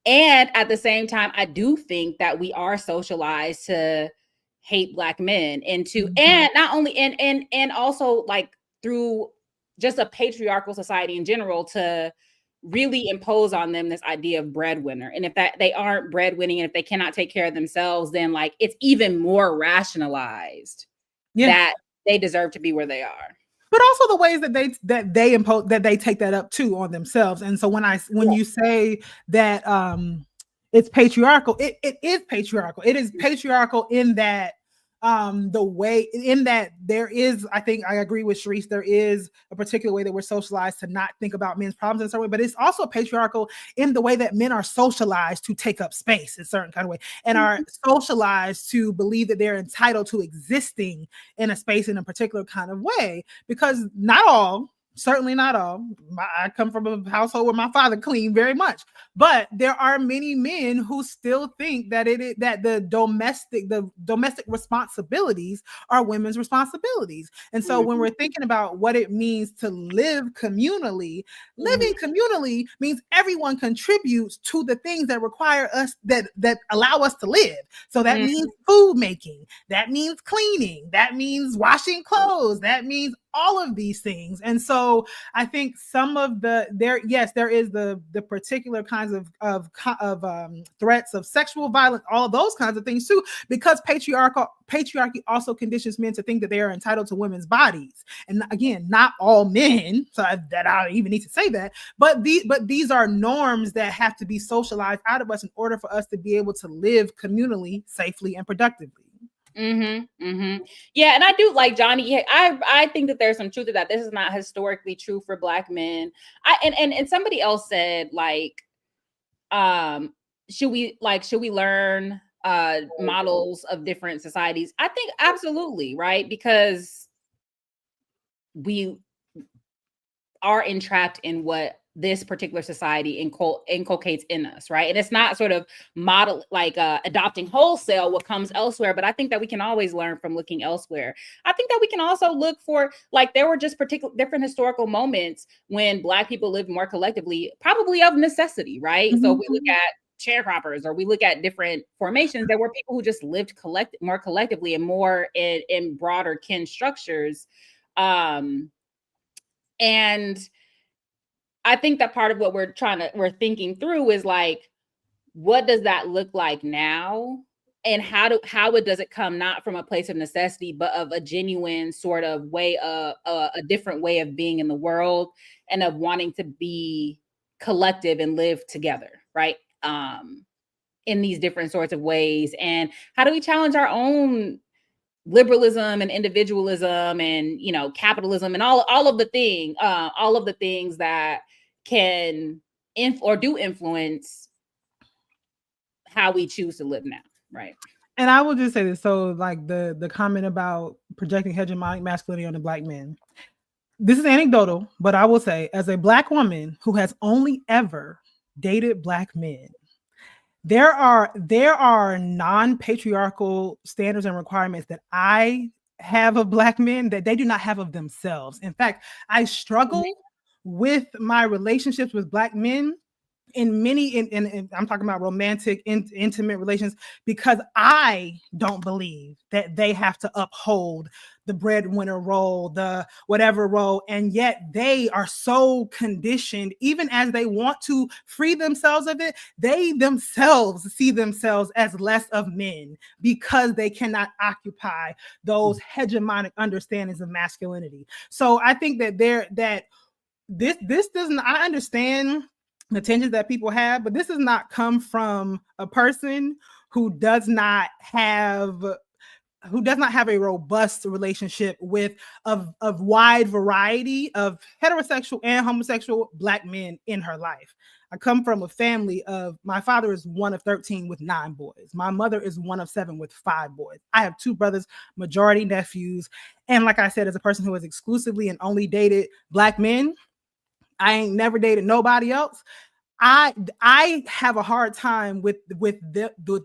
And at the same time, I do think that we are socialized to hate Black men and not only, and also like through just a patriarchal society in general to really impose on them this idea of breadwinner. And if that they aren't breadwinning and if they cannot take care of themselves, then like it's even more rationalized that they deserve to be where they are. But also the ways that they impose, that they take that up too on themselves. And so when you say that it's patriarchal, it is patriarchal. It is patriarchal in that the way in that there is, I think I agree with Sharice, there is a particular way that we're socialized to not think about men's problems in a certain way, but it's also patriarchal in the way that men are socialized to take up space in a certain kind of way and are socialized to believe that they're entitled to existing in a space in a particular kind of way, because certainly not all. I come from a household where my father cleaned very much, but there are many men who still think that the domestic responsibilities are women's responsibilities. And so when we're thinking about what it means to live communally, living communally means everyone contributes to the things that require us, that allow us to live. So that means food making, that means cleaning, that means washing clothes, that means all of these things. And so I think some of there is the particular kinds of threats of sexual violence, all those kinds of things too, because patriarchy also conditions men to think that they are entitled to women's bodies. And again, not all men, so that I even need to say that, but these are norms that have to be socialized out of us in order for us to be able to live communally, safely, and productively. Yeah, and I do like Johnny. I think that there's some truth to that. This is not historically true for Black men. And somebody else said like, should we learn models of different societies? I think absolutely, right? Because we are entrapped in what this particular society inculcates in us, right? And it's not sort of model adopting wholesale what comes elsewhere, but I think that we can always learn from looking elsewhere. I think that we can also look for, there were just different historical moments when Black people lived more collectively, probably of necessity, right? So we look at sharecroppers, or we look at different formations. There were people who just lived more collectively and more in broader kin structures. And I think that part of what we're thinking through is like, what does that look like now? And how does it come not from a place of necessity, but of a genuine sort of way, a different way of being in the world and of wanting to be collective and live together, right? In these different sorts of ways. And how do we challenge our own liberalism and individualism and, you know, capitalism and all of the things that can do influence how we choose to live now, right? And I will just say this. So like the comment about projecting hegemonic masculinity on the Black men. This is anecdotal, but I will say, as a Black woman who has only ever dated Black men, there are non-patriarchal standards and requirements that I have of Black men that they do not have of themselves. In fact, I struggle with my relationships with Black men in many, I'm talking about romantic, intimate relations, because I don't believe that they have to uphold the breadwinner role, the whatever role, and yet they are so conditioned, even as they want to free themselves of it, they themselves see themselves as less of men because they cannot occupy those hegemonic understandings of masculinity. So I think that this doesn't, I understand the tensions that people have, but this does not come from a person who does not have a robust relationship with a wide variety of heterosexual and homosexual Black men in her life. I come from a family of, my father is one of 13 with 9 boys. My mother is one of 7 with 5 boys. I have 2 brothers, majority nephews. And like I said, as a person who has exclusively and only dated Black men, I ain't never dated nobody else. I have a hard time with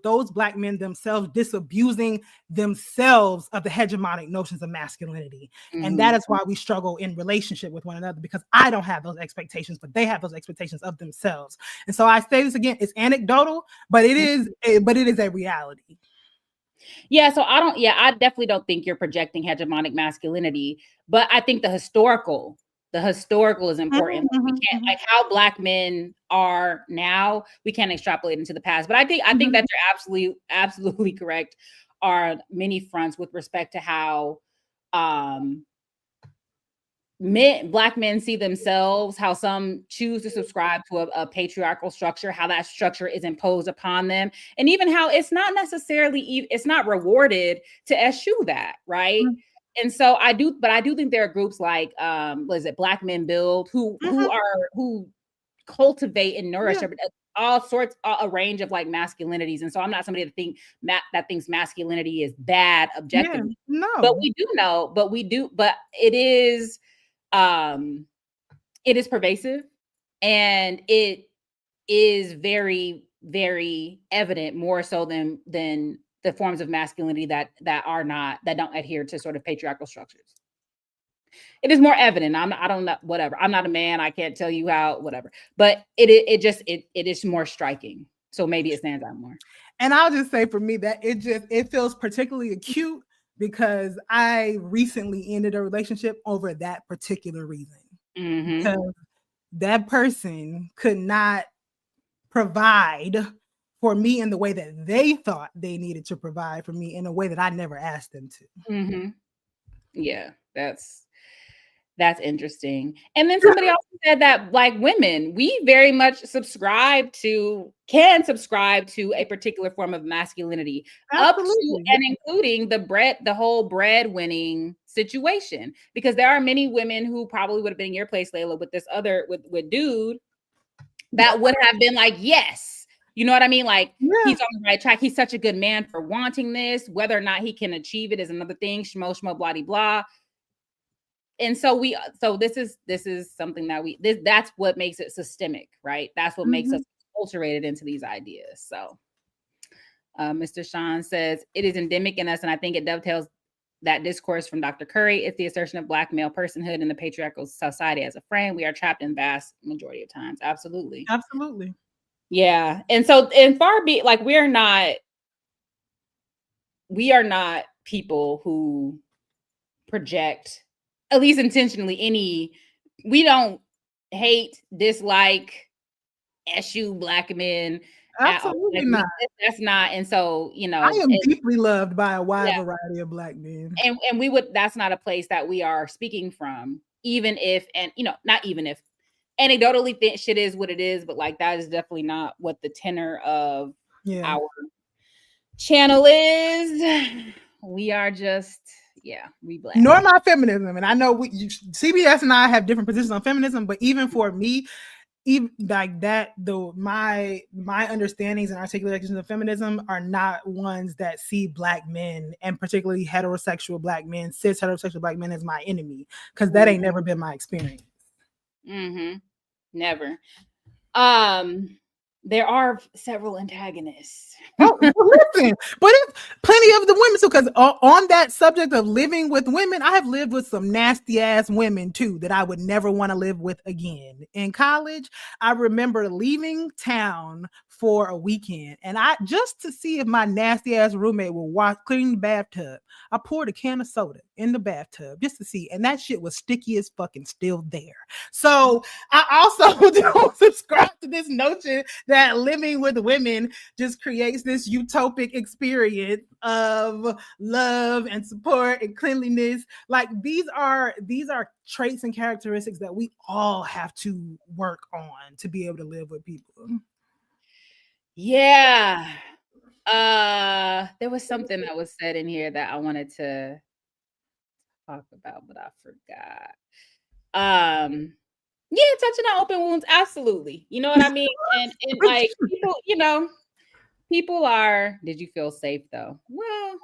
those Black men themselves disabusing themselves of the hegemonic notions of masculinity. Mm-hmm. And that is why we struggle in relationship with one another, because I don't have those expectations, but they have those expectations of themselves. And so I say this again, it's anecdotal, but it is a reality. Yeah, so I definitely don't think you're projecting hegemonic masculinity, but I think the historical is important. Mm-hmm, we can't, like how Black men are now, we can't extrapolate into the past. But I think that you're absolutely correct on many fronts with respect to how Black men see themselves, how some choose to subscribe to a patriarchal structure, how that structure is imposed upon them, and even how it's not rewarded to eschew that, right? Mm-hmm. And so I do think there are groups like Black Men Build who cultivate and nourish all sorts, a range of like masculinities. And so I'm not somebody that thinks masculinity is bad objectively. Yeah, no. But it is pervasive, and it is very, very evident, more so than the forms of masculinity that don't adhere to sort of patriarchal structures. It is more evident. I don't know, whatever. I'm not a man. I can't tell you how, whatever. But it is more striking. So maybe it stands out more. And I'll just say for me that it feels particularly acute because I recently ended a relationship over that particular reason. Mm-hmm. Because that person could not provide for me in the way that they thought they needed to provide for me in a way that I never asked them to. Mm-hmm. Yeah, that's interesting. And then somebody also said that like women, we very much can subscribe to a particular form of masculinity. Absolutely. Up to and including the whole breadwinning situation, because there are many women who probably would have been in your place, Layla, with this other with dude that would have been like, yes. You know what I mean? Like, he's on the right track. He's such a good man for wanting this. Whether or not he can achieve it is another thing. Shmo, blah, blah. And so this is something that that's what makes it systemic, right? That's what makes us acculturated into these ideas. So Mr. Sean says, it is endemic in us, and I think it dovetails that discourse from Dr. Curry. It's the assertion of Black male personhood in the patriarchal society as a frame. We are trapped in vast majority of times. Absolutely. Absolutely. Yeah. And so, and far be like, we are not people who project, at least intentionally, we don't hate, dislike, eschew Black men. Absolutely not. That's not. And so, I am deeply loved by a wide variety of Black men. And that's not a place that we are speaking from, even if, and not even if, anecdotally think shit is what it is, but like that is definitely not what the tenor of our channel is. We are just, we black. Nor my feminism. And I know CBS and I have different positions on feminism, but even for me, even like that, though, my understandings and articulations of feminism are not ones that see Black men, and particularly heterosexual Black men, cis heterosexual Black men, as my enemy, because that ain't never been my experience. Never. There are several antagonists. Listen, but it's plenty of the women too, because on that subject of living with women, I have lived with some nasty ass women too that I would never want to live with again. In college, I remember leaving town for a weekend, and I just to see if my nasty ass roommate would clean the bathtub, I poured a can of soda in the bathtub just to see, and that shit was sticky as fucking still there. So I also don't subscribe to this notion that living with women just creates this utopic experience of love and support and cleanliness. Like these are traits and characteristics that we all have to work on to be able to live with people. Yeah. There was something that was said in here that I wanted to talk about, but I forgot. Yeah, touching on open wounds, absolutely. You know what I mean? And like people, people are. Did you feel safe though? Well,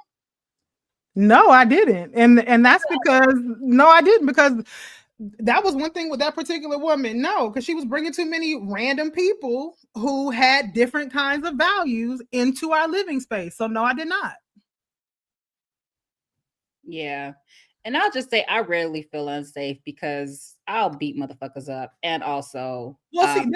no, I didn't, and that's because I didn't, because that was one thing with that particular woman. No, because she was bringing too many random people who had different kinds of values into our living space. So no, I did not. Yeah. And I'll just say I rarely feel unsafe because I'll beat motherfuckers up, and also close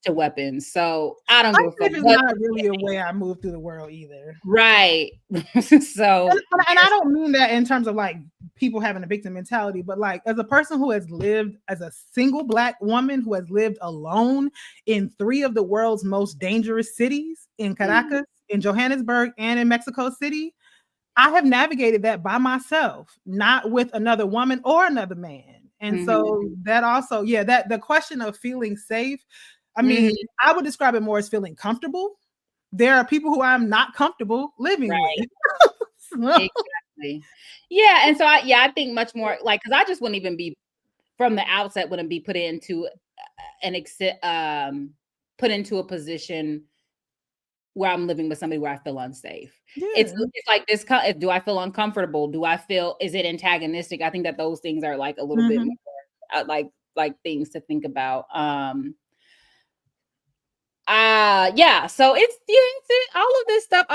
to weapons. So I don't give a fuck. It's not really a way I move through the world either. Right. So and I don't mean that in terms of like people having a victim mentality, but like as a person who has lived as a single Black woman who has lived alone in 3 of the world's most dangerous cities, in Caracas, in Johannesburg, and in Mexico City, I have navigated that by myself, not with another woman or another man. And so that also, that the question of feeling safe, I mean, I would describe it more as feeling comfortable. There are people who I'm not comfortable living with. Exactly. Yeah. And so I think much more like, because I just wouldn't even be from the outset, wouldn't be put into put into a position where I'm living with somebody where I feel unsafe. It's like this. Do I feel uncomfortable? Do I feel, is it antagonistic? I think that those things are like a little bit more like things to think about. So it's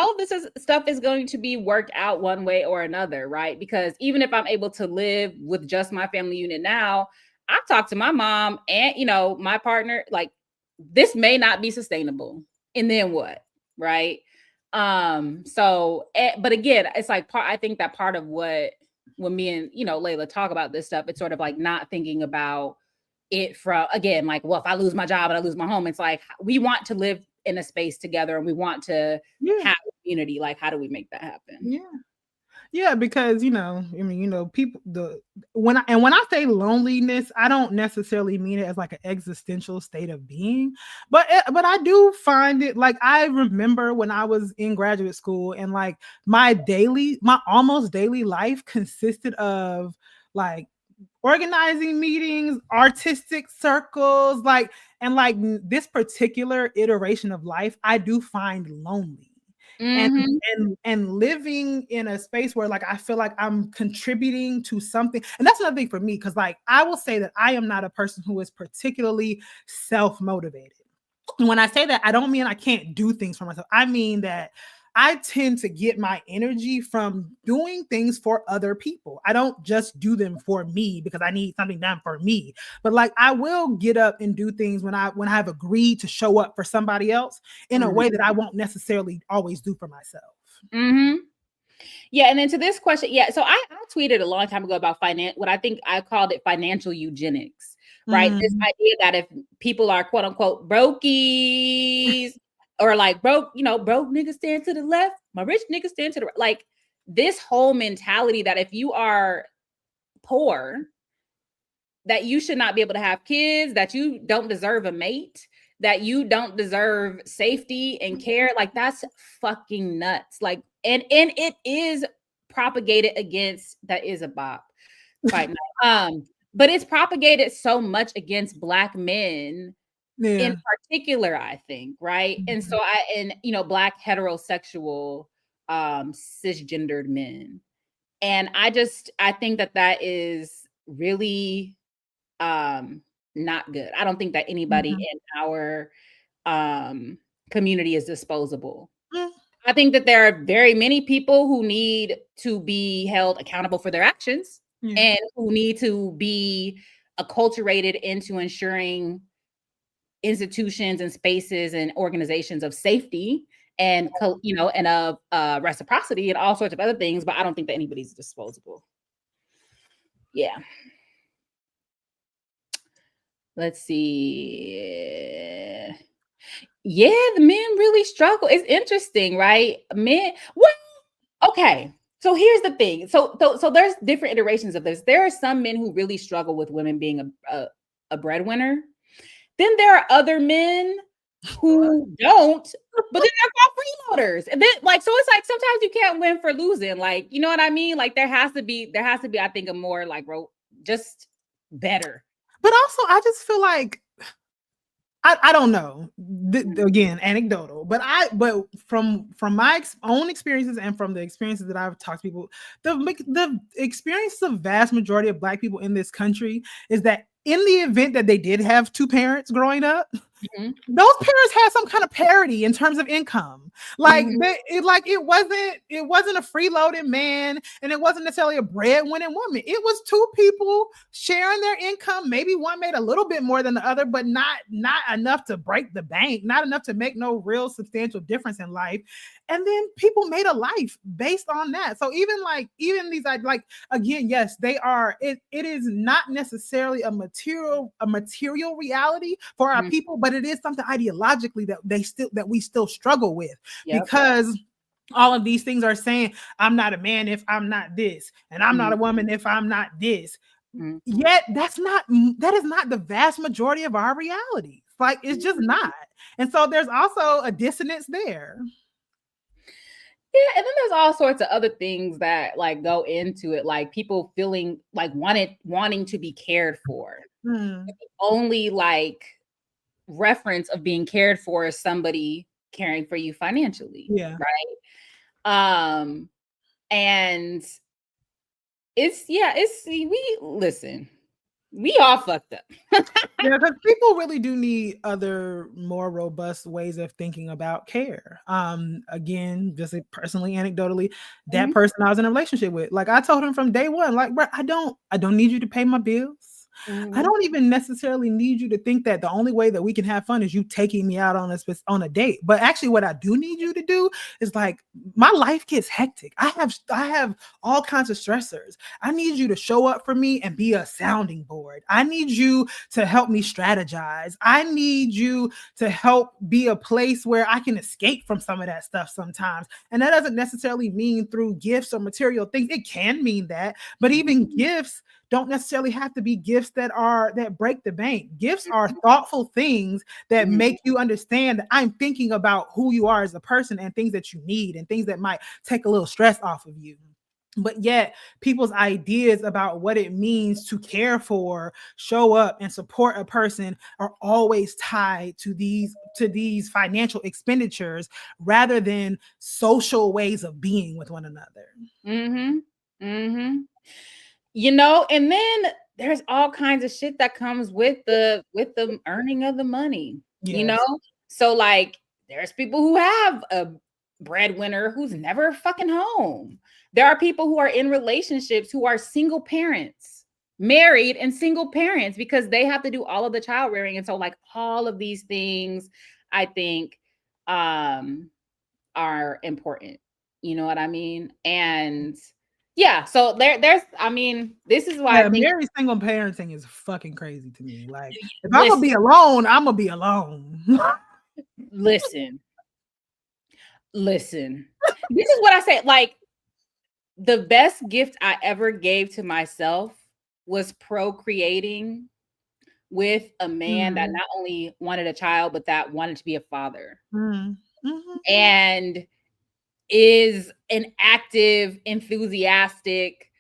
all of this stuff is going to be worked out one way or another, right? Because even if I'm able to live with just my family unit now, I talk to my mom and my partner, like this may not be sustainable, and then what? Right. But again, it's like I think that part of when me and Layla talk about this stuff, it's sort of like not thinking about it from, again, like, well, if I lose my job and I lose my home, it's like we want to live in a space together and we want to have a community. Like, how do we make that happen? Yeah, because people when I say loneliness, I don't necessarily mean it as like an existential state of being, but I do find it like, I remember when I was in graduate school and like my almost daily life consisted of like organizing meetings, artistic circles, and this particular iteration of life, I do find lonely. And living in a space where like I feel like I'm contributing to something, and that's another thing for me, because like I will say that I am not a person who is particularly self-motivated. And when I say that, I don't mean I can't do things for myself. I mean that I tend to get my energy from doing things for other people. I don't just do them for me because I need something done for me, but like I will get up and do things when I've agreed to show up for somebody else in a way that I won't necessarily always do for myself. Yeah, and then to this question, so I tweeted a long time ago about what I think I called it financial eugenics, right? This idea that if people are quote unquote brokies, or like broke niggas stand to the left, my rich niggas stand to the right. Like this whole mentality that if you are poor, that you should not be able to have kids, that you don't deserve a mate, that you don't deserve safety and care. Like, that's fucking nuts. Like, and it is propagated against, that is a bop. Fight night. But it's propagated so much against Black men in particular, I think, right? And so Black heterosexual cisgendered men. And I think that is really not good. I don't think that anybody in our community is disposable. I think that there are very many people who need to be held accountable for their actions and who need to be acculturated into ensuring institutions and spaces and organizations of safety and and of reciprocity and all sorts of other things. But I don't think that anybody's disposable. Yeah. Let's see. Yeah, the men really struggle. It's interesting, right? Men. Well, okay. So here's the thing. So there's different iterations of this. There are some men who really struggle with women being a breadwinner. Then there are other men who don't, but then they're called freeloaders. And then so it's like sometimes you can't win for losing. Like, you know what I mean? Like there has to be, I think, a more like just better. But also, I just feel like I don't know. Again, anecdotal, but from my own experiences and from the experiences that I've talked to people, the experience of vast majority of Black people in this country is that in the event that they did have two parents growing up, those parents had some kind of parity in terms of income. Like it wasn't a freeloading man, and it wasn't necessarily a breadwinning woman. It was two people sharing their income. Maybe one made a little bit more than the other, but not enough to break the bank, not enough to make no real substantial difference in life. And then people made a life based on that. So even these, like, again, yes, they are. It is not necessarily a material reality for our people, but it is something ideologically that we still struggle with because all of these things are saying, I'm not a man if I'm not this, and I'm not a woman if I'm not this. Yet that is not the vast majority of our reality. Like, it's just not. And so there's also a dissonance there. Yeah, and then there's all sorts of other things that like go into it, like people feeling like wanting to be cared for. The only like reference of being cared for is somebody caring for you financially. Yeah. Right. And we all fucked up. Yeah, because people really do need other more robust ways of thinking about care. Again, just personally, anecdotally, that person I was in a relationship with, like I told him from day one, like, bro, I don't need you to pay my bills. I don't even necessarily need you to think that the only way that we can have fun is you taking me out on a date. But actually, what I do need you to do is, like, my life gets hectic. I have all kinds of stressors. I need you to show up for me and be a sounding board. I need you to help me strategize. I need you to help be a place where I can escape from some of that stuff sometimes. And that doesn't necessarily mean through gifts or material things. It can mean that, but even gifts don't necessarily have to be gifts that break the bank. Gifts are thoughtful things that make you understand that I'm thinking about who you are as a person and things that you need and things that might take a little stress off of you. But yet people's ideas about what it means to care for, show up, and support a person are always tied to these financial expenditures rather than social ways of being with one another. You know, and then there's all kinds of shit that comes with the earning of the money. Yes. You know, so like there's people who have a breadwinner who's never fucking home. There are people who are in relationships who are single parents, married and single parents, because they have to do all of the child rearing. And so like all of these things, I think, are important. You know what I mean? And yeah, so there's, I mean, this is why I think married single parenting is fucking crazy to me. Like, if I'm gonna be alone, I'm gonna be alone. Listen. This is what I say. Like, the best gift I ever gave to myself was procreating with a man that not only wanted a child, but that wanted to be a father. And is an active, enthusiastic,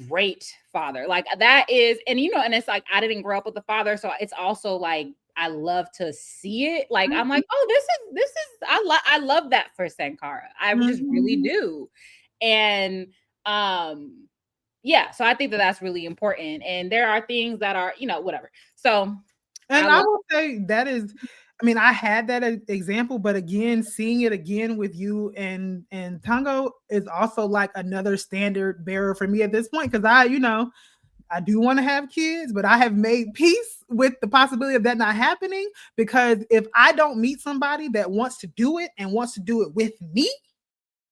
great father. Like that is, and and it's like, I didn't grow up with a father. So it's also like, I love to see it. Like, I'm like, oh, this is, I love that for Sankara. I just really do. And, yeah, so I think that that's really important. And there are things that are, whatever. So, and I will say that is, I mean, I had that example, but again, seeing it again with you and Tango is also like another standard bearer for me at this point. Cause I do want to have kids, but I have made peace with the possibility of that not happening, because if I don't meet somebody that wants to do it and wants to do it with me,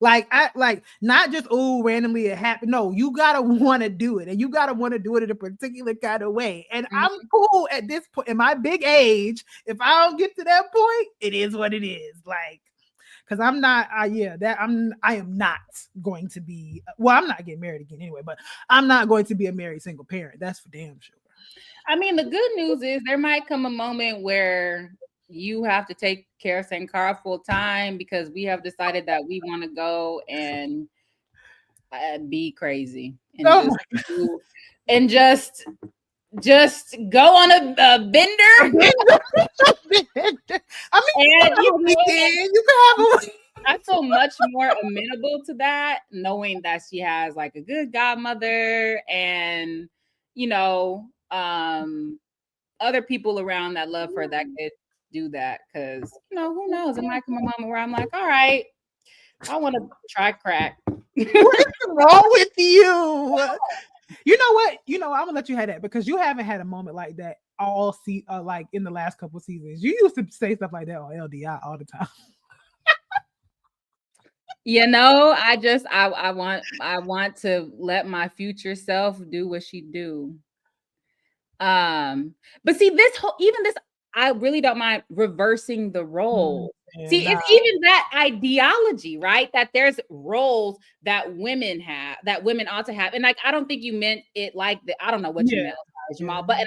not just randomly it happened. No, you gotta want to do it, and you gotta want to do it in a particular kind of way. And I'm cool at this point in my big age. If I don't get to that point, it is what it is. Like, because I'm not, I am not going to be. Well, I'm not getting married again anyway, but I'm not going to be a married single parent. That's for damn sure. I mean, the good news is there might come a moment where you have to take care of Sankara full time, because we have decided that we want to go and be crazy and just go on a bender. I mean, you can have I feel much more amenable to that, knowing that she has like a good godmother and other people around that love her that could do that. Because who knows, it might come a moment where I'm like, all right, I want to try crack. What is wrong with you? You know what? I'm gonna let you have that, because you haven't had a moment like that like in the last couple seasons. You used to say stuff like that on LDI all the time. I want to let my future self do what she do. But see, I really don't mind reversing the role. See, it's even that ideology, right? That there's roles that women have, that women ought to have. And like, I don't think you meant it like that. I don't know what you meant, Jamal, but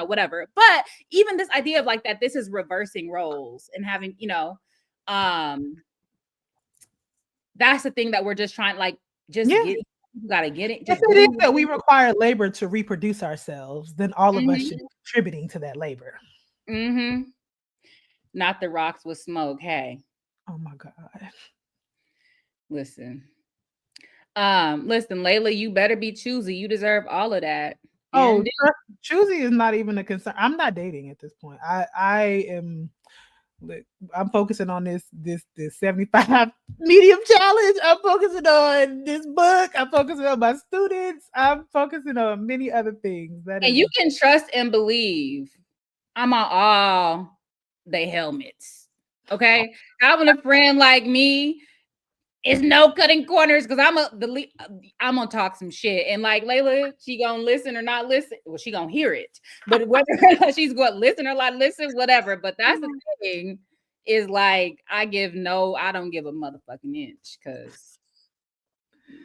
whatever. But even this idea of like that, this is reversing roles and having, that's the thing that we're just trying, like, just get it. You gotta get it. If it is that we require labor to reproduce ourselves, then all of us should be contributing to that labor. Not the rocks with smoke. Hey. Oh my God. Listen, Layla, you better be choosy. You deserve all of that. Oh, choosy is not even a concern. I'm not dating at this point. I'm focusing on this 75 medium challenge. I'm focusing on this book. I'm focusing on my students. I'm focusing on many other things. And you can trust and believe I'm on all the helmets. Okay. Having a friend like me is no cutting corners, because I'm gonna talk some shit. And like Layla, she gonna listen or not listen. Well, she gonna hear it. But whether she's gonna listen or not listen, whatever. But that's the thing, is like, I don't give a motherfucking inch, because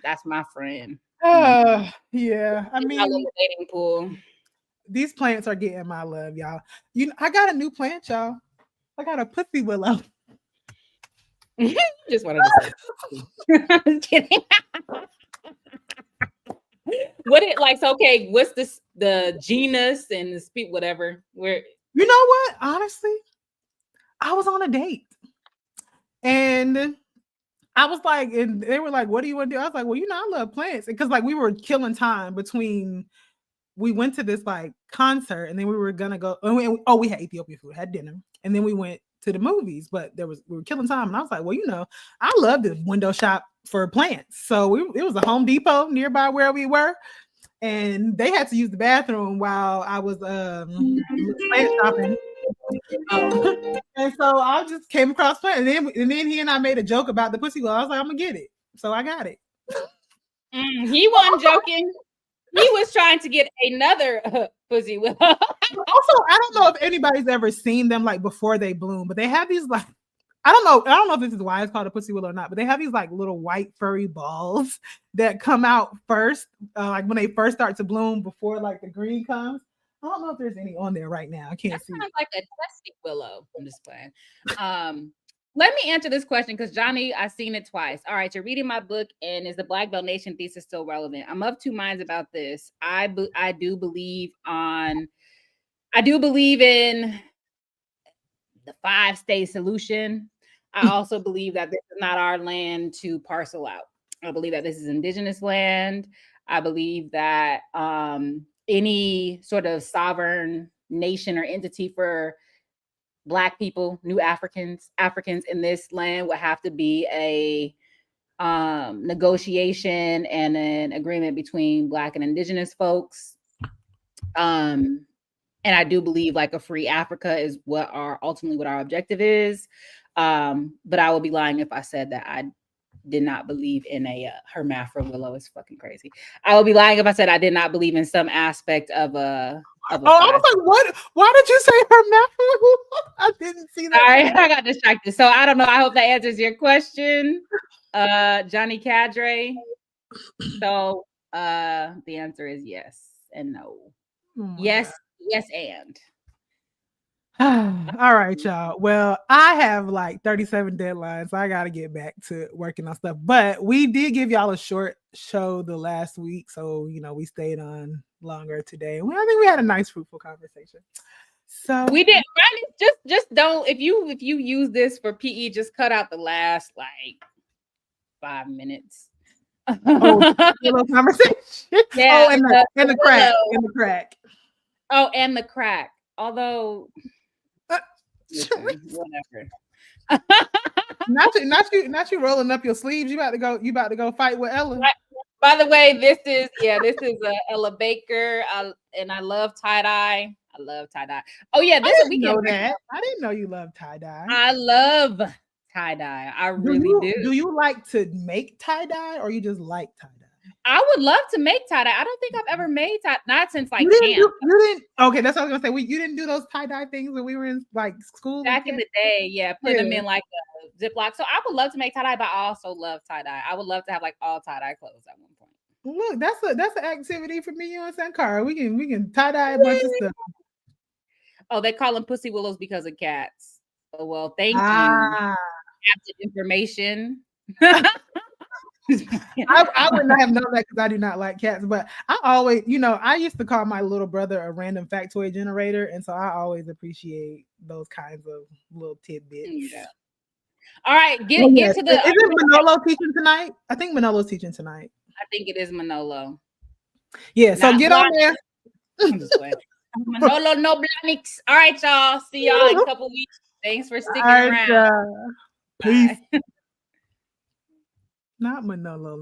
that's my friend. Yeah. I mean, dating pool. These plants are getting my love, y'all. I got a new plant, y'all. I got a pussy willow. Just wanted to say. I'm kidding. What it like? So, okay, what's the genus and the speak, whatever? Where you know what? Honestly, I was on a date, and I was like, and they were like, "What do you want to do?" I was like, "Well, I love plants," because like we were killing time between. We went to this like concert, and then we were gonna go. We had Ethiopian food, had dinner, and then we went to the movies. But we were killing time, and I was like, well, I love the window shop for plants. So it was a Home Depot nearby where we were, and they had to use the bathroom while I was plant shopping. And so I just came across plant, and then he and I made a joke about the pussy. Well, I was like, I'm gonna get it, so I got it. He wasn't joking. He was trying to get another pussy willow. Also, I don't know if anybody's ever seen them like before they bloom, but they have these like, I don't know if this is why it's called a pussy willow or not, but they have these like little white furry balls that come out first, like when they first start to bloom before like the green comes. I don't know if there's any on there right now. I can't That see. sounds like a testy willow. I'm just playing. Let me answer this question because Johnny, I've seen it twice. All right, you're reading my book, and is the Black Belt Nation thesis still relevant? I'm of two minds about this. I do believe in the 5-state solution. I also believe that this is not our land to parcel out. I believe that this is indigenous land. I believe that any sort of sovereign nation or entity for Black people, new Africans in this land would have to be a negotiation and an agreement between Black and indigenous folks. And I do believe like a free Africa is ultimately what our objective is. But I would be lying if I said that I did not believe in a hermaphrodite willow. Is fucking crazy. I would be lying if I said I did not believe in some aspect of a. I was like, what? Why did you say hermaphrodite? I didn't see that. All right, I got distracted. So I don't know. I hope that answers your question, Johnny Cadre. So the answer is yes and no. Oh yes, and. All right, y'all. Well, I have like 37 deadlines. So I got to get back to working on stuff. But we did give y'all a short show the last week. So, we stayed on longer today. I think we had a nice, fruitful conversation. So we did. Just don't, if you use this for PE, just cut out the last like 5 minutes. Little conversation. Yeah. Oh, and the crack. And the crack. Oh, and the crack. Although whatever. not you rolling up your sleeves. You about to go fight with Ella. By the way, this is Ella Baker. And I love tie-dye. I love tie-dye. Oh yeah, I didn't know you love tie-dye. I love tie-dye. I really do. Do you like to make tie-dye or you just like tie-dye? I would love to make tie-dye. I don't think I've ever made tie, not since like you camp. didn't. Okay, that's what I was gonna say. You didn't do those tie-dye things when we were in like school back in the day. Yeah, put them in like a Ziploc. So I would love to make tie-dye, but I also love tie-dye. I would love to have like all tie-dye clothes at one point. Look, that's an activity for me, you and Sankara. We can tie-dye a bunch of stuff. Oh, they call them pussy willows because of cats. Oh well, thank you. Captain information. I would not have known that because I do not like cats, but I always, I used to call my little brother a random factoid generator, and so I always appreciate those kinds of little tidbits. Yeah. All right, get to the. Isn't Manolo teaching tonight? I think Manolo's teaching tonight. I think it is Manolo. Yeah, so get on there. Manolo, no blanks. All right, y'all. See y'all in a couple weeks. Thanks for sticking around. Peace. Not Manolo.